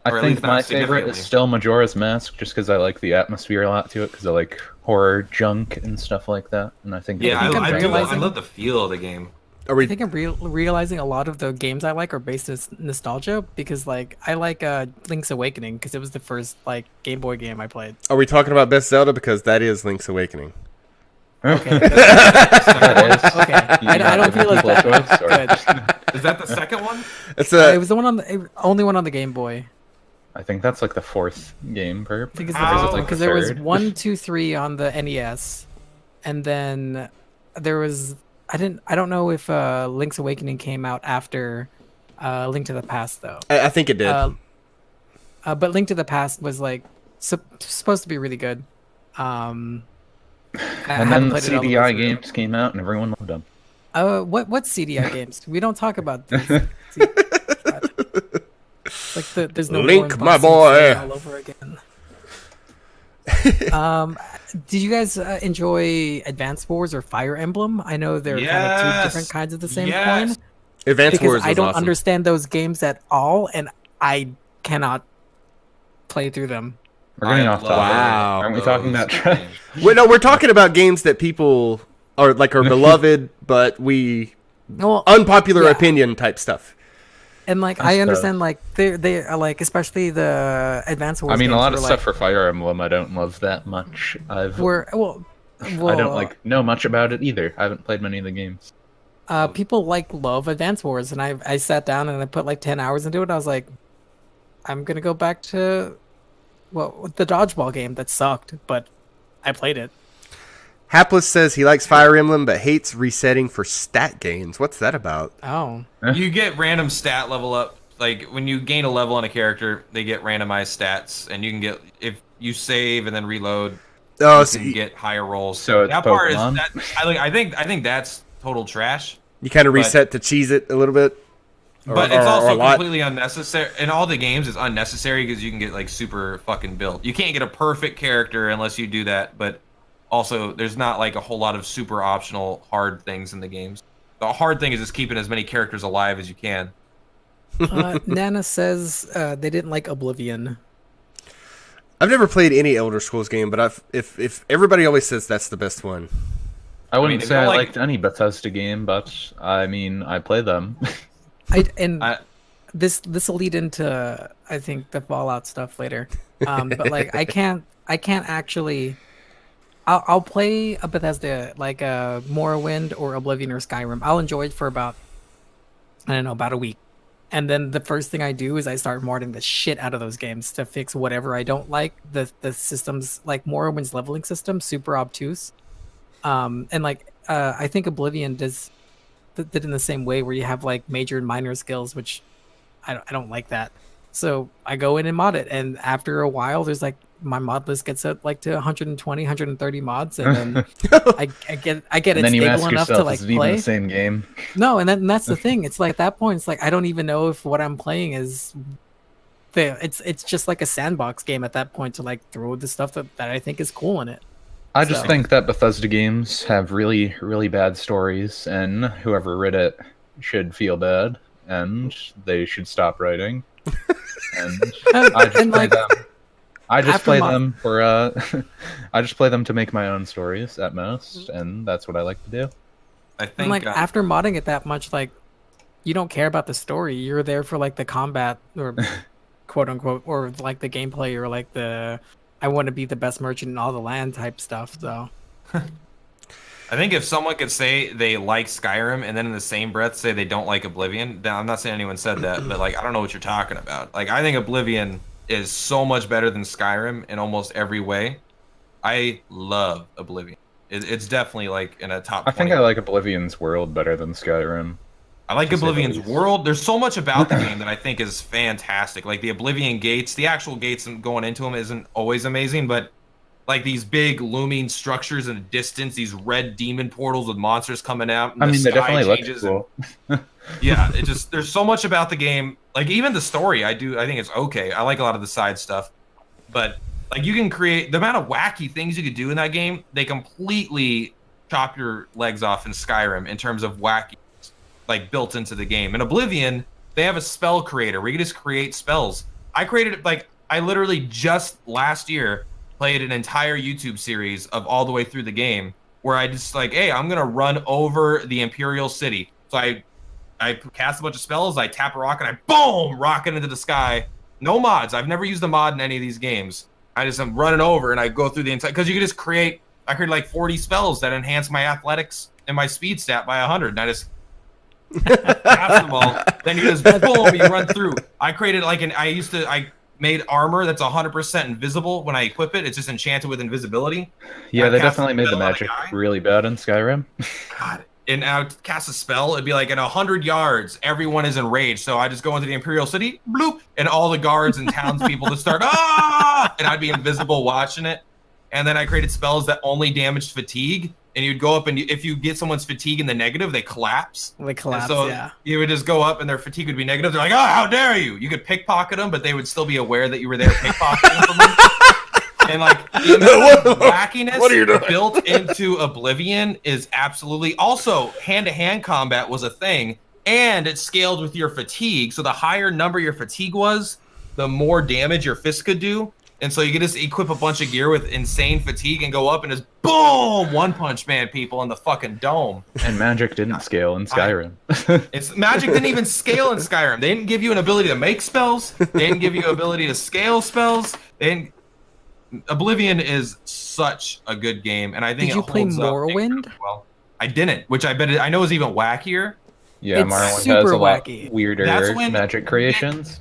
Or I at think least not my favorite is significantly. still Majora's Mask, just because I like the atmosphere a lot to it, because I like horror junk and stuff like that, and I think Yeah, think I'm I realizing- love the feel of the game. Are I we? think I'm realizing a lot of the games I like are based in nostalgia because like I like Link's Awakening because it was the first like Game Boy game I played. Are we talking about best Zelda because that is Link's Awakening? Okay, That is- okay. I don't feel as People a bad. choice, or- Good. Is that the second one? It's It was the one on the only one on the Game Boy. I think that's like the fourth game, I think it's the Or is it first one like because the there was third? 1, 2, 3 on the NES, and then there was I don't know if Link's Awakening came out after Link to the Past though. I think it did. But Link to the Past was like supposed to be really good. and then the CDI games came out, and everyone loved them. What CDI games? We don't talk about these. It's like there's no Link, more my unboxings boy. all over again. Did you guys enjoy Advance Wars or Fire Emblem? I know they're kind of two Yes. different kinds of the same Yes. coin. Advance Because Wars I was don't awesome. understand those games at all, and I cannot play through them. We're getting I off love topic. Wow. Aren't we those talking about games. trash? Well, no, we're talking about games that people are beloved, but we Well, unpopular Yeah. opinion type stuff. and like That's I tough. understand, like they are like especially the Advance Wars. I mean, a games lot of were, stuff like, for Fire Emblem I don't love that much. were well, I don't like know much about it either. I haven't played many of the games. People love Advance Wars, and I sat down and I put like 10 hours into it. I was like, I'm gonna go back to the dodgeball game that sucked, but I played it. Hapless says he likes Fire Emblem but hates resetting for stat gains. What's that about? Oh, You get random stat level up. Like when you gain a level on a character, they get randomized stats, and you can get if you save and then reload. Oh, You so can get higher rolls. So it's that part is Pokemon? that, I think that's total trash. you kind of but- reset to cheese it a little bit? Or- But it's or also a lot? completely unnecessary. In all the games, it's unnecessary because you can get like super fucking built. You can't get a perfect character unless you do that. But also, there's not like a whole lot of super optional hard things in the games. The hard thing is just keeping as many characters alive as you can. Nana says they didn't like Oblivion. I've never played any Elder Scrolls game, but if everybody always says that's the best one. I wouldn't if say you I like- liked any Bethesda game, but I mean, I play them. I- This will lead into I think the Fallout stuff later. But like I can't actually. I'll play a Bethesda like Morrowind or Oblivion or Skyrim. I'll enjoy it for about a week, and then the first thing I do is I start modding the shit out of those games to fix whatever I don't like. The systems like Morrowind's leveling system super obtuse. And like I think Oblivion did in the same way, where you have like major and minor skills, which I don't like that. So I go in and mod it, and after a while, there's like my mod list gets up like to 120, 130 mods, and then I get And it then you ask stable enough yourself, to like is it even play. the same game? No, and then that's the thing. It's like at that point, it's like I don't even know if what I'm playing is it's just like a sandbox game at that point to like throw the stuff that I think is cool in it. I just So- think that Bethesda games have really, really bad stories, and whoever wrote it should feel bad, and they should stop writing. And I just and play like them. I just after play mo- them for I just play them to make my own stories at most, and that's what I like to do. I and think like after modding it that much, like you don't care about the story. You're there for like the combat or quote unquote, or like the gameplay, or like the I want to be the best merchant in all the land type stuff. So I think if someone could say they like Skyrim and then in the same breath say they don't like Oblivion, then I'm not saying anyone said that, but like I don't know what you're talking about. Like I think Oblivion is so much better than Skyrim in almost every way. I love Oblivion. It's definitely like in a top. I think 20. I like Oblivion's world better than Skyrim. I like to say the Oblivion's least. world. There's so much about the game that I think is fantastic. Like the Oblivion gates, the actual gates and going into them isn't always amazing, but like these big looming structures in the distance, these red demon portals with monsters coming out. And I the mean, they sky definitely look changes cool. yeah, it just there's so much about the game. Like even the story, I think it's okay. I like a lot of the side stuff, but like you can create the amount of wacky things you could do in that game. They completely chop your legs off in Skyrim in terms of wacky, like built into the game. In Oblivion, they have a spell creator where you can just create spells. I created like I literally just last year played an entire YouTube series of all the way through the game where I just like, hey, I'm gonna run over the Imperial City. So I cast a bunch of spells, I tap a rock, and I boom, rocket into the sky. No mods. I've never used a mod in any of these games. I just am running over and I go through the entire because you can just create. I created like 40 spells that enhance my athletics and my speed stat by 100, and I just cast them all. Then you just boom, you run through. I created like I made armor that's 100% invisible when I equip it. It's just enchanted with invisibility. Yeah, I they cast definitely a made the spell on a magic guy. really bad in Skyrim. God. And I would cast a spell. It'd be like at 100 yards, everyone is enraged. So I just go into the Imperial City, bloop, and all the guards and townspeople just start, ah! And I'd be invisible watching it. And then I created spells that only damaged fatigue. And you'd go up and if you get someone's fatigue in the negative, they collapse. they collapse. So Yeah. you would just go up and their fatigue would be negative. They're like, oh, how dare you? You could pickpocket them, but they would still be aware that you were there pickpocketing from them. And like the amount of wackiness What are you doing? built into Oblivion is absolutely also hand-to-hand combat was a thing, and it scaled with your fatigue. So the higher number your fatigue was, the more damage your fist could do. And so you could just equip a bunch of gear with insane fatigue and go up and just boom, one punch man people in the fucking dome. And magic didn't scale in Skyrim. It's magic didn't even scale in Skyrim. They didn't give you an ability to make spells. They didn't give you ability to scale spells. They didn't. Oblivion is such a good game, and I think Did you it play holds up Morrowind? incredibly well. I didn't, which I know is even wackier. Yeah, It's Morrowind has super a lot wacky. weirder That's when- magic creations.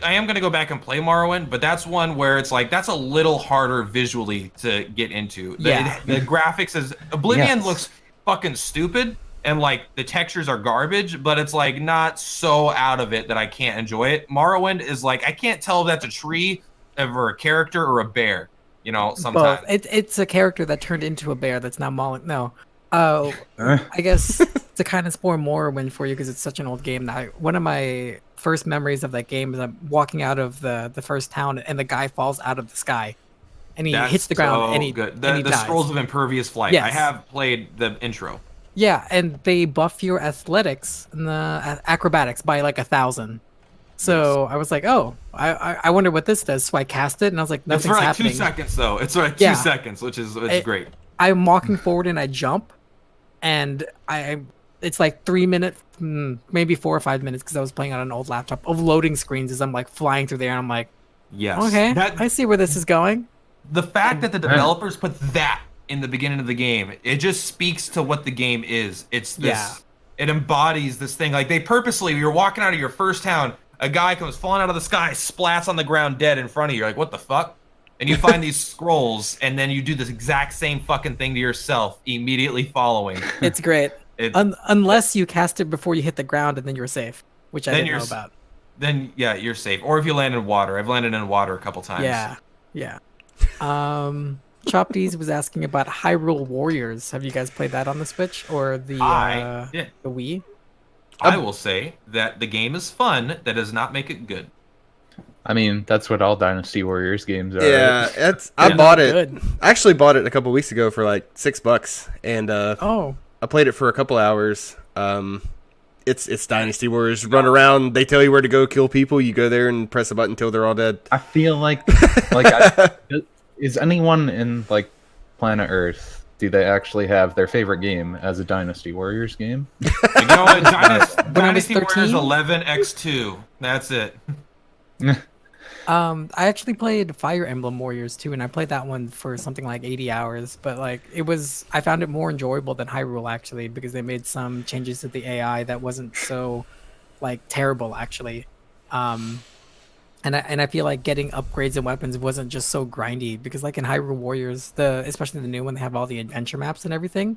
I am gonna go back and play Morrowind, but that's one where it's like that's a little harder visually to get into. Yeah. The graphics is Oblivion Yes. looks fucking stupid, and like the textures are garbage, but it's like not so out of it that I can't enjoy it. Morrowind is like I can't tell if that's a tree, or a character, or a bear. You know, sometimes. Both. It's a character that turned into a bear that's now mauling. No. Eh. I guess to kind of spoil Morrowind for you because it's such an old game now. One of my first memories of that game is I'm walking out of the first town and the guy falls out of the sky, and he That's hits the ground so and he good. and he The dies. Scrolls of Impervious Flight. I Yes. have played the intro. Yeah, and they buff your athletics and the acrobatics by like 1,000. So I was like, oh, I wonder what this does. So I cast it, and I was like, It's nothing's for like happening. 2 seconds though. It's for like Yeah. 2 seconds, which is It- great. I'm walking forward and I jump, and it's like 3 minutes, maybe 4 or 5 minutes, because I was playing on an old laptop of loading screens as I'm like flying through there, and I'm like, Yes. okay, That, I see where this is going. the fact that the developers put that in the beginning of the game, it just speaks to what the game is. It's this. Yeah. It embodies this thing. Like they purposely, you're walking out of your first town, a guy comes falling out of the sky, splats on the ground dead in front of you. You're like, what the fuck? and you find these scrolls, and then you do this exact same fucking thing to yourself immediately following. It's great. It- Unless you cast it before you hit the ground, and then you're safe, which I Then didn't know you're about. Then yeah, you're safe. Or if you land in water. I've landed in water a couple times. Yeah. Chopties was asking about Hyrule Warriors. Have you guys played that on the Switch or the Yeah. the Wii? I will say that the game is fun. That does not make it good. I mean, that's what all Dynasty Warriors games are. Yeah, right? I bought it. Good. I actually bought it a couple weeks ago for like $6, and Oh, I played it for a couple hours. It's Dynasty Warriors. Run around. They tell you where to go kill people. You go there and press a button until they're all dead. I feel like is anyone in like planet Earth? Do they actually have their favorite game as a Dynasty Warriors game? You know what? Dynasty 13? Warriors 11x2. That's it. I actually played Fire Emblem Warriors too, and I played that one for something like 80 hours. But like, I found it more enjoyable than Hyrule actually, because they made some changes to the AI that wasn't so like terrible actually. And I feel like getting upgrades and weapons wasn't just so grindy, because like in Hyrule Warriors, especially the new one, they have all the adventure maps and everything.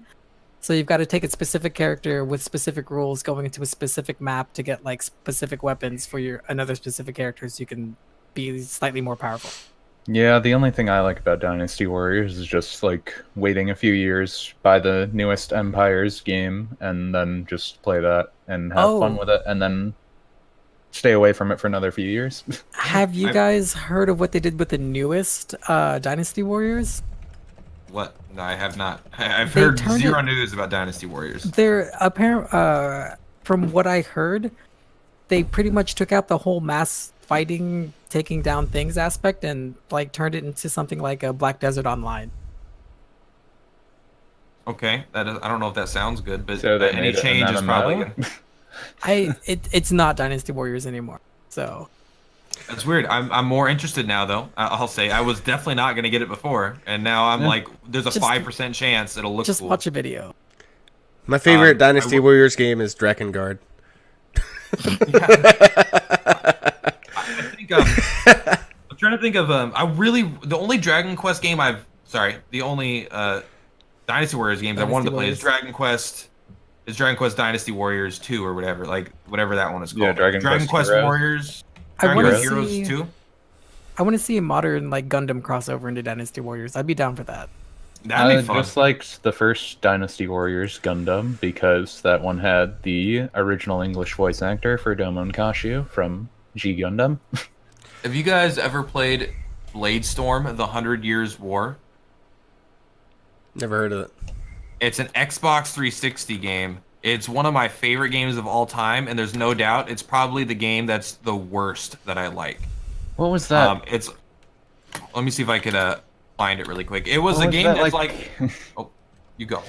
So you've got to take a specific character with specific rules going into a specific map to get like specific weapons for another specific character, so you can be slightly more powerful. Yeah, the only thing I like about Dynasty Warriors is just like waiting a few years, buy the newest Empires game, and then just play that and have fun with it, and then stay away from it for another few years. Have you guys heard of what they did with the newest Dynasty Warriors? What? No, I have not. I've They heard turned zero it- news about Dynasty Warriors. They're from what I heard, they pretty much took out the whole mass fighting, taking down things aspect, and like turned it into something like a Black Desert Online. Okay, I don't know if that sounds good, but So they any made it change an is MMO? probably good. It's not Dynasty Warriors anymore. So That's weird. I'm more interested now, though. I'll say I was definitely not gonna get it before, and now I'm like, there's a Just- 5% chance it'll look just cool. watch a video. My favorite I Dynasty w- Warriors game is Drakengard. I think I'm trying to think of the only Dragon Quest game the only Dynasty Warriors games I wanted to play is Dragon Quest Dynasty Warriors 2 or whatever, like whatever that one is called. Yeah, Dragon Quest Heroes. Warriors. I Dragon wanna Quest Heroes see- 2. I want to see a modern like Gundam crossover into Dynasty Warriors. I'd be down for that. That'd be fun. Just like the first Dynasty Warriors Gundam, because that one had the original English voice actor for Domon Kashu from G Gundam. Have you guys ever played Blade Storm: The 100 Years War? Never heard of it. It's an Xbox 360 game. It's one of my favorite games of all time, and there's no doubt it's probably the game that's the worst that I like. What was that? Let me see if I could find it really quick. It was What a was game that that's like oh, you go.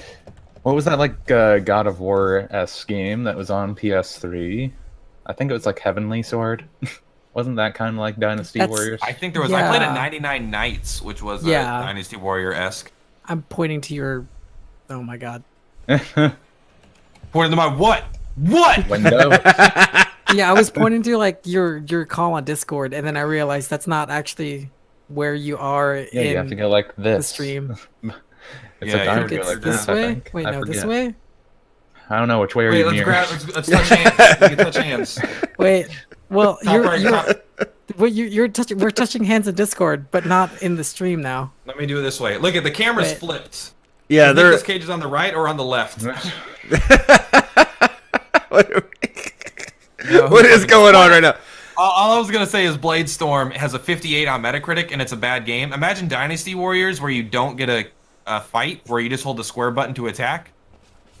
What was that like God of War-esque game that was on PS3? I think it was like Heavenly Sword. Wasn't that kind of like Dynasty That's- Warriors? I think there was. I played Yeah. at 99 Nights, which was Yeah. Dynasty Warrior-esque. I'm pointing to your. Oh my god. Pointing to my what? What? Window. Yeah, I was pointing to like your call on Discord, and then I realized that's not actually where you are Yeah, in you have to go like this. the stream. It's Yeah, a you I have think to dynasty go it's like this this, I way. think. Wait, I no, this forget. way. I don't know which way are Wait, you let's near. grab. Let's touch hands. We can touch hands. Wait. Well, Top right, top. you're touching. We're touching hands in Discord, but not in the stream now. Let me do it this way. Look at the camera's Wait. flipped. Yeah, they're. Nicolas Cage is on the right or on the left. No, What is going on right now? All I was gonna say is Blade Storm has a 58 on Metacritic, and it's a bad game. Imagine Dynasty Warriors, where you don't get a fight, where you just hold the square button to attack.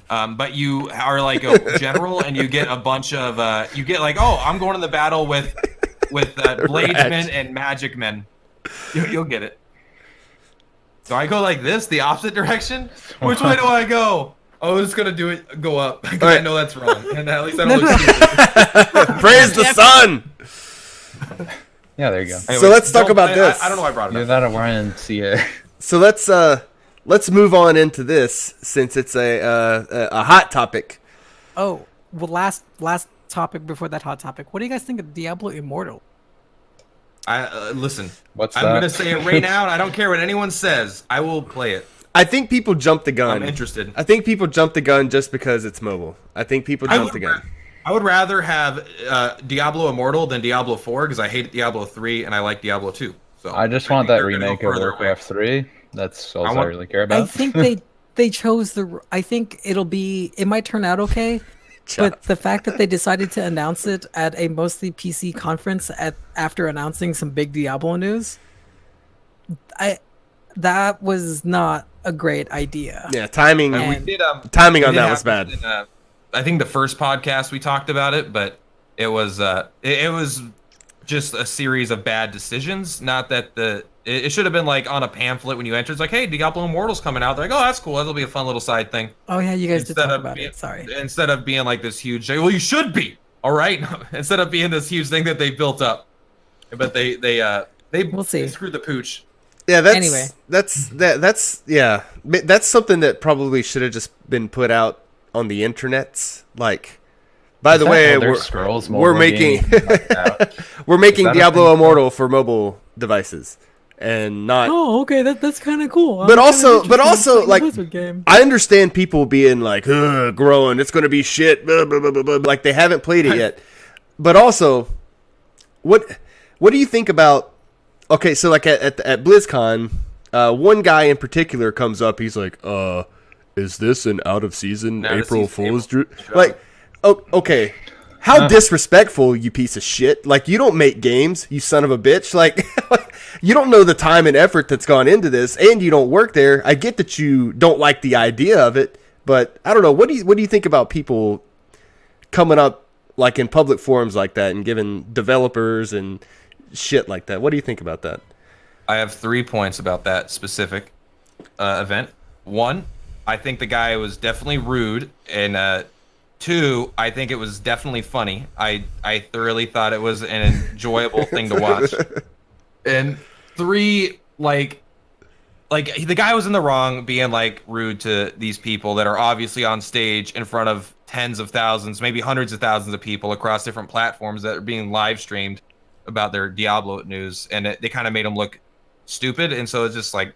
But you are like a general, and you get a bunch of you get like, oh, I'm going to the battle with bladesmen and magic men. You'll get it. Do I go like this, the opposite direction? Which way do I go? Oh, it's gonna do it. Go up. 'Cause I know that's wrong, and at least I don't look stupid. Praise the sun. Yeah, there you go. So let's talk about this. I don't know why I brought it Either up. that or Ryan CA. So let's move on into this, since it's a hot topic. Oh, well, last topic before that hot topic. What do you guys think of Diablo Immortal? Listen. What's I'm that? gonna say it right now, and I don't care what anyone says. I will play it. I think people jump the gun. I'm interested. I think people jump the gun just because it's mobile. I think people jump the gun. I would rather have Diablo Immortal than Diablo 4 because I hate Diablo 3 and I like Diablo 2. So I just want that remake of Warcraft 3. That's all I really care about. I think they chose the. I think it might turn out okay, but the fact that they decided to announce it at a mostly PC conference after announcing some big Diablo news, that was not a great idea. Yeah, timing. Timing on that was bad. I think the first podcast we talked about it, but it was just a series of bad decisions. Not that it should have been like on a pamphlet when you enter. It's like, hey, Diablo Immortal's coming out. They're like, oh, that's cool. That'll be a fun little side thing. Oh yeah, you guys did talk about it. Sorry. Instead of being like this huge, well, you should be. All right. Instead of being this huge thing that they built up, but they we'll see. They screwed the pooch. Yeah, that's something that probably should have just been put out on the internets. Like, by the way, we're making we're making Diablo Immortal for mobile devices, and not. Oh, okay, that's kind of cool. But also, like, I understand people being like, growing, it's going to be shit, blah, blah, blah, blah, blah, like they haven't played it yet. But also, what do you think about? Okay, so like at BlizzCon, one guy in particular comes up. He's like, is this an out of season April Fool's joke? Like, okay, how disrespectful, you piece of shit! Like, you don't make games, you son of a bitch! Like, you don't know the time and effort that's gone into this, and you don't work there. I get that you don't like the idea of it, but I don't know. What do you think about people coming up like in public forums like that and giving developers and shit like that? What do you think about that? I have 3 points about that specific event. 1, I think the guy was definitely rude, and 2, I think it was definitely funny. I thoroughly thought it was an enjoyable thing to watch. And 3, like the guy was in the wrong being like rude to these people that are obviously on stage in front of tens of thousands, maybe hundreds of thousands of people across different platforms that are being live streamed about their Diablo news, and they kind of made him look stupid. And so it's just like,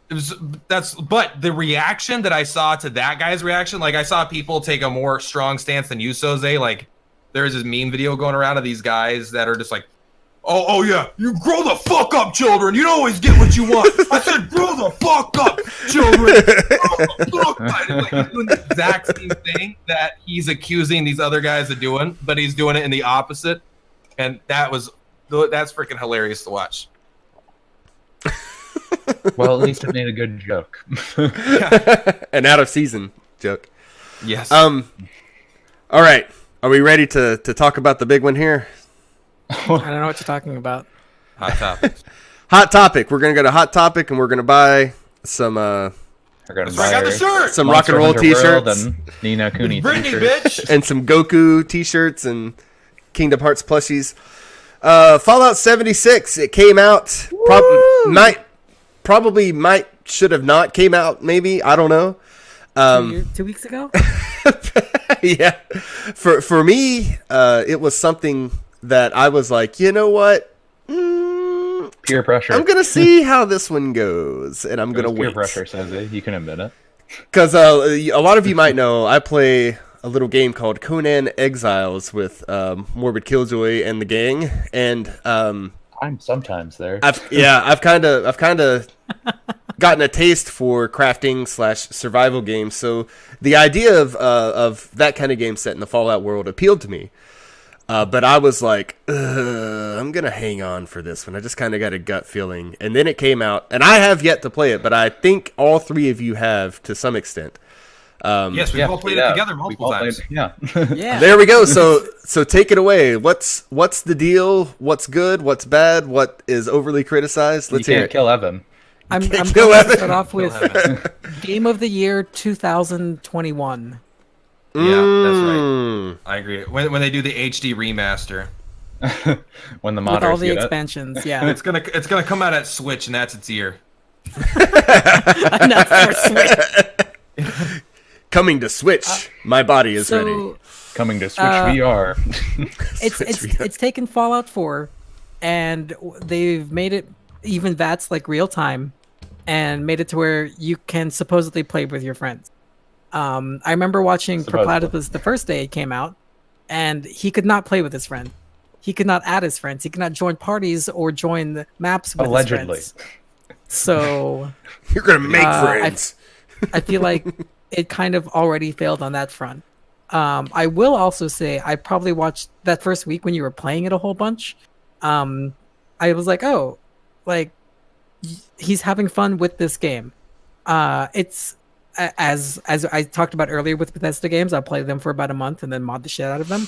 but the reaction that I saw to that guy's reaction, like I saw people take a more strong stance than you, Soze. Like there's this meme video going around of these guys that are just like, oh yeah, you grow the fuck up, children. You don't always get what you want. I said, grow the fuck up, children. Like, he's doing the exact same thing that he's accusing these other guys of doing, but he's doing it in the opposite. And that's freaking hilarious to watch. Well, at least it made a good joke. An out of season joke. Yes. All right. Are we ready to talk about the big one here? I don't know what you're talking about. Hot topic. Hot topic. We're gonna go to Hot Topic, and we're gonna buy some. I got the shirt. Some rock and roll T-shirts. And Nina Cooney Britney, bitch. And some Goku T-shirts and Kingdom Hearts plushies. Fallout 76. It came out. Probably should have not came out. Maybe, I don't know. 2 weeks ago. Yeah. For me, it was something that I was like, you know what? Peer pressure. I'm gonna see how this one goes, and I'm gonna wait. Peer pressure, says you can admit it. Because a lot of you might know, I play a little game called Conan Exiles with Morbid Killjoy and the gang, and I'm sometimes there. I've kind of gotten a taste for crafting / survival games, so the idea of that kind of game set in the Fallout world appealed to me. But I was like, I'm gonna hang on for this one. I just kind of got a gut feeling, and then it came out, and I have yet to play it, but I think all 3 of you have to some extent. Yes, we've all played it together multiple times. Yeah. There we go. So take it away. What's the deal? What's good? What's bad? What is overly criticized? Let's hear it. Kill Evan. I'm going to start off with Game of the Year 2021. Yeah, that's right. I agree. When they do the HD remaster, when the modders with all the get expansions, yeah, it's gonna come out at Switch, and that's its year. Enough for Switch. Coming to Switch. My body is ready. Coming to Switch VR. It's taken Fallout 4 and they've made it even that's like real time, and made it to where you can supposedly play with your friends. I remember watching Perplatypus the first day it came out, and he could not play with his friends. He could not add his friends. He could not join parties or join the maps with his friends. So you're gonna make friends. I feel like it kind of already failed on that front. I will also say I probably watched that first week when you were playing it a whole bunch. I was like, oh, like he's having fun with this game. It's as I talked about earlier with Bethesda games, I'll play them for about a month and then mod the shit out of them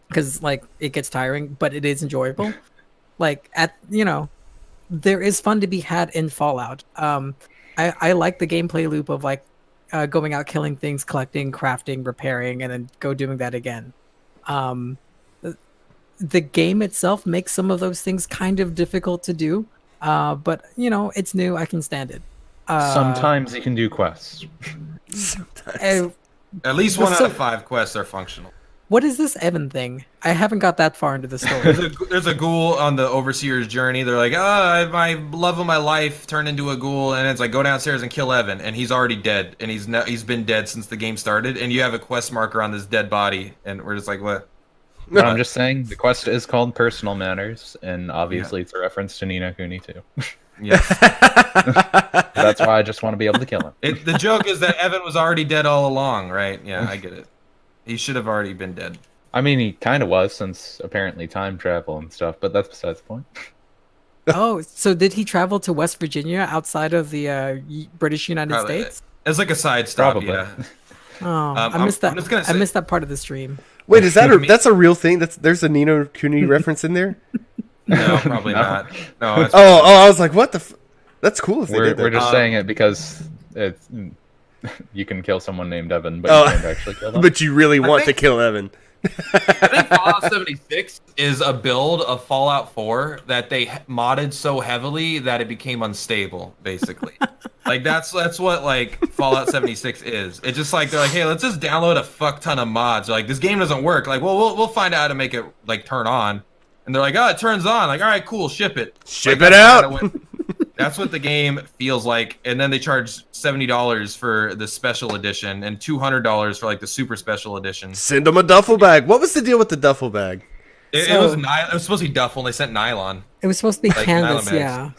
because like it gets tiring, but it is enjoyable. Like there is fun to be had in Fallout. I like the gameplay loop of like going out, killing things, collecting, crafting, repairing, and then go doing that again. The game itself makes some of those things kind of difficult to do, but it's new. I can stand it. Sometimes you can do quests. Sometimes. At least 1 out of 5 quests are functional. What is this Evan thing? I haven't got that far into the story. There's a ghoul on the Overseer's journey. They're like, my love of my life turned into a ghoul, and it's like, go downstairs and kill Evan, and he's already dead, and he's been dead since the game started, and you have a quest marker on this dead body, and we're just like, what? No, I'm just saying the quest is called Personal Matters, and obviously it's a reference to Ni no Kuni too. Yes. That's why I just want to be able to kill him. The joke is that Evan was already dead all along, right? Yeah, I get it. He should have already been dead. I mean, he kind of was, since apparently time travel and stuff, but that's besides the point. Oh, so did he travel to West Virginia outside of the British United States? It's like a side stop, Probably. yeah. Oh, I missed that. I missed that part of the stream. Wait, is that that's a real thing? There's a Ni no Kuni reference in there? No, probably not. No. That's I was like, what the? That's cool. If they did that. We're just saying it because it's you can kill someone named Evan, but you can't actually kill them. But you really want to kill Evan. I think Fallout 76 is a build of Fallout 4 that they modded so heavily that it became unstable, basically. Like that's what like Fallout 76 is. It's just like they're like, hey, let's just download a fuck ton of mods. They're like, this game doesn't work. Like, well, we'll find out how to make it like turn on. And they're like, oh, it turns on. Like, all right, cool, ship it. Ship like, it out. That's what the game feels like. And then they charge $70 for the special edition and $200 for like the super special edition. Send them a duffel bag. What was the deal with the duffel bag? It was supposed to be duffel, and they sent nylon. It was supposed to be Like canvas, nylon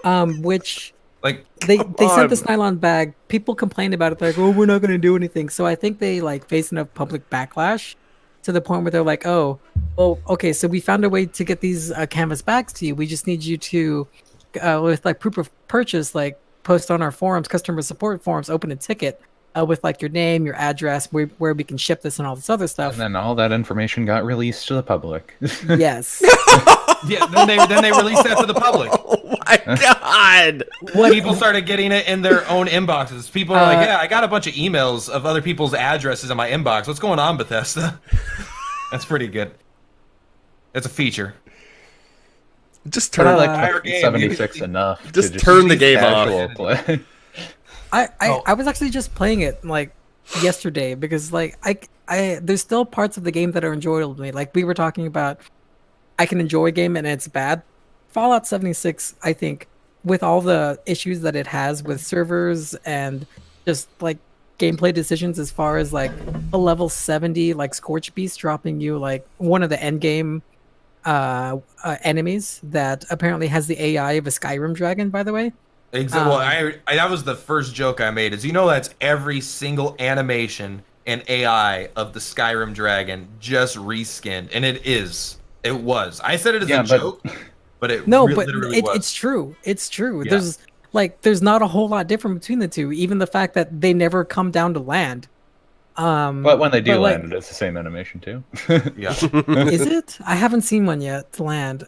yeah. Which like they sent this nylon bag. People complained about it. They're like, oh, we're not going to do anything. So I think they like faced enough public backlash to the point where they're like, oh, well, okay, so we found a way to get these canvas bags to you. We just need you to, with like proof of purchase, like post on our forums, customer support forums, open a ticket with like your name, your address, where we can ship this and all this other stuff. And then all that information got released to the public. Yes. Yeah, then they released that to the public. Oh my god! People started getting it in their own inboxes. People are like, yeah, I got a bunch of emails of other people's addresses in my inbox. What's going on, Bethesda? That's pretty good. It's a feature. Just turn like 76 enough. Just turn the game off. Play. I was actually just playing it like yesterday because like I there's still parts of the game that are enjoyable to me. Like we were talking about, I can enjoy a game and it's bad. Fallout 76, I think, with all the issues that it has with servers and just like gameplay decisions as far as like a level 70 like Scorch Beast dropping you like one of the end game enemies that apparently has the AI of a Skyrim dragon, by the way. Exactly. Well, that was the first joke I made. Is that's every single animation and AI of the Skyrim dragon just reskinned, and it was. I said it as a joke, but it literally was. It's true. It's true. Yeah. There's not a whole lot different between the two. Even the fact that they never come down to land. But when they do land, it's the same animation too. Yeah. Is it? I haven't seen one yet to land.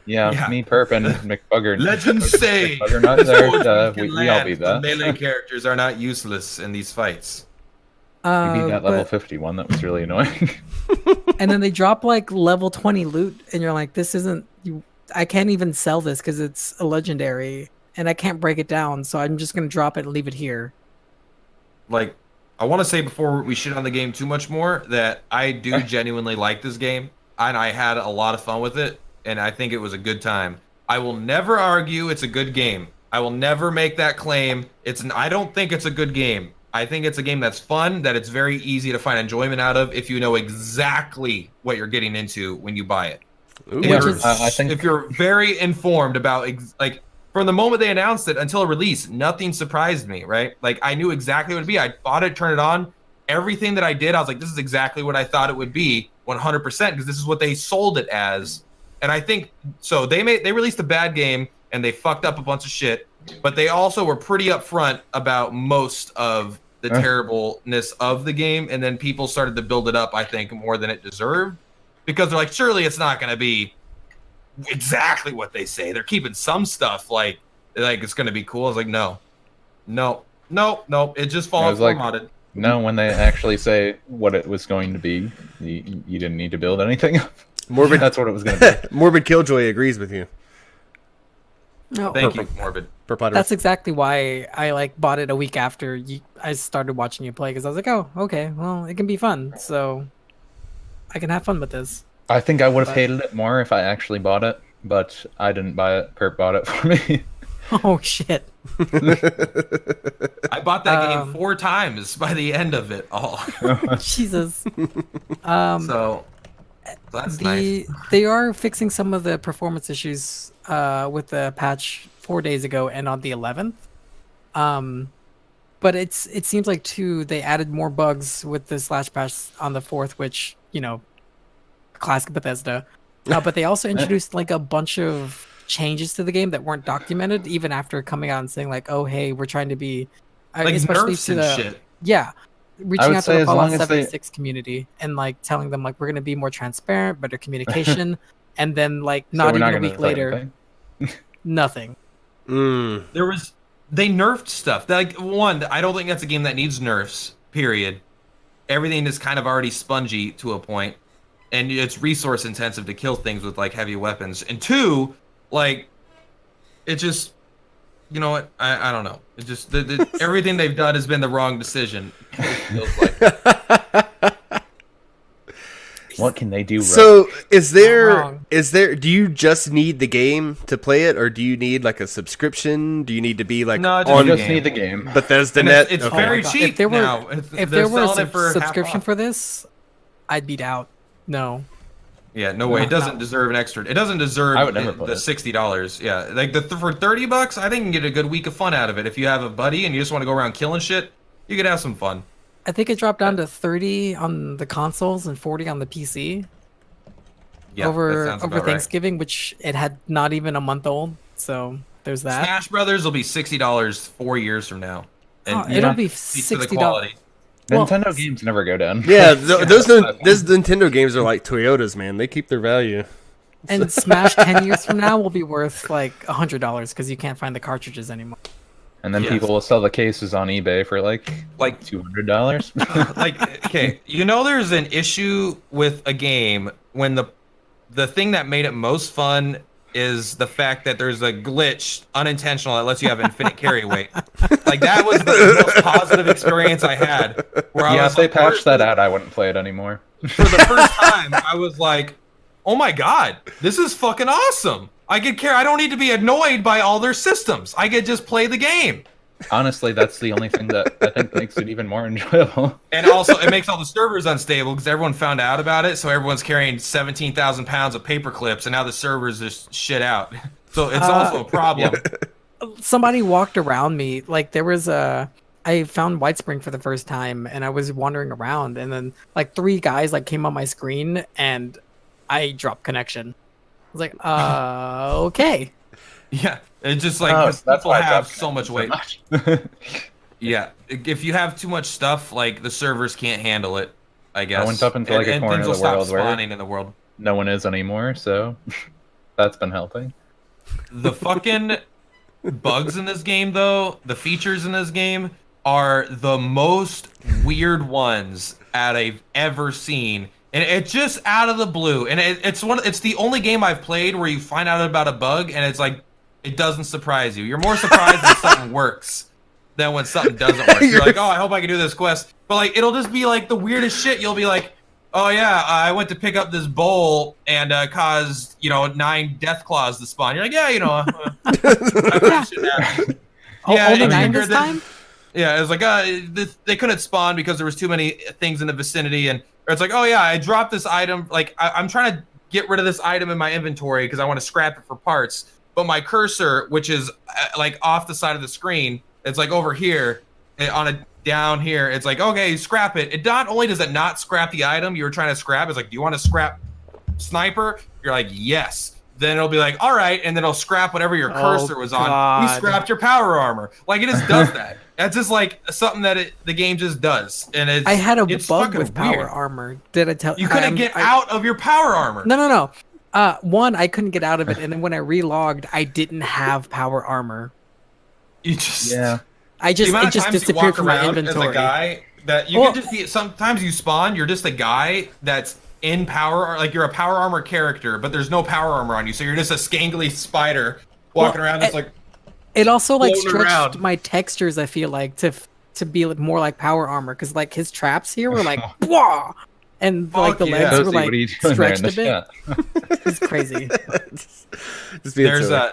Yeah, me, Perp, and McBugger. Legends say McBugger not there. We all beat that. Melee characters are not useless in these fights. You beat that level 51. That was really annoying. And then they drop like level 20 loot, and you're like, this isn't. I can't even sell this because it's a legendary, and I can't break it down. So I'm just gonna drop it and leave it here. Like, I want to say before we shit on the game too much more that I do genuinely like this game, and I had a lot of fun with it. and I think it was a good time. I will never argue it's a good game. I will never make that claim. I don't think it's a good game. I think it's a game that's fun, that it's very easy to find enjoyment out of if you know exactly what you're getting into when you buy it. If you're very informed about like from the moment they announced it until release, nothing surprised me, right? Like I knew exactly what it would be. I bought it, turned it on. Everything that I did, I was like, this is exactly what I thought it would be, 100%, because this is what they sold it as. And I think so. They released a bad game and they fucked up a bunch of shit, but they also were pretty upfront about most of the terribleness of the game, and then people started to build it up, I think, more than it deserved, because they're like, surely it's not going to be exactly what they say. They're keeping some stuff like it's going to be cool. I was like, no, it just falls formatted. No, when they actually say what it was going to be, you didn't need to build anything. Morbid, that's what it was going to be. Morbid Killjoy agrees with you. No, Thank you, Morbid. That's exactly why I bought it a week after I started watching you play, because I was like, oh, okay, well, it can be fun, so I can have fun with this. I think I would have hated it more if I actually bought it, but I didn't buy it. Kurt bought it for me. Oh shit! I bought that game 4 times by the end of it all. Jesus. So that's nice. They are fixing some of the performance issues with the patch 4 days ago and on the 11th. But it seems like too they added more bugs with the slash patch on the 4th, which classic Bethesda. But they also introduced a bunch of changes to the game that weren't documented, even after coming out and saying oh hey, we're trying to be especially to the shit. Reaching out to the Fallout 76 community and telling them we're going to be more transparent, better communication, and then not even a week later, nothing. They nerfed stuff. One, I don't think that's a game that needs nerfs. Period. Everything is kind of already spongy to a point, and it's resource intensive to kill things with heavy weapons. And two, it just, you know what? I don't know. It just everything they've done has been the wrong decision. It feels What can they do right? So is there do you just need the game to play it, or do you need a subscription? Do you need to be No, you just need the game. Bethesda Net? It's very cheap now. If there were a subscription for this, I'd be out. No. Yeah, no way. It doesn't deserve an extra. It doesn't deserve the $60. Yeah, for $30, I think you can get a good week of fun out of it. If you have a buddy and you just want to go around killing shit, you could have some fun. I think it dropped down to 30 on the consoles and 40 on the PC. Yeah, over Thanksgiving, which it had not even a month old. So there's that. Smash Brothers will be $60 4 years from now. And it'll be $60. Nintendo games never go down. Yeah, those Nintendo games are like Toyotas, man. They keep their value. And Smash 10 years from now will be worth $100 because you can't find the cartridges anymore. And then people will sell the cases on eBay for $200. Okay, there's an issue with a game when the thing that made it most fun is the fact that there's a glitch, unintentional, that lets you have infinite carry weight. That was the most positive experience I had. If they patched that out, I wouldn't play it anymore. For the first time, I was like, oh my god, this is fucking awesome. I don't need to be annoyed by all their systems. I could just play the game. Honestly, that's the only thing that I think makes it even more enjoyable. And also, it makes all the servers unstable because everyone found out about it. So everyone's carrying 17,000 pounds of paper clips, and now the servers just shit out. So it's also a problem. Somebody walked around me. There was I found White Spring for the first time, and I was wandering around, and then 3 guys came on my screen, and I dropped connection. I was like, okay. Yeah, it's just people have so much weight. Yeah, if you have too much stuff, the servers can't handle it, I guess. I went up into a corner of the world where in the world. No one is anymore, so that's been helping. The fucking bugs in this game, though, the features in this game are the most weird ones I've ever seen. And it's just out of the blue. And it's the only game I've played where you find out about a bug and it's it doesn't surprise you. You're more surprised when something works than when something doesn't work. You're like, oh, I hope I can do this quest. But it'll just be the weirdest shit. You'll be like, oh yeah, I went to pick up this bowl and caused 9 death claws to spawn. You're like, yeah, that shit happened. Yeah, only it 9 triggered this the- time. Yeah, it was like they couldn't spawn because there was too many things in the vicinity, and it's like, oh yeah, I dropped this item. Like I'm trying to get rid of this item in my inventory because I want to scrap it for parts. But my cursor, which is like off the side of the screen, it's like over here on a down here. It's like, okay, scrap it. It not only does it not scrap the item you were trying to scrap, it's like, do you want to scrap sniper? You're like, yes. Then it'll be like, all right, and then it'll scrap whatever your cursor was on. God. You scrapped your power armor. Like it just does that. That's just like something that the game just does, and I had a it's bug fucking with power weird. armor. Did I tell You couldn't get out of your power armor. No. One, I couldn't get out of it, and then when I relogged, I didn't have power armor. You just I just the amount it of just times you disappeared walk from my around inventory. as a guy that you Well- can just be. Sometimes you spawn, you're just a guy that's in power, like you're a power armor character, but there's no power armor on you, so you're just a scangly spider walking around. It's like It also like floating stretched around. my textures. I feel like to be more like power armor because like his traps here were like blah, and like the Fuck legs yeah. were Cozy, like what are you doing there in stretched the a bit. chat? It's crazy. Just being there's silly.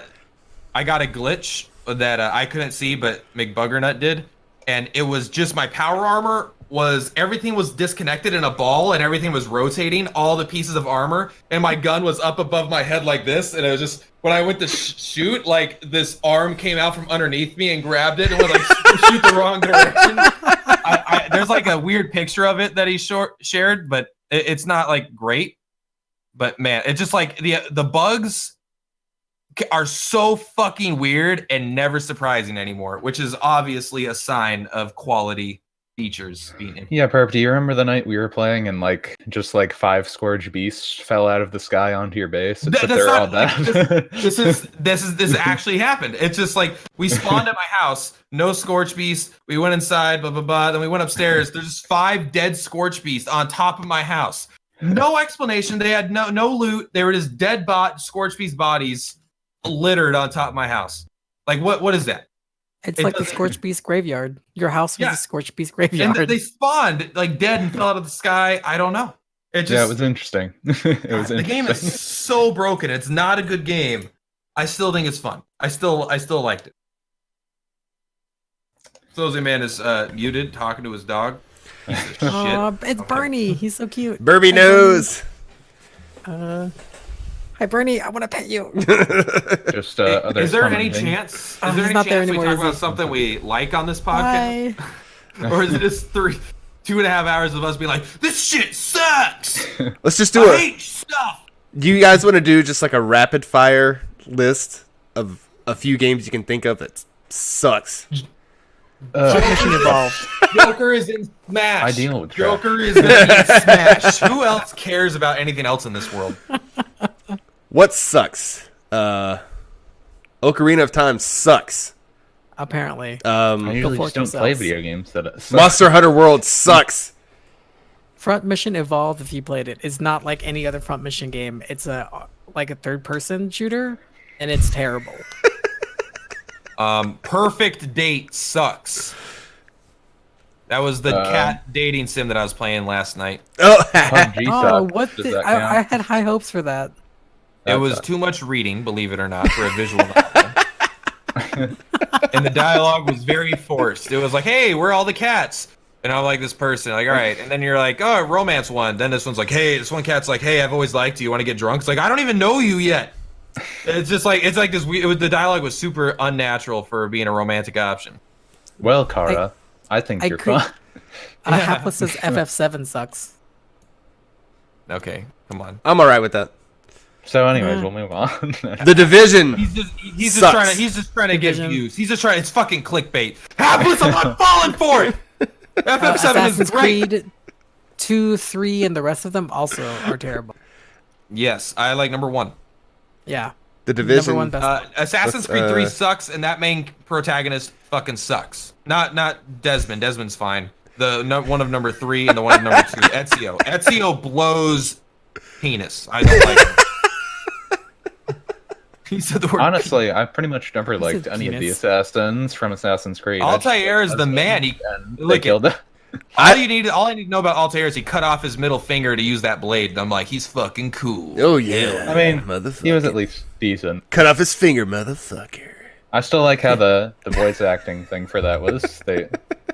I got a glitch that I couldn't see, but McBuggernut did, and it was just my power armor was everything was disconnected in a ball and everything was rotating, all the pieces of armor, and my gun was up above my head like this, and it was just when I went to shoot, like this arm came out from underneath me and grabbed it and was like shoot the wrong direction. There's like a weird picture of it that he shared, but it's not like great. But man, it's just like the bugs are so fucking weird and never surprising anymore, which is obviously a sign of quality features being implemented. Yeah, Perp, do you remember the night we were playing and like just like 5 Scourge beasts fell out of the sky onto your base? Except That's they're all not, dead. this actually happened. It's just like we spawned at my house, no Scorch Beast. We went inside, blah blah blah. Then we went upstairs. There's 5 dead Scorch Beasts on top of my house. No explanation. They had no loot. They were just dead Scorch Beast bodies littered on top of my house. Like what is that? It's It like the doesn't- Scorched Beast graveyard. Your house was Yeah. a Scorched Beast And graveyard. they spawned like dead and fell out of the sky. I don't know. It just Yeah, it was interesting. It was the game interesting. is so broken. It's not a good game. I still think it's fun. I still liked it. Sozy Man is muted, talking to his dog. Piece of shit. It's Okay. Bernie. He's so cute. Burby Hi, knows. Hi Bernie, I want to pet you. Just other Is there common any thing. chance? Is Oh, there he's any not there chance we anymore, talk is about he? something we like on this podcast, Hi. or is it just 2.5 hours of us being like, "This shit sucks. Let's just do I it. hate stuff." Do you guys want to do just like a rapid fire list of a few games you can think of that sucks? Mission evolved. Joker is in Smash. I deal with trash. Joker is gonna be in Smash. Who else cares about anything else in this world? What sucks? Ocarina of Time sucks. Apparently, I usually for just don't play yourselves. video games that Monster Hunter World sucks. Front Mission Evolved, if you played it, is not like any other Front Mission game. It's a third-person shooter, and it's terrible. Perfect Date sucks. That was the cat dating sim that I was playing last night. Oh, PUBG Oh, sucks. what? Does that count? I had high hopes for that. It was sucks. too much reading, believe it or not, for a visual novel. And the dialogue was very forced. It was like, "Hey, where are all the cats?" And I'm like, this person, like, all right. And then you're like, "Oh, romance one." Then this one's like, "Hey," this one cat's like, "Hey, I've always liked you. You want to get drunk?" It's like, I don't even know you yet. It's just like this. The dialogue was super unnatural for being a romantic option. Well, Kara, I think you're could- fine. Hapless says FF7 sucks. Okay, come on. I'm alright with that. So, anyways, we'll move on. The Division. He's just Sucks. trying to get Division. views. He's just trying. It's fucking clickbait. Hapless, I'm not falling for it. FF7 Assassin's is great. Creed 2, 3, and the rest of them also are terrible. Yes, I like number 1. Yeah. The Division. Number one best. Assassin's Let's, Creed 3 sucks, and that main protagonist fucking sucks. Not Desmond. Desmond's fine. One of number 3 and the one of number 2. Ezio. Ezio blows penis. I don't like him. He said the word. Honestly, I've pretty much never liked said any of the penis. assassins from Assassin's Creed. I just- Altair is the man. and they look killed All I need to know about Altair is he cut off his middle finger to use that blade. And I'm like, he's fucking cool. Oh yeah. I mean, motherfucker. he was at least decent. Cut off his finger, motherfucker. I still like how the voice acting thing for that was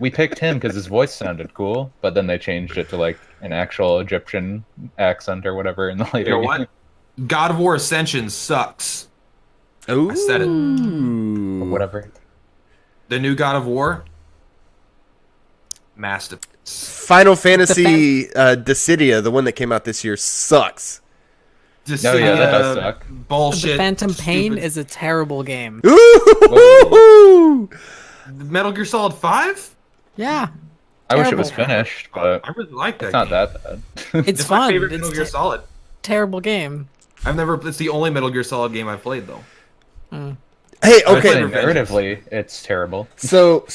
we picked him because his voice sounded cool, but then they changed it to like an actual Egyptian accent or whatever in the later. You know what? God of War Ascension sucks. Ooh. I said it. Or whatever. The new God of War, masterpiece. Final Fantasy Dissidia, the one that came out this year, sucks. Just No, yeah, that does suck. bullshit. The Phantom Pain stupid- is a terrible game. Ooh. Metal Gear Solid 5. Yeah, I wish it was Terrible. finished, but I really like that. it's not game. that bad. it's It's my fun. favorite It's Metal Gear Solid. terrible game. It's the only Metal Gear Solid game I've played though. Hey, I would say okay. narratively, it's terrible. So,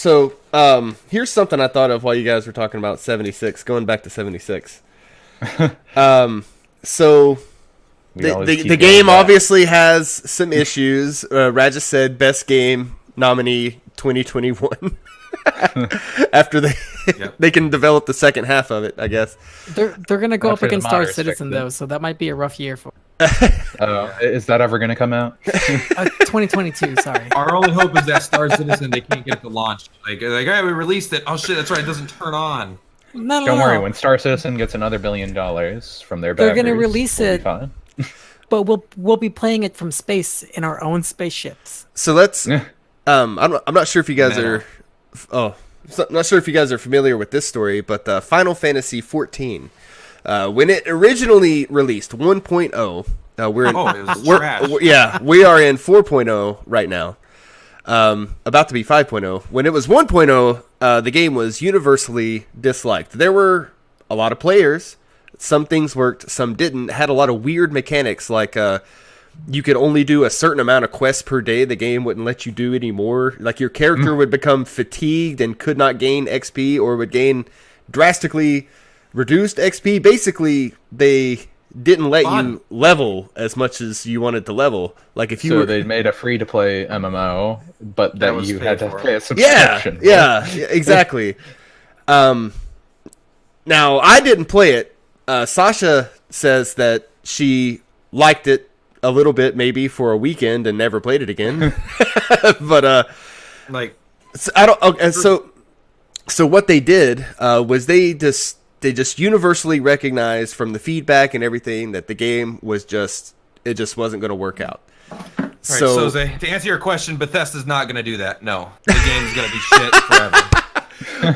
here's something I thought of while you guys were talking about 76. Going back to 76. So We always the keep game going back. obviously has some issues. Raja said best game nominee 2021. After Yep. they can develop the second half of it, I guess. They're gonna go up After the against Star modders Citizen fixed it. though, so that might be a rough year for Is that ever going to come out? 2022. Sorry. Our only hope is that Star Citizen they can't get it to launch. Like, all right, we released it. Oh shit, that's right, it doesn't turn on. No, Don't worry, when Star Citizen gets another $1 billion from their They're gonna backers, release we'll be it. fine. But we'll be playing it from space in our own spaceships. So let's. Yeah. I'm not sure if you guys Meta. are. Oh, not sure if you guys are familiar with this story, but Final Fantasy 14, when it originally released 1.0, we're in, Oh, it was we're, trash. yeah, we are in 4.0 right now. About to be 5.0. When it was 1.0, the game was universally disliked. There were a lot of players. Some things worked, some didn't. It had a lot of weird mechanics, like you could only do a certain amount of quests per day. The game wouldn't let you do any more. Like your character would become fatigued and could not gain XP, or would gain drastically reduced XP. Basically, they didn't let you level as much as you wanted to level. Like if you So were, they made a free-to-play MMO, but that was you paid had to for. pay a yeah, subscription. yeah, exactly. Now I didn't play it. Sasha says that she liked it a little bit, maybe for a weekend, and never played it again. But Like, so I don't. Okay, so what they did was they just universally recognized from the feedback and everything that the game was just wasn't going to work out. right, so to answer your question, Bethesda's not going to do that. No, the game's going to be shit forever.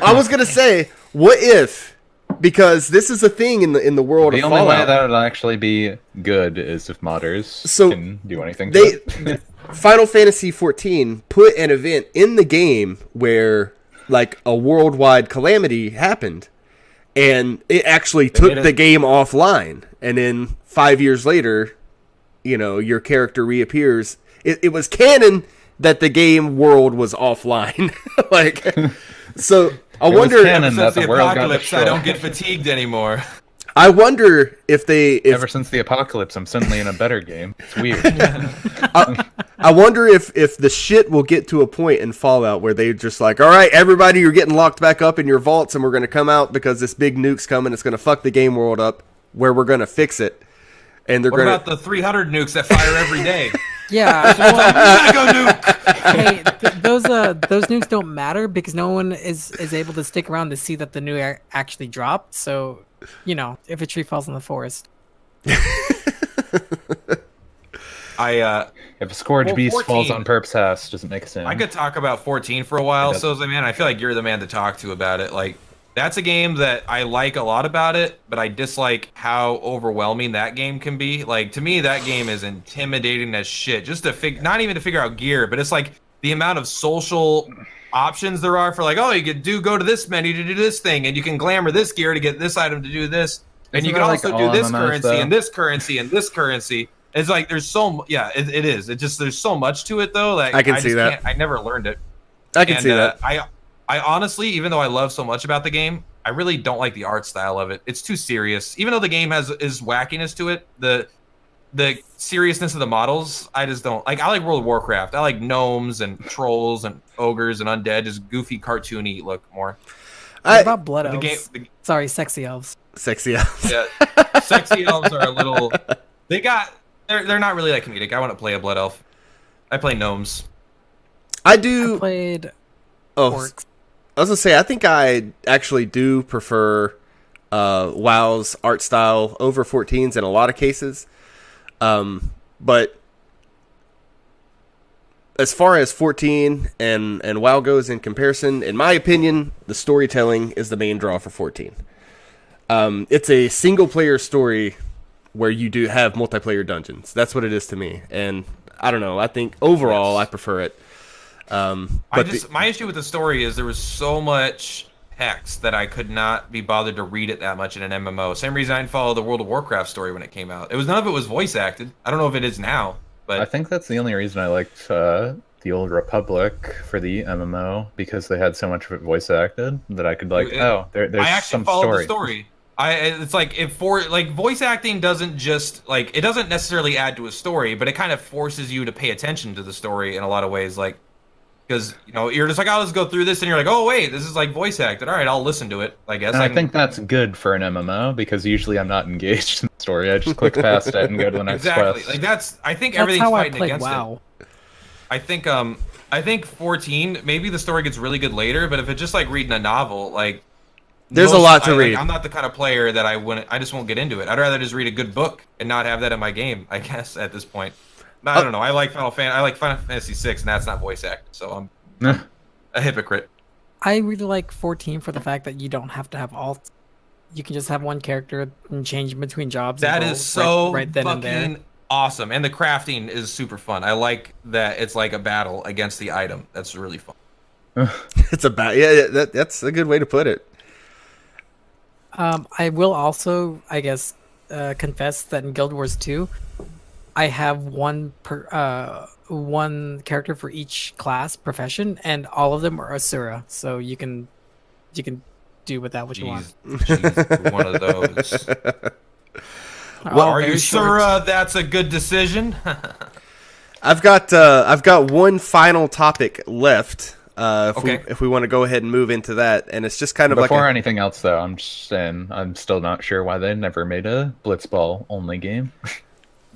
I was gonna say, what if? Because this is a thing in the world The of only Fallout. way that would actually be good is if modders So, can do anything to They it. Final Fantasy 14 put an event in the game where like a worldwide calamity happened, and it actually took the game offline. And then 5 years later, your character reappears. It was canon that the game world was offline. Like, so I was wonder. canon. Since that the the world got apocalypse, I destroyed. don't get fatigued anymore. I wonder if Ever since the apocalypse, I'm suddenly in a better game. It's weird. I wonder if the shit will get to a point in Fallout where they're just like, all right, everybody, you're getting locked back up in your vaults, and we're going to come out because this big nuke's coming. It's going to fuck the game world up, where we're going to fix it. And they're What going about the 300 nukes that fire every day? Yeah. Well, Gotta go nuke. hey, those nukes don't matter because no one is able to stick around to see that the nuke actually dropped. So, if a tree falls in the forest. If a Scourge Well, Beast 14. falls on Perp's house, doesn't make sense. I could talk about 14 for a while. It So, man, I feel like you're the man to talk to about it. Like, that's a game that I like a lot about it, but I dislike how overwhelming that game can be. Like, to me, that game is intimidating as shit. Just to not even to figure out gear, but it's like the amount of social options there are for like, oh, you could go to this menu to do this thing, and you can glamour this gear to get this item to do this, and Isn't you can that like also all do this MMOs currency though? and this currency and this currency. It's like there's it is. It just there's so much to it though. Like I can see just that. I never learned it. I can see that. I honestly, even though I love so much about the game, I really don't like the art style of it. It's too serious. Even though the game is wackiness to it, the seriousness of the models, I just don't like. I like World of Warcraft. I like gnomes and trolls and ogres and undead, just goofy, cartoony look more. What about blood The elves? game, Sorry, sexy elves. Sexy elves. yeah, sexy elves are a little. They're not really that comedic. I want to play a blood elf. I play gnomes. I do. I played Oh, orcs. I was gonna say, I think I actually do prefer WoW's art style over 14's in a lot of cases. But as far as 14 and WoW goes in comparison, in my opinion, the storytelling is the main draw for 14. It's a single player story where you do have multiplayer dungeons. That's what it is to me. And I don't know. I think overall I prefer it. My issue with the story is there was so much text that I could not be bothered to read it that much in an MMO. Same reason I didn't follow the World of Warcraft story when it came out. None of it was voice acted. I don't know if it is now, but I think that's the only reason I liked the Old Republic for the MMO, because they had so much of it voice acted that I could there's I actually some followed story. the story. It's like voice acting doesn't just it doesn't necessarily add to a story, but it kind of forces you to pay attention to the story in a lot of ways, like. Because, you're just like, oh, let's go through this, and you're like, oh, wait, this is like voice acted. All right, I'll listen to it, I guess. And I think that's good for an MMO, because usually I'm not engaged in the story. I just click past it and go to the next exactly. quest. I think That's everything's how I fighting played against WoW. it. I think 14, maybe the story gets really good later, but if it's just like reading a novel, There's a lot to read. I'm not the kind of player that I just won't get into it. I'd rather just read a good book and not have that in my game, I guess, at this point. I don't know. I like Final Fantasy 6, and that's not voice acted, so I'm a hypocrite. I really like 14 for the fact that you don't have to have alt. You can just have one character and change between jobs. That and is roll so right then and there. fucking awesome. And the crafting is super fun. I like that it's like a battle against the item. That's really fun. It's that's a good way to put it. I will also, I guess, confess that in Guild Wars 2, I have one character for each class profession, and all of them are Asura. So you can do with that what you want. Jeez, one of those. Well, Are you sure that's a good decision? I've got one final topic left. Okay. If we want to go ahead and move into that, and it's just kind of Before like anything else, though, I'm just saying I'm still not sure why they never made a Blitzball only game.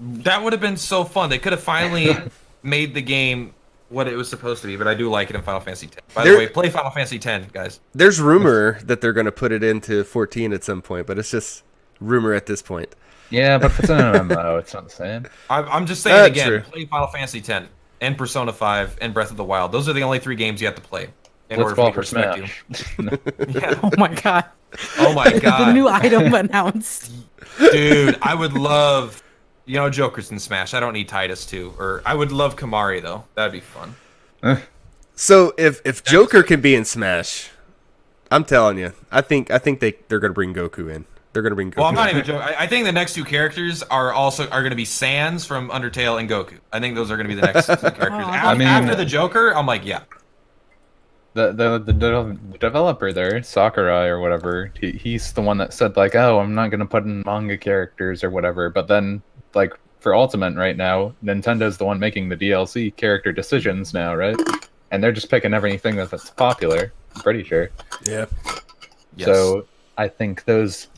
That would have been so fun. They could have finally made the game what it was supposed to be, but I do like it in Final Fantasy X. By the way, play Final Fantasy X, guys. There's rumor that they're going to put it into 14 at some point, but it's just rumor at this point. Yeah, but if it's an MMO, it's not the same. I'm just saying again, true. play Final Fantasy X and Persona 5 and Breath of the Wild. Those are the only 3 games you have to play in order for me Blitzball to for respect Smash. you. Yeah. Oh my god. Oh my god. The new item announced. Dude, I would love, Joker's in Smash. I don't need Titus too. Or I would love Kamari though. That'd be fun. So if Joker can be in Smash, I'm telling you, I think they're going to bring Goku in. They're going to bring Goku. Well, I'm not in. even joking. I think the next 2 characters are going to be Sans from Undertale and Goku. I think those are going to be the next 2 characters. After the Joker, I'm like, yeah. The developer there, Sakurai or whatever, he's the one that said like, oh, I'm not gonna put in manga characters or whatever. But then, like for Ultimate right now, Nintendo's the one making the DLC character decisions now, right? And they're just picking everything that's popular. I'm pretty sure. Yeah. Yes. So I think the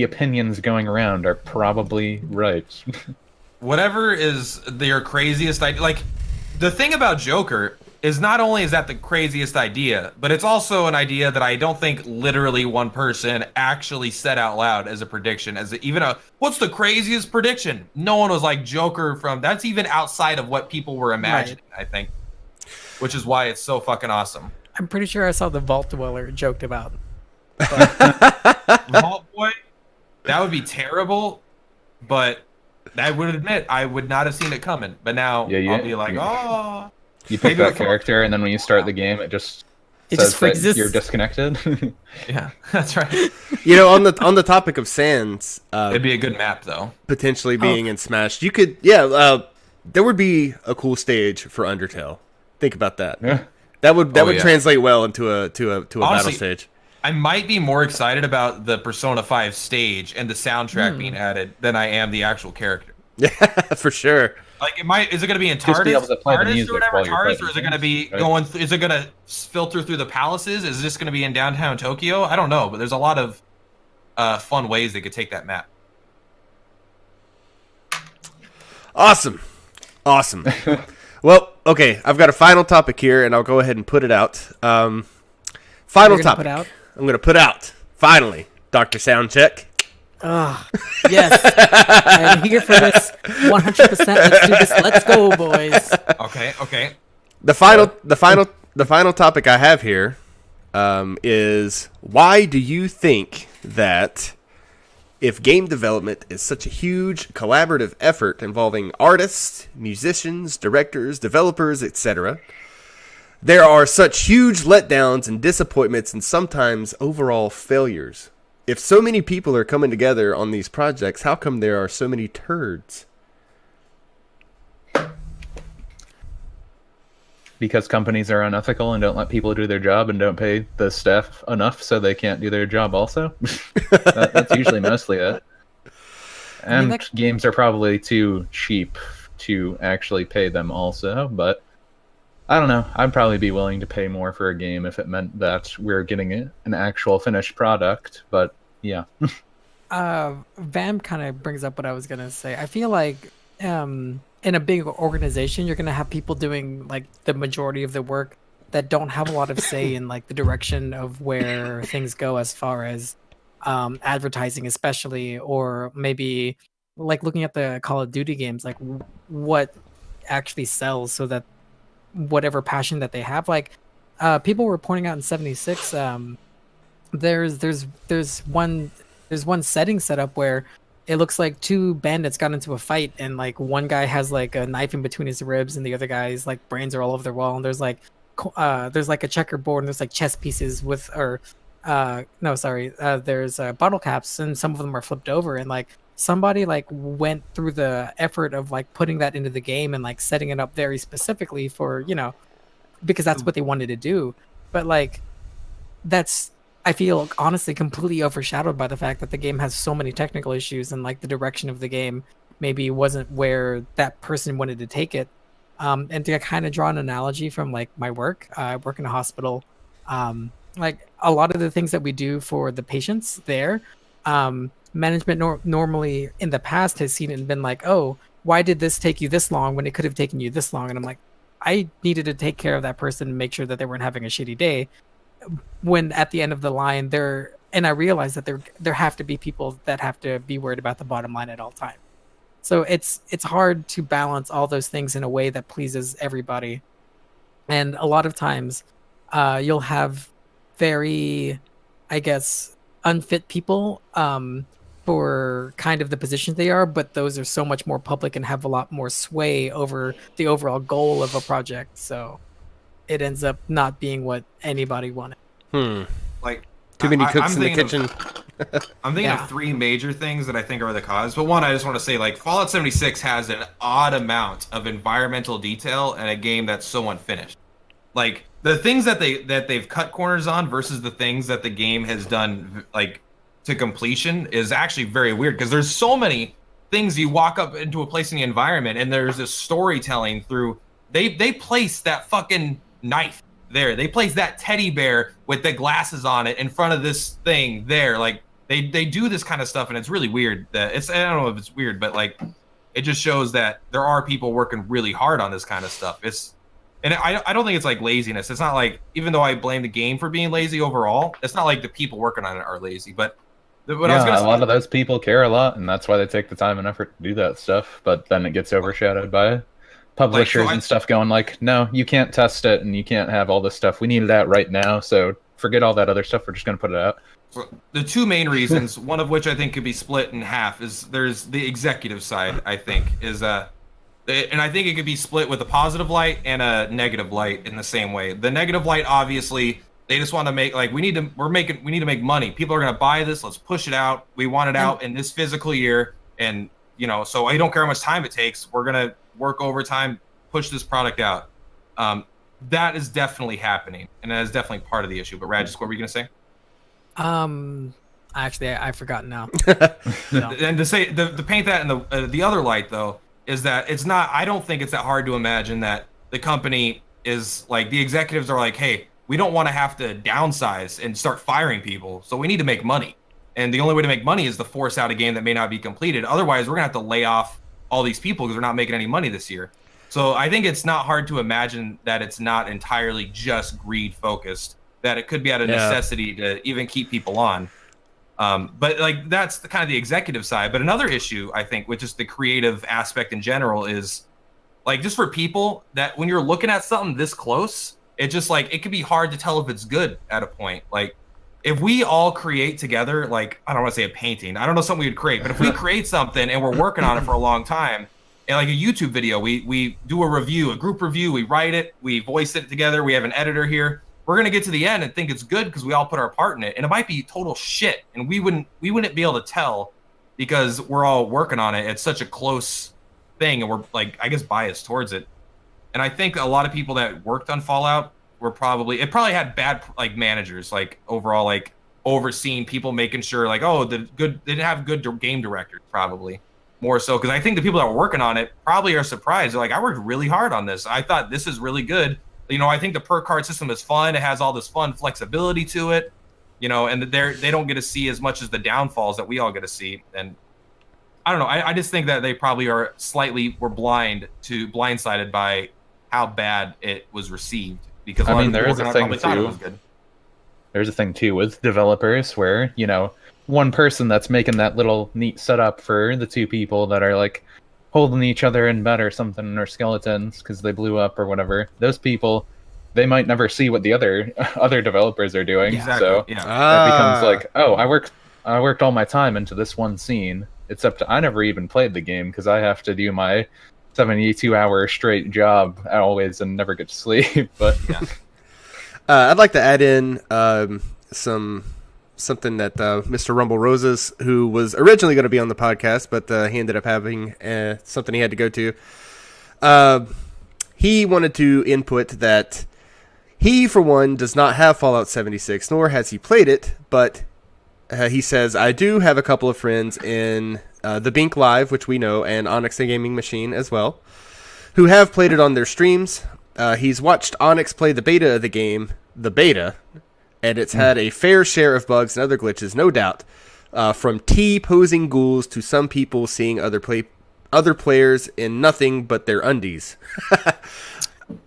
opinions going around are probably right. Whatever is your craziest idea, like the thing about Joker is not only is that the craziest idea, but it's also an idea that I don't think literally one person actually said out loud as a prediction, what's the craziest prediction? No one was like Joker that's even outside of what people were imagining, right. I think, which is why it's so fucking awesome. I'm pretty sure I saw the Vault Dweller joked about. Vault Boy, that would be terrible, but I would admit I would not have seen it coming. But now I'll be like, oh. You pick that character, and then when you start the game, it just says that you're disconnected. Yeah, that's right. On the topic of Sans, it'd be a good map though. Potentially being in Smash, you could, there would be a cool stage for Undertale. Think about that. Yeah. That would translate well into a Honestly, battle stage. I might be more excited about the Persona 5 stage and the soundtrack being added than I am the actual character. Yeah, for sure. Like, is it going to be in Just be able to play the TARDIS music or whatever, while you're TARDIS, playing or is it going to games, be right? is it going to filter through the palaces? Is this going to be in downtown Tokyo? I don't know, but there's a lot of fun ways they could take that map. Awesome. Well, okay, I've got a final topic here, and I'll go ahead and put it out. Final You're gonna topic. put out? I'm going to put out, finally, Dr. Soundcheck. Yes. I'm here for this 100%. Let's do this. Let's go, boys. Okay. The final topic I have here is, why do you think that if game development is such a huge collaborative effort involving artists, musicians, directors, developers, etc., there are such huge letdowns and disappointments and sometimes overall failures? If so many people are coming together on these projects, how come there are so many turds? Because companies are unethical and don't let people do their job and don't pay the staff enough so they can't do their job also. That's usually mostly it. And games are probably too cheap to actually pay them also, but I don't know. I'd probably be willing to pay more for a game if it meant that we're getting an actual finished product, but yeah. Vam kind of brings up what I was going to say. I feel like in a big organization, you're going to have people doing like the majority of the work that don't have a lot of say in like the direction of where things go as far as advertising, especially, or maybe like looking at the Call of Duty games, like what actually sells, so that whatever passion that they have, like people were pointing out in 76, there's one setting set up where it looks like two bandits got into a fight, and like one guy has like a knife in between his ribs and the other guy's like brains are all over the wall, and there's like a checkerboard and there's like chess pieces with, or there's bottle caps, and some of them are flipped over, and like somebody like went through the effort of like putting that into the game and like setting it up very specifically for, you know, because that's what they wanted to do. But like that's, I feel honestly completely overshadowed by the fact that the game has so many technical issues, and like the direction of the game maybe wasn't where that person wanted to take it. And to kind of draw an analogy from like my work, I work in a hospital. Like a lot of the things that we do for the patients there, management normally in the past has seen it and been like, oh, why did this take you this long when it could have taken you this long? And I'm like, I needed to take care of that person and make sure that they weren't having a shitty day. When at the end of the line, and I realized that there have to be people that have to be worried about the bottom line at all times. So it's hard to balance all those things in a way that pleases everybody. And a lot of times you'll have very, I guess, unfit people for kind of the positions they are, but those are so much more public and have a lot more sway over the overall goal of a project. So it ends up not being what anybody wanted. Like Too many cooks in the kitchen. I'm thinking of three major things that I think are the cause. But one, I just want to say, like, Fallout 76 has an odd amount of environmental detail in a game that's so unfinished. Like the things that they've cut corners on versus the things that the game has done like to completion is actually very weird, because there's so many things. You walk up into a place in the environment and there's this storytelling through. They place that fucking knife there. They place that teddy bear with the glasses on it in front of this thing there. Like they do this kind of stuff, and it's really weird. That I don't know if it's weird, but like it just shows that there are people working really hard on this kind of stuff. And I don't think it's like laziness. It's not like, even though I blame the game for being lazy overall, it's not like the people working on it are lazy. But what I was gonna say, a lot of those people care a lot, and that's why they take the time and effort to do that stuff. But then it gets overshadowed by publishers and stuff going like, no, you can't test it, and you can't have all this stuff. We need that right now, so forget all that other stuff. We're just going to put it out. The two main reasons, one of which I think could be split in half, is there's the executive side, I think, is and I think it could be split with a positive light and a negative light in the same way. The negative light, obviously, they just want to make, like, we need to make money. People are going to buy this. Let's push it out. We want it out in this physical year. And, you know, so I don't care how much time it takes. We're going to work overtime, push this product out. That is definitely happening. And that is definitely part of the issue. But Raj, what were you going to say? Actually, I've forgotten now. And to say, to paint that in the other light, though, is that it's not. I don't think it's that hard to imagine that the company is like the executives are like, hey, we don't want to have to downsize and start firing people, so we need to make money. And the only way to make money is to force out a game that may not be completed. Otherwise, we're gonna have to lay off all these people because we're not making any money this year. So I think it's not hard to imagine that it's not entirely just greed focused. That it could be out of necessity to even keep people on. But like that's the kind of the executive side. But another issue I think, which is the creative aspect in general, is like just for people that when you're looking at something this close, it just like it could be hard to tell if it's good at a point. Like if we all create together, like I don't want to say a painting, I don't know something we would create, but if we create something and we're working on it for a long time, and like a YouTube video, we do a review, a group review, we write it, we voice it together, we have an editor here. We're gonna get to the end and think it's good because we all put our part in it, and it might be total shit, and we wouldn't be able to tell because we're all working on it. It's such a close thing, and we're like I guess biased towards it. And I think a lot of people that worked on Fallout were probably had bad like managers, like overall like overseeing people, making sure like they didn't have good game directors probably more so because I think the people that were working on it probably are surprised. They're like, I worked really hard on this. I thought this is really good. You know, I think the perk card system is fun. It has all this fun flexibility to it, you know, and they don't get to see as much as the downfalls that we all get to see. And I don't know. I just think that they probably were blindsided by how bad it was received because I mean, there's a thing too. There's a thing too with developers where, you know, one person that's making that little neat setup for the two people that are like holding each other in bed or something, or skeletons because they blew up or whatever. Those people, they might never see what the other developers are doing. Exactly. So it becomes like, oh, I worked all my time into this one scene. Except I never even played the game because I have to do my 72-hour straight job always and never get to sleep. But I'd like to add in something that Mr. Rumble Roses, who was originally going to be on the podcast, but he ended up having something he had to go to. He wanted to input that he, for one, does not have Fallout 76, nor has he played it, but he says, I do have a couple of friends in the Bink Live, which we know, and Onyx the Gaming Machine as well, who have played it on their streams. He's watched Onyx play the beta of the game, and it's had a fair share of bugs and other glitches, no doubt, from T-posing ghouls to some people seeing other players in nothing but their undies.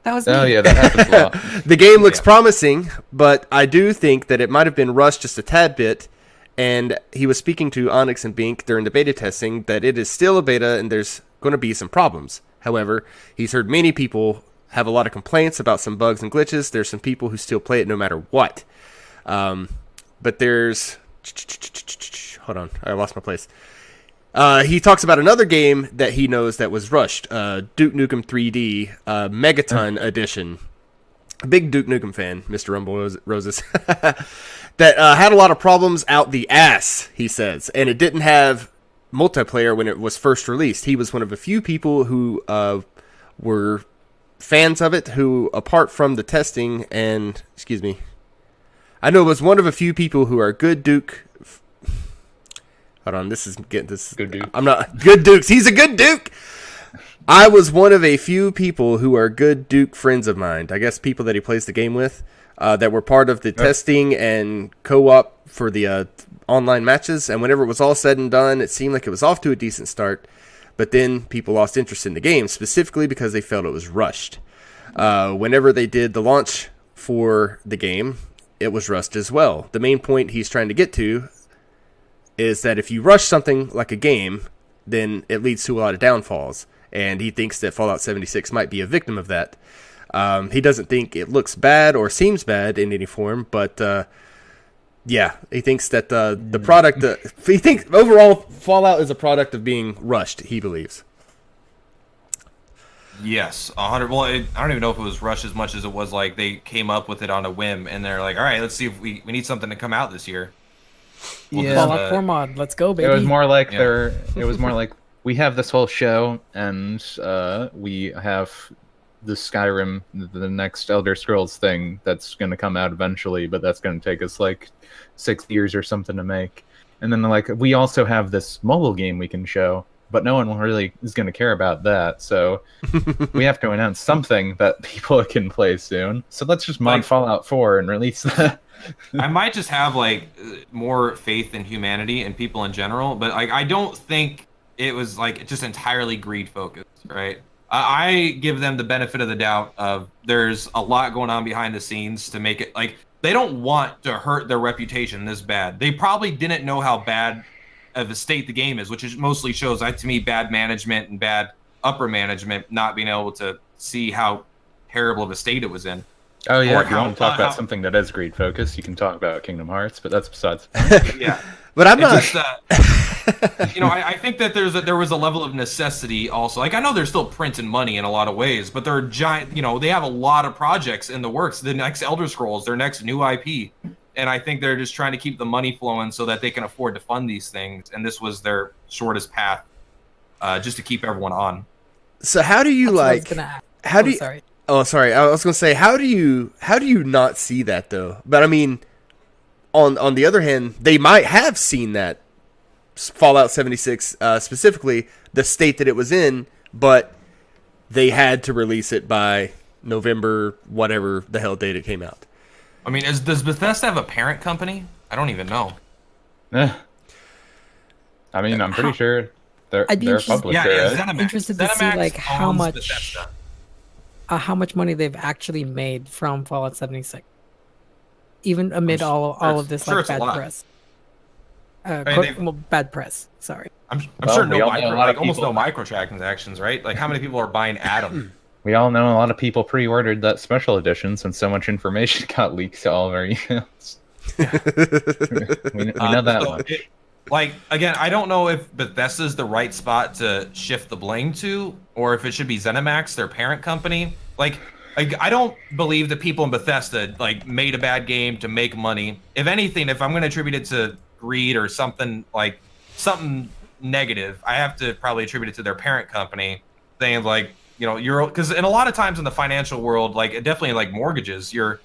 That was oh me. yeah, that happens a lot. The game looks promising, but I do think that it might have been rushed just a tad bit, and he was speaking to Onyx and Bink during the beta testing that it is still a beta and there's going to be some problems. However, he's heard many people have a lot of complaints about some bugs and glitches. There's some people who still play it no matter what. But there's... Hold on, I lost my place. He talks about another game that he knows that was rushed, Duke Nukem 3D Megaton Edition. A big Duke Nukem fan, Mr. Rumble Roses. That had a lot of problems out the ass, he says. And it didn't have multiplayer when it was first released. He was one of a few people who were fans of it, who, apart from the testing and... Excuse me. I know it was one of a few people who are good Duke... Hold on, this is getting this. Good Duke. I'm not good Dukes. He's a good Duke. I was one of a few people who are good Duke friends of mine. I guess people that he plays the game with, that were part of the testing and co-op for the online matches. And whenever it was all said and done, it seemed like it was off to a decent start. But then people lost interest in the game, specifically because they felt it was rushed. Whenever they did the launch for the game, it was rushed as well. The main point he's trying to get to is that if you rush something like a game, then it leads to a lot of downfalls. And he thinks that Fallout 76 might be a victim of that. He doesn't think it looks bad or seems bad in any form, but yeah, he thinks that the product... he thinks overall Fallout is a product of being rushed, he believes. Yes, 100. Well, I don't even know if it was rushed as much as it was like they came up with it on a whim, and they're like, all right, let's see if we need something to come out this year. Fallout 4 mod, let's go, baby. It was more like it was more like we have this whole show, and we have the Skyrim, the next Elder Scrolls thing that's going to come out eventually, but that's going to take us like 6 years or something to make. And then they're like, we also have this mobile game we can show. but no one really is going to care about that. So we have to announce something that people can play soon. So let's just mod Fallout 4 and release that. I might just have like more faith in humanity and people in general, but like I don't think it was like just entirely greed focused, right? I give them the benefit of the doubt of there's a lot going on behind the scenes to make it like they don't want to hurt their reputation this bad. They probably didn't know how bad of a state the game is, which is mostly shows to me bad management and bad upper management not being able to see how terrible of a state it was in. Oh yeah, if you want to talk about something that is greed focused, you can talk about Kingdom Hearts, but that's besides. Yeah, but I'm not. Just, I think that there was a level of necessity also. Like I know they're still printing money in a lot of ways, but they're giant. They have a lot of projects in the works. The next Elder Scrolls, their next new IP, and I think they're just trying to keep the money flowing so that they can afford to fund these things. And this was their shortest path, just to keep everyone on. So how do you Sorry. Oh, sorry. I was going to say, how do you not see that though? But I mean, on the other hand, they might have seen that Fallout 76 specifically the state that it was in, but they had to release it by November, whatever the hell date it came out. I mean, does Bethesda have a parent company? I don't even know. I mean, I'm pretty sure they're a publisher. Yeah, right? ZeniMax. Interested to see ZeniMax like how owns much. Bethesda. How much money they've actually made from Fallout 76, even amid all of this sure like it's a bad lot. press. Bad press. Sorry. I'm Well, sure we all know a lot of almost no people- microtransactions, right? Like how many people are buying Atom? We all know a lot of people pre-ordered that special edition since so much information got leaked to all of our emails. we know that much. Again, I don't know if Bethesda's the right spot to shift the blame to, or if it should be ZeniMax, their parent company. I don't believe that people in Bethesda made a bad game to make money. If anything, if I'm going to attribute it to greed or something negative, I have to probably attribute it to their parent company, saying because in a lot of times in the financial world, definitely like mortgages, you're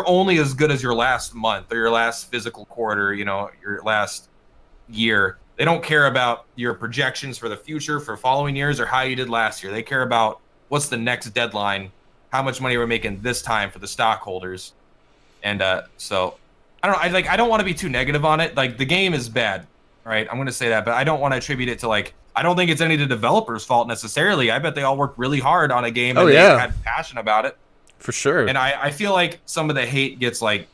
only as good as your last month or your last physical quarter, your last year. They don't care about your projections for the future for following years or how you did last year. They care about what's the next deadline, how much money we're making this time for the stockholders. And so I don't want to be too negative on it. Like the game is bad, right? I'm going to say that, but I don't want to attribute it to I don't think it's any of the developers' fault necessarily. I bet they all worked really hard on a game and they had passion about it. For sure. And I feel like some of the hate gets I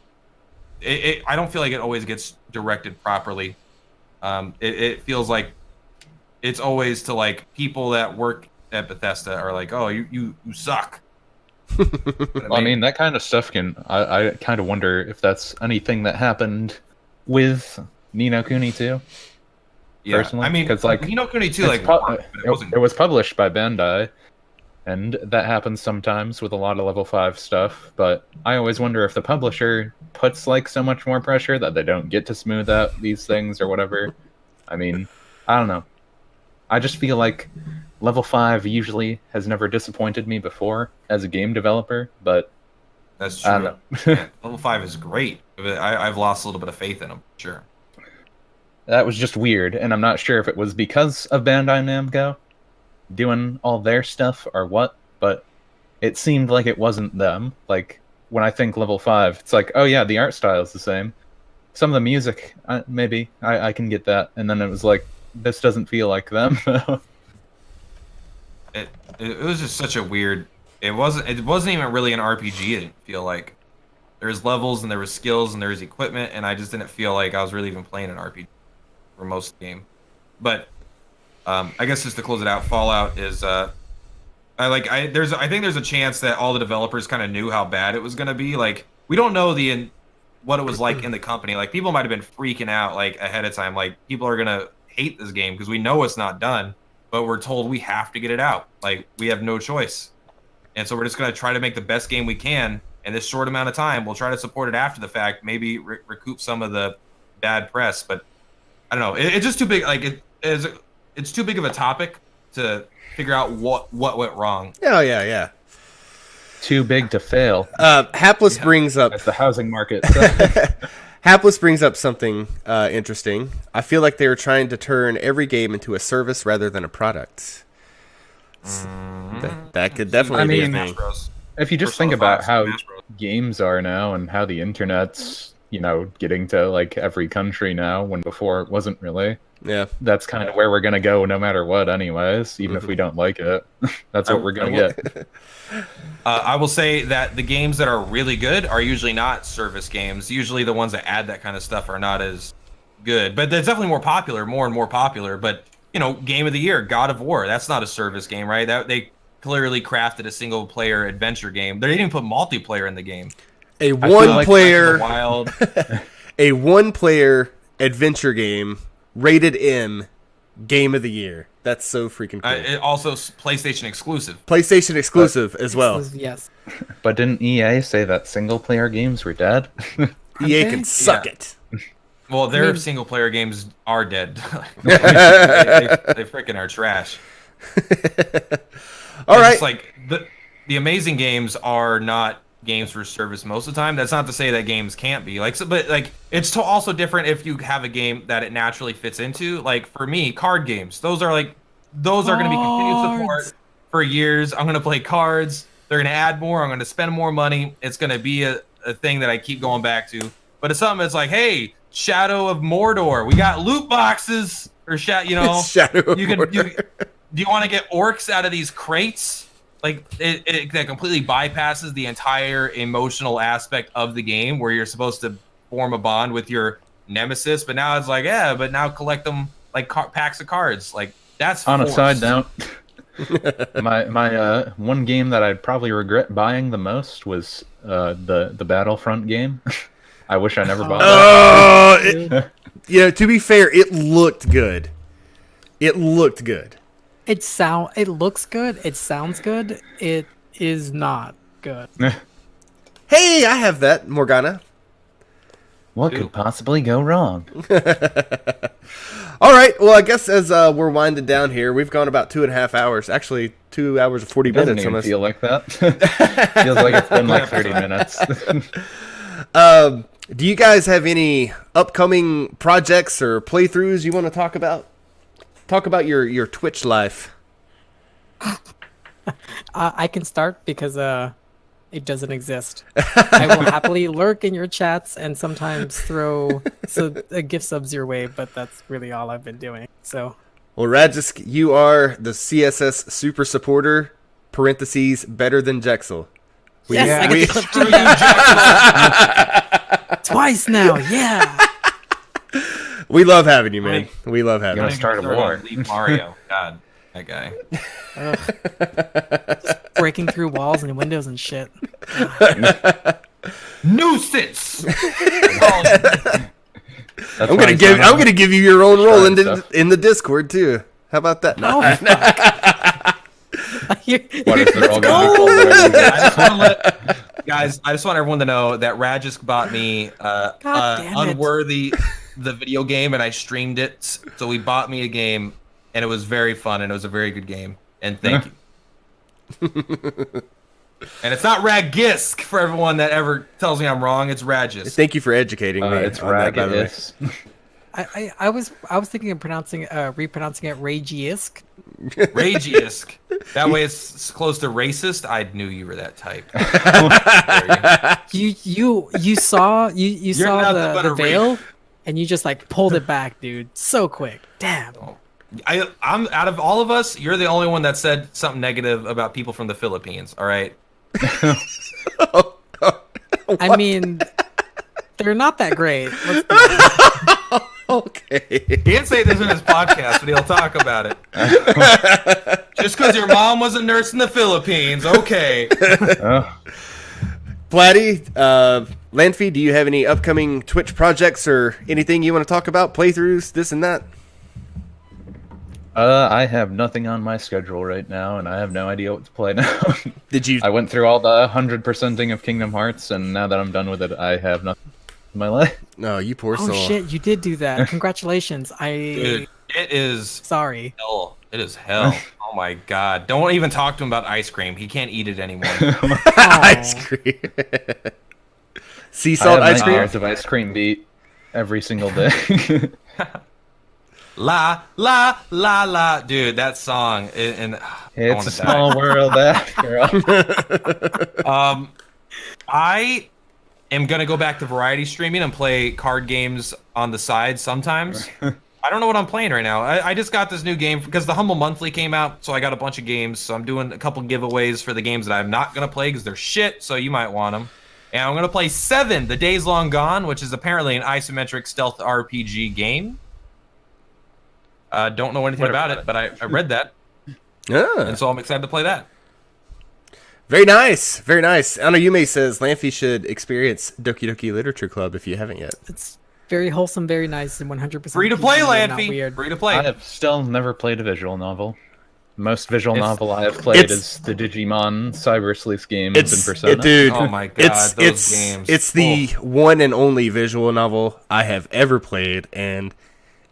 don't feel like it always gets directed properly. It feels like it's always to people that work at Bethesda are like, oh, you suck. Well, I mean, that kind of stuff I kind of wonder if that's anything that happened with Ni no Kuni 2. Yeah, personally. I mean, because Ni no Kuni 2 it was published by Bandai, and that happens sometimes with a lot of level 5 stuff. But I always wonder if the publisher puts so much more pressure that they don't get to smooth out these things or whatever. I mean, I don't know. I just feel like level 5 usually has never disappointed me before as a game developer, but that's true. I don't know. Yeah, level 5 is great. I've lost a little bit of faith in them, sure. That was just weird, and I'm not sure if it was because of Bandai Namco doing all their stuff or what, but it seemed like it wasn't them. When I think level 5, it's oh yeah, the art style is the same. Some of the music, maybe, I can get that. And then it was this doesn't feel like them. It was just such a weird. It wasn't even really an RPG. It didn't feel like there was levels and there was skills and there was equipment, and I just didn't feel like I was really even playing an RPG for most of the game. But I guess just to close it out, Fallout is I think there's a chance that all the developers kind of knew how bad it was going to be. We don't know what it was like in the company. People might have been freaking out ahead of time. People are going to hate this game because we know it's not done, but we're told we have to get it out. We have no choice. And so we're just going to try to make the best game we can in this short amount of time. We'll try to support it after the fact, maybe recoup some of the bad press, but I don't know. It's just too big. It's too big of a topic to figure out what went wrong. Oh, yeah. Too big to fail. Hapless brings up... As the housing market. Hapless brings up something interesting. I feel like they are trying to turn every game into a service rather than a product. That could definitely be a thing. If you just think about how games are now and how the internet's, getting to like every country now when before it wasn't really. Yeah. That's kind of where we're going to go no matter what anyways, even if we don't like it. That's what we're going to get. I will say that the games that are really good are usually not service games. Usually the ones that add that kind of stuff are not as good. But they're definitely more and more popular. But, Game of the Year, God of War, that's not a service game, right? They clearly crafted a single-player adventure game. They didn't even put multiplayer in the game. A one-player adventure game, rated M, Game of the Year. That's so freaking cool. It also PlayStation exclusive. PlayStation exclusive as well. Yes. But didn't EA say that single-player games were dead? EA can suck it. Well, their single-player games are dead. they freaking are trash. All right. It's like the amazing games are not games for service most of the time. That's not to say that games can't be but it's also different if you have a game that it naturally fits into. Like for me, card games. Those are going to be continued support for years. I'm going to play cards. They're going to add more. I'm going to spend more money. It's going to be a thing that I keep going back to. But it's something that's like, hey, Shadow of Mordor. We got loot boxes or Shadow of Mordor. Do you want to get orcs out of these crates? Like it that completely bypasses the entire emotional aspect of the game, where you're supposed to form a bond with your nemesis. But now it's like, but now collect them like packs of cards. Like that's on forced. A side note. my one game that I'd probably regret buying the most was the Battlefront game. I wish I never bought that. To be fair, it looked good. It looks good. It looks good. It sounds good. It is not good. Hey, I have that, Morgana. What could possibly go wrong? All right. Well, I guess as we're winding down here, we've gone about 2.5 hours. Actually, 2 hours and 40 minutes. Doesn't even feel like that. Feels like it's been like 30 minutes. Do you guys have any upcoming projects or playthroughs you want to talk about? Talk about your Twitch life. I can start because it doesn't exist. I will happily lurk in your chats and sometimes throw gift subs your way, but that's really all I've been doing. So, well, Rajisk, you are the CSS super supporter. (parentheses better than Jexel). Yes, I get to twice now. Yeah. We love having you, man. We love having you. Gonna start a war. Leave Mario. God, that guy. Just breaking through walls and windows and shit. Nuisance. I'm gonna give you your own role in the Discord too. How about that? No. What if they're all gonna be called Guys, I just want everyone to know that Rajisk bought me Unworthy, the video game, and I streamed it. So he bought me a game, and it was very fun, and it was a very good game. And thank you. And it's not Ragisk for everyone that ever tells me I'm wrong. It's Rajisk. Thank you for educating me. It's Ragisk. I was thinking of repronouncing it Ragisk. Ragisk. That way it's close to racist. I knew you were that type. You saw the veil, and you just like pulled it back, dude. So quick. Damn. I'm out of all of us, you're the only one that said something negative about people from the Philippines. All right. I mean, they're not that great. Okay. He didn't say this in his podcast, but he'll talk about it. Just because your mom was a nurse in the Philippines, okay. Platty, Landfee, do you have any upcoming Twitch projects or anything you want to talk about? Playthroughs, this and that? I have nothing on my schedule right now, and I have no idea what to play now. Did you? I went through all the 100%ing of Kingdom Hearts, and now that I'm done with it, I have nothing in my life. No, you poor soul. Oh shit, you did do that. Congratulations. Dude, it is sorry. Hell. It is hell. Oh my god. Don't even talk to him about ice cream. He can't eat it anymore. Ice cream. Sea salt ice cream? Of ice cream beat. every single day. La la la la, dude, that song. And It's a small world after all. I am gonna go back to variety streaming and play card games on the side sometimes. I don't know what I'm playing right now. I just got this new game because the Humble Monthly came out, so I got a bunch of games. So I'm doing a couple giveaways for the games that I'm not gonna play because they're shit. So you might want them. And I'm gonna play 7: The Days Long Gone, which is apparently an isometric stealth RPG game. Don't know anything about it, but I read that, and so I'm excited to play that. Very nice, very nice. Anna Yume says Lamphy should experience Doki Doki Literature Club if you haven't yet. It's very wholesome, very nice, and 100% Free to play, PG, not Lamphy. weird. Free to play. I have still never played a visual novel. Most visual novel I have played is the Digimon Cyber Sleuth games and Persona. Dude, Oh my god, those games. It's the one and only visual novel I have ever played, and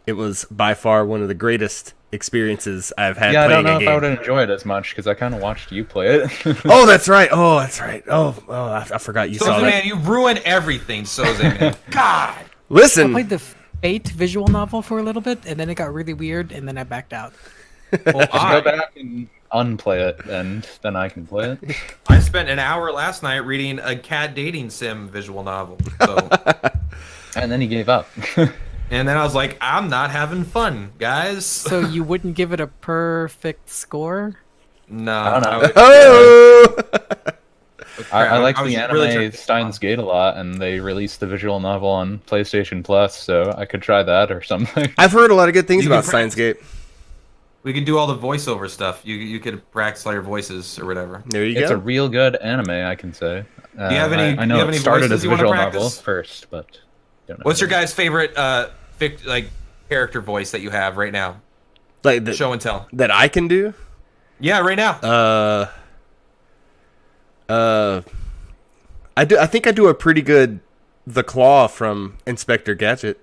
it was by far one of the greatest experiences I've had. Yeah, I playing don't know a if game. I would enjoy it as much because I kind of watched you play it. Oh, that's right. Oh, that's right. Oh, I forgot you saw Soze, that. man, you ruin everything, Soze, man. God. I Listen, played the Fate visual novel for a little bit, and then it got really weird, and then I backed out. Well, Just go back and unplay it, and then I can play it. I spent an hour last night reading a cat dating sim visual novel. So, And then he gave up. and then I was like, I'm not having fun, guys. So you wouldn't give it a perfect score? No. I don't know. would- oh, I like I was the anime really trying to- Steins Gate a lot, and they released the visual novel on PlayStation Plus, so I could try that or something. I've heard a lot of good things You about can Steins Gate. We can do all the voiceover stuff. You could practice all your voices or whatever. There you It's go. a real good anime, I can say. Do you have any? I do know you have it any started voices as a you want to visual novel practice? first, but don't know. What's your guys' favorite character voice that you have right now? Like Show and tell. that I can do. Yeah, right now. I do. I think I do a pretty good The Claw from Inspector Gadget,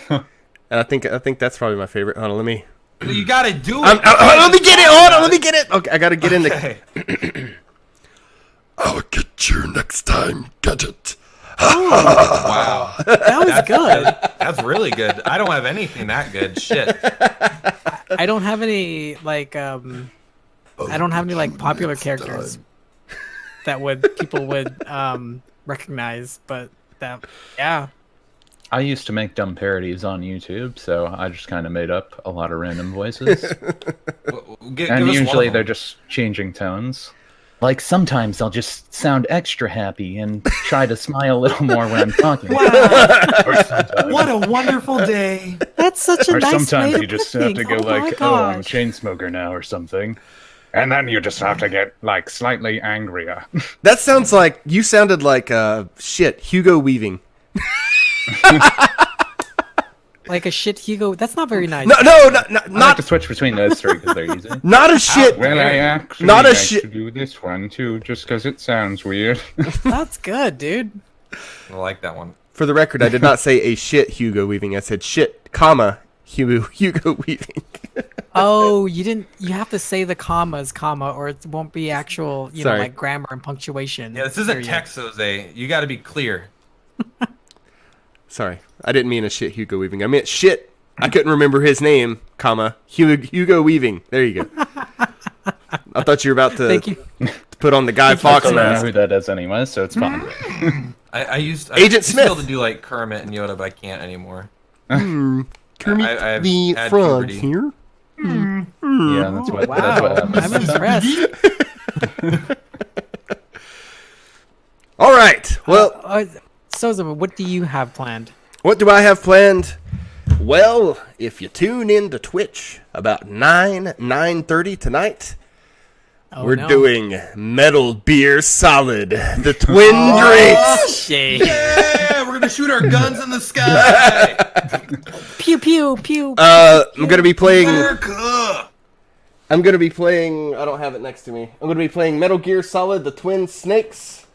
and I think that's probably my favorite. Hold on, let me. You gotta do it. Let me get it. Hold on, let me get it. Okay, I gotta get in the. Okay. I'll get you next time, Gadget. Wow. That was good. That's really good. I don't have anything that good. Shit. I don't have any popular characters that people would recognize, but yeah. I used to make dumb parodies on YouTube, so I just kind of made up a lot of random voices. Give And us usually one they're of them. just changing tones. Like sometimes I'll just sound extra happy and try to smile a little more when I'm talking. Or sometimes, What a wonderful day. That's such a or nice sometimes way to you just put have to things. go Oh my like, "Oh, I'm a gosh. chain smoker now" or something. And then you just have to get like slightly angrier. That sounds like you sounded like Hugo Weaving. Like a shit Hugo. That's not very nice. No, I like not to switch between those three because they're easy. not a shit. Well, I actually Not a like shit- to do this one too, just because it sounds weird. That's good, dude. I like that one. For the record, I did not say a shit Hugo Weaving. I said shit, comma Hugo Weaving. Oh, you didn't. You have to say the commas, or it won't be actual, Sorry. like grammar and punctuation. Yeah, this isn't period. text, Jose. You got to be clear. Sorry, I didn't mean a shit Hugo Weaving. I meant shit. I couldn't remember his name, comma Hugo Weaving. There you go. I thought you were about to Thank you. put on the Guy I Fawkes don't know mask. who that is anyway, so it's fine. I used Agent used to be able Smith. to do like Kermit and Yoda, but I can't anymore. Kermit I've the had Frog puberty. here. Yeah, that's what Wow, happens. I'm impressed. All right. Well, Soza, what do you have planned? what do I have planned? Well, if you tune in to Twitch about 9:30 tonight, Oh, we're no. doing Metal Beer Solid, the twin drinks. Shit. Yeah, we're gonna shoot our guns in the sky. Pew pew pew. I'm gonna be playing. America. I'm gonna be playing. I don't have it next to me. I'm gonna be playing Metal Gear Solid: The Twin Snakes.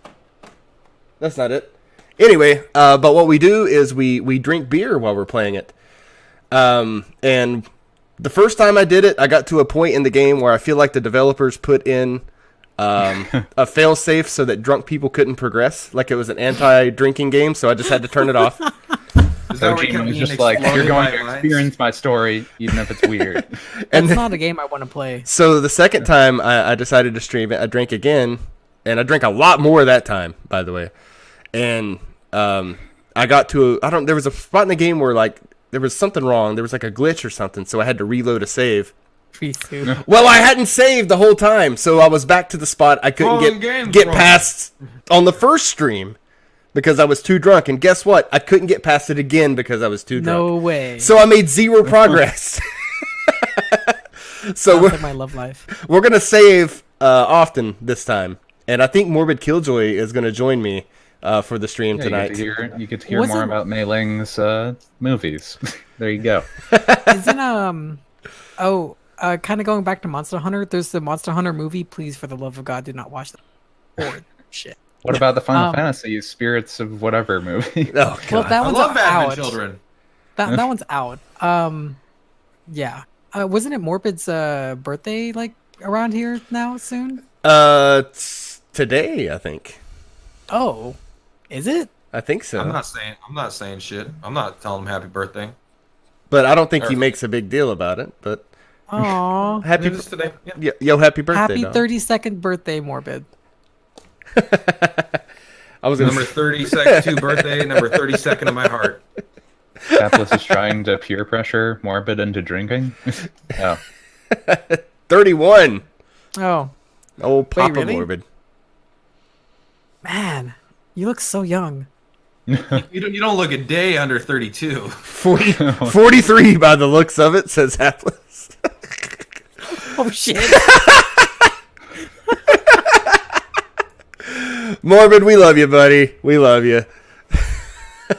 That's not it. Anyway, but what we do is we drink beer while we're playing it. And the first time I did it, I got to a point in the game where I feel like the developers put in a failsafe so that drunk people couldn't progress, like it was an anti-drinking game. So I just had to turn it off. Is that So where he Gene kept was being just like, you're exploded going by to lines? experience my story, even if it's weird. And That's not a game I want to play. so the second time I decided to stream it, I drank again, and I drank a lot more that time, by the way. And I got to there was a spot in the game where like there was something wrong. There was like a glitch or something, so I had to reload a save. Me too. Well, I hadn't saved the whole time, so I was back to the spot I couldn't Wrong game, get wrong. past on the first stream because I was too drunk. And guess what? I couldn't get past it again because I was too drunk. No way. So I made 0 progress. So Sounds we're, like my love life. we're gonna save often this time, and I think Morbid Killjoy is gonna join me for the stream Yeah, tonight. you get to hear Wasn't- more about Mei Ling's movies. There you go. Isn't kind of going back to Monster Hunter. There's the Monster Hunter movie. Please, for the love of God, do not watch that. Horrid shit. What about the Final Um, Fantasy Spirits of Whatever movie? Oh god. Well, that I one's love Batman out. Children. That one's out. Yeah. Wasn't it Morbid's birthday like around here now soon? Today I think. Oh, is it? I think so. I'm not saying shit. I'm not telling him happy birthday. But I don't think he makes a big deal about it. But Aw. happy, It is today. Yeah. yo, happy birthday! Happy dog. 32nd birthday, Morbid. I was gonna Number 32 birthday, number 32nd in my heart. Atlas is trying to peer pressure Morbid into drinking. Oh, 31. Oh, Oh, Papa really? Morbid. man. You look so young. You don't look a day under 32. 43 by the looks of it, says Atlas. Oh, shit. Morbid, we love you, buddy. We love you.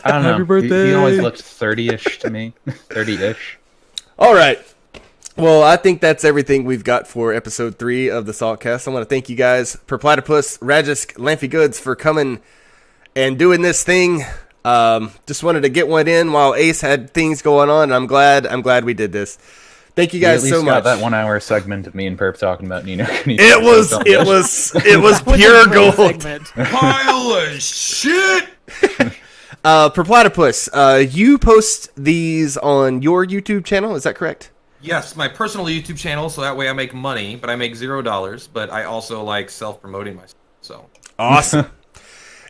I don't know. Happy birthday. He always looked 30-ish to me. 30-ish. All right. Well, I think that's everything we've got for episode 3 of the Saltcast. I want to thank you guys, Per Platypus, Rajisk, Lampy Goods, for coming and doing this thing. Just wanted to get one in while Ace had things going on. And I'm glad we did this. Thank you guys at least so got much. that 1 hour segment of me and Perp talking about Nino Kuni. It was pure gold. Segment. Pile of shit! Per Platypus, you post these on your YouTube channel, is that correct? Yes, my personal YouTube channel, so that way I make money, but I make $0. But I also like self-promoting myself. So Awesome.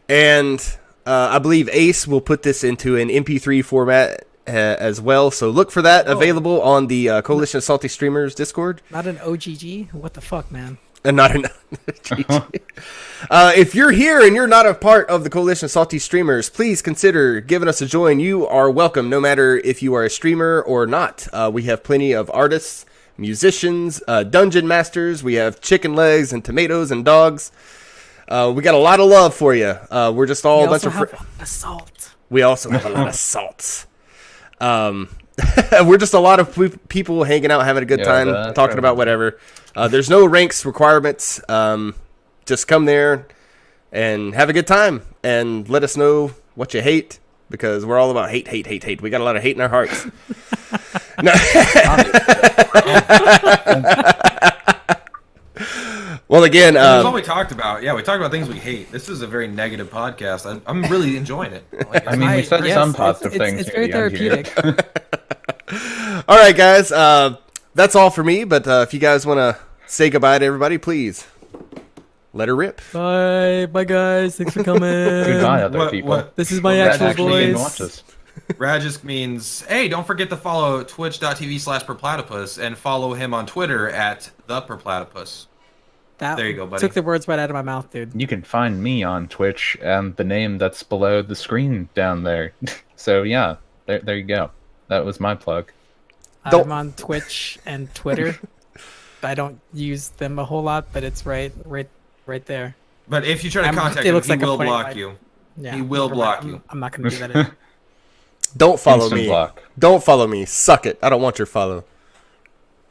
And I believe Ace will put this into an MP3 format as well. So look for that available on the Coalition of Salty Streamers Discord. Not an OGG? What the fuck, man? And not an if you're here and you're not a part of the Coalition of Salty Streamers, please consider giving us a join. You are welcome, no matter if you are a streamer or not. We have plenty of artists, musicians, dungeon masters. We have chicken legs and tomatoes and dogs. We got a lot of love for you. We're just all We a bunch also of. have assault. We also have a lot of salts. We're just a lot of people hanging out, having a good time, that's talking right. about whatever. There's no ranks requirements. Just come there and have a good time and let us know what you hate, because we're all about hate. We got a lot of hate in our hearts. No. Well, again, that's all we talked about. Yeah, we talked about things we hate. This is a very negative podcast. I'm really enjoying it. Like, I mean, we said Yes, some positive things. It's near very the end here. therapeutic. all right, guys. That's all for me. But if you guys want to say goodbye to everybody, please let her rip. Bye, guys. Thanks for coming. Goodbye, other people. what This is my Well, actual Actually, even voice. watch this. Rajisk means, hey, don't forget to follow twitch.tv/perplatypus and follow him on Twitter at @theperplatypus. That There you go, buddy. Took the words right out of my mouth, dude. You can find me on Twitch and the name that's below the screen down there. So yeah, there you go. That was my plug. Don't- I'm on Twitch and Twitter. I don't use them a whole lot, but it's right there. But if you try to I'm- contact it him, looks he like a will point block right- you. Yeah, He will never block mind. you. I'm not gonna do that. Don't follow Instant me. block. Don't follow me. Suck it. I don't want your follow.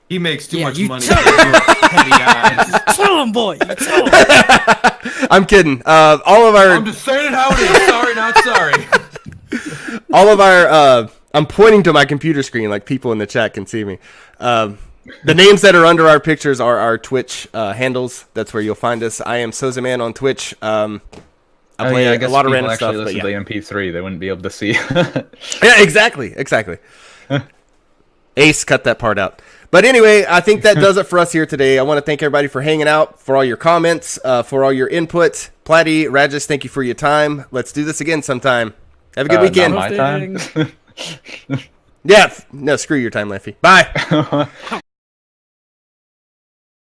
He makes too Yeah, much you money. tell- to do petty eyes. Tell him, boy. You tell him. I'm kidding. All of I'm our, just saying it how it is. Sorry, not sorry. all of our. I'm pointing to my computer screen like people in the chat can see me. The names that are under our pictures are our Twitch handles. That's where you'll find us. I am Sozaman on Twitch. I I play I a guess lot of people random stuff. actually But listen yeah. to the MP3. They wouldn't be able to see. Yeah, exactly. Ace, cut that part out. But anyway, I think that does it for us here today. I want to thank everybody for hanging out, for all your comments, for all your input. Platy, Rajas, thank you for your time. Let's do this again sometime. Have a good weekend. Not my time. Yeah, no, screw your time, Leffy. Bye.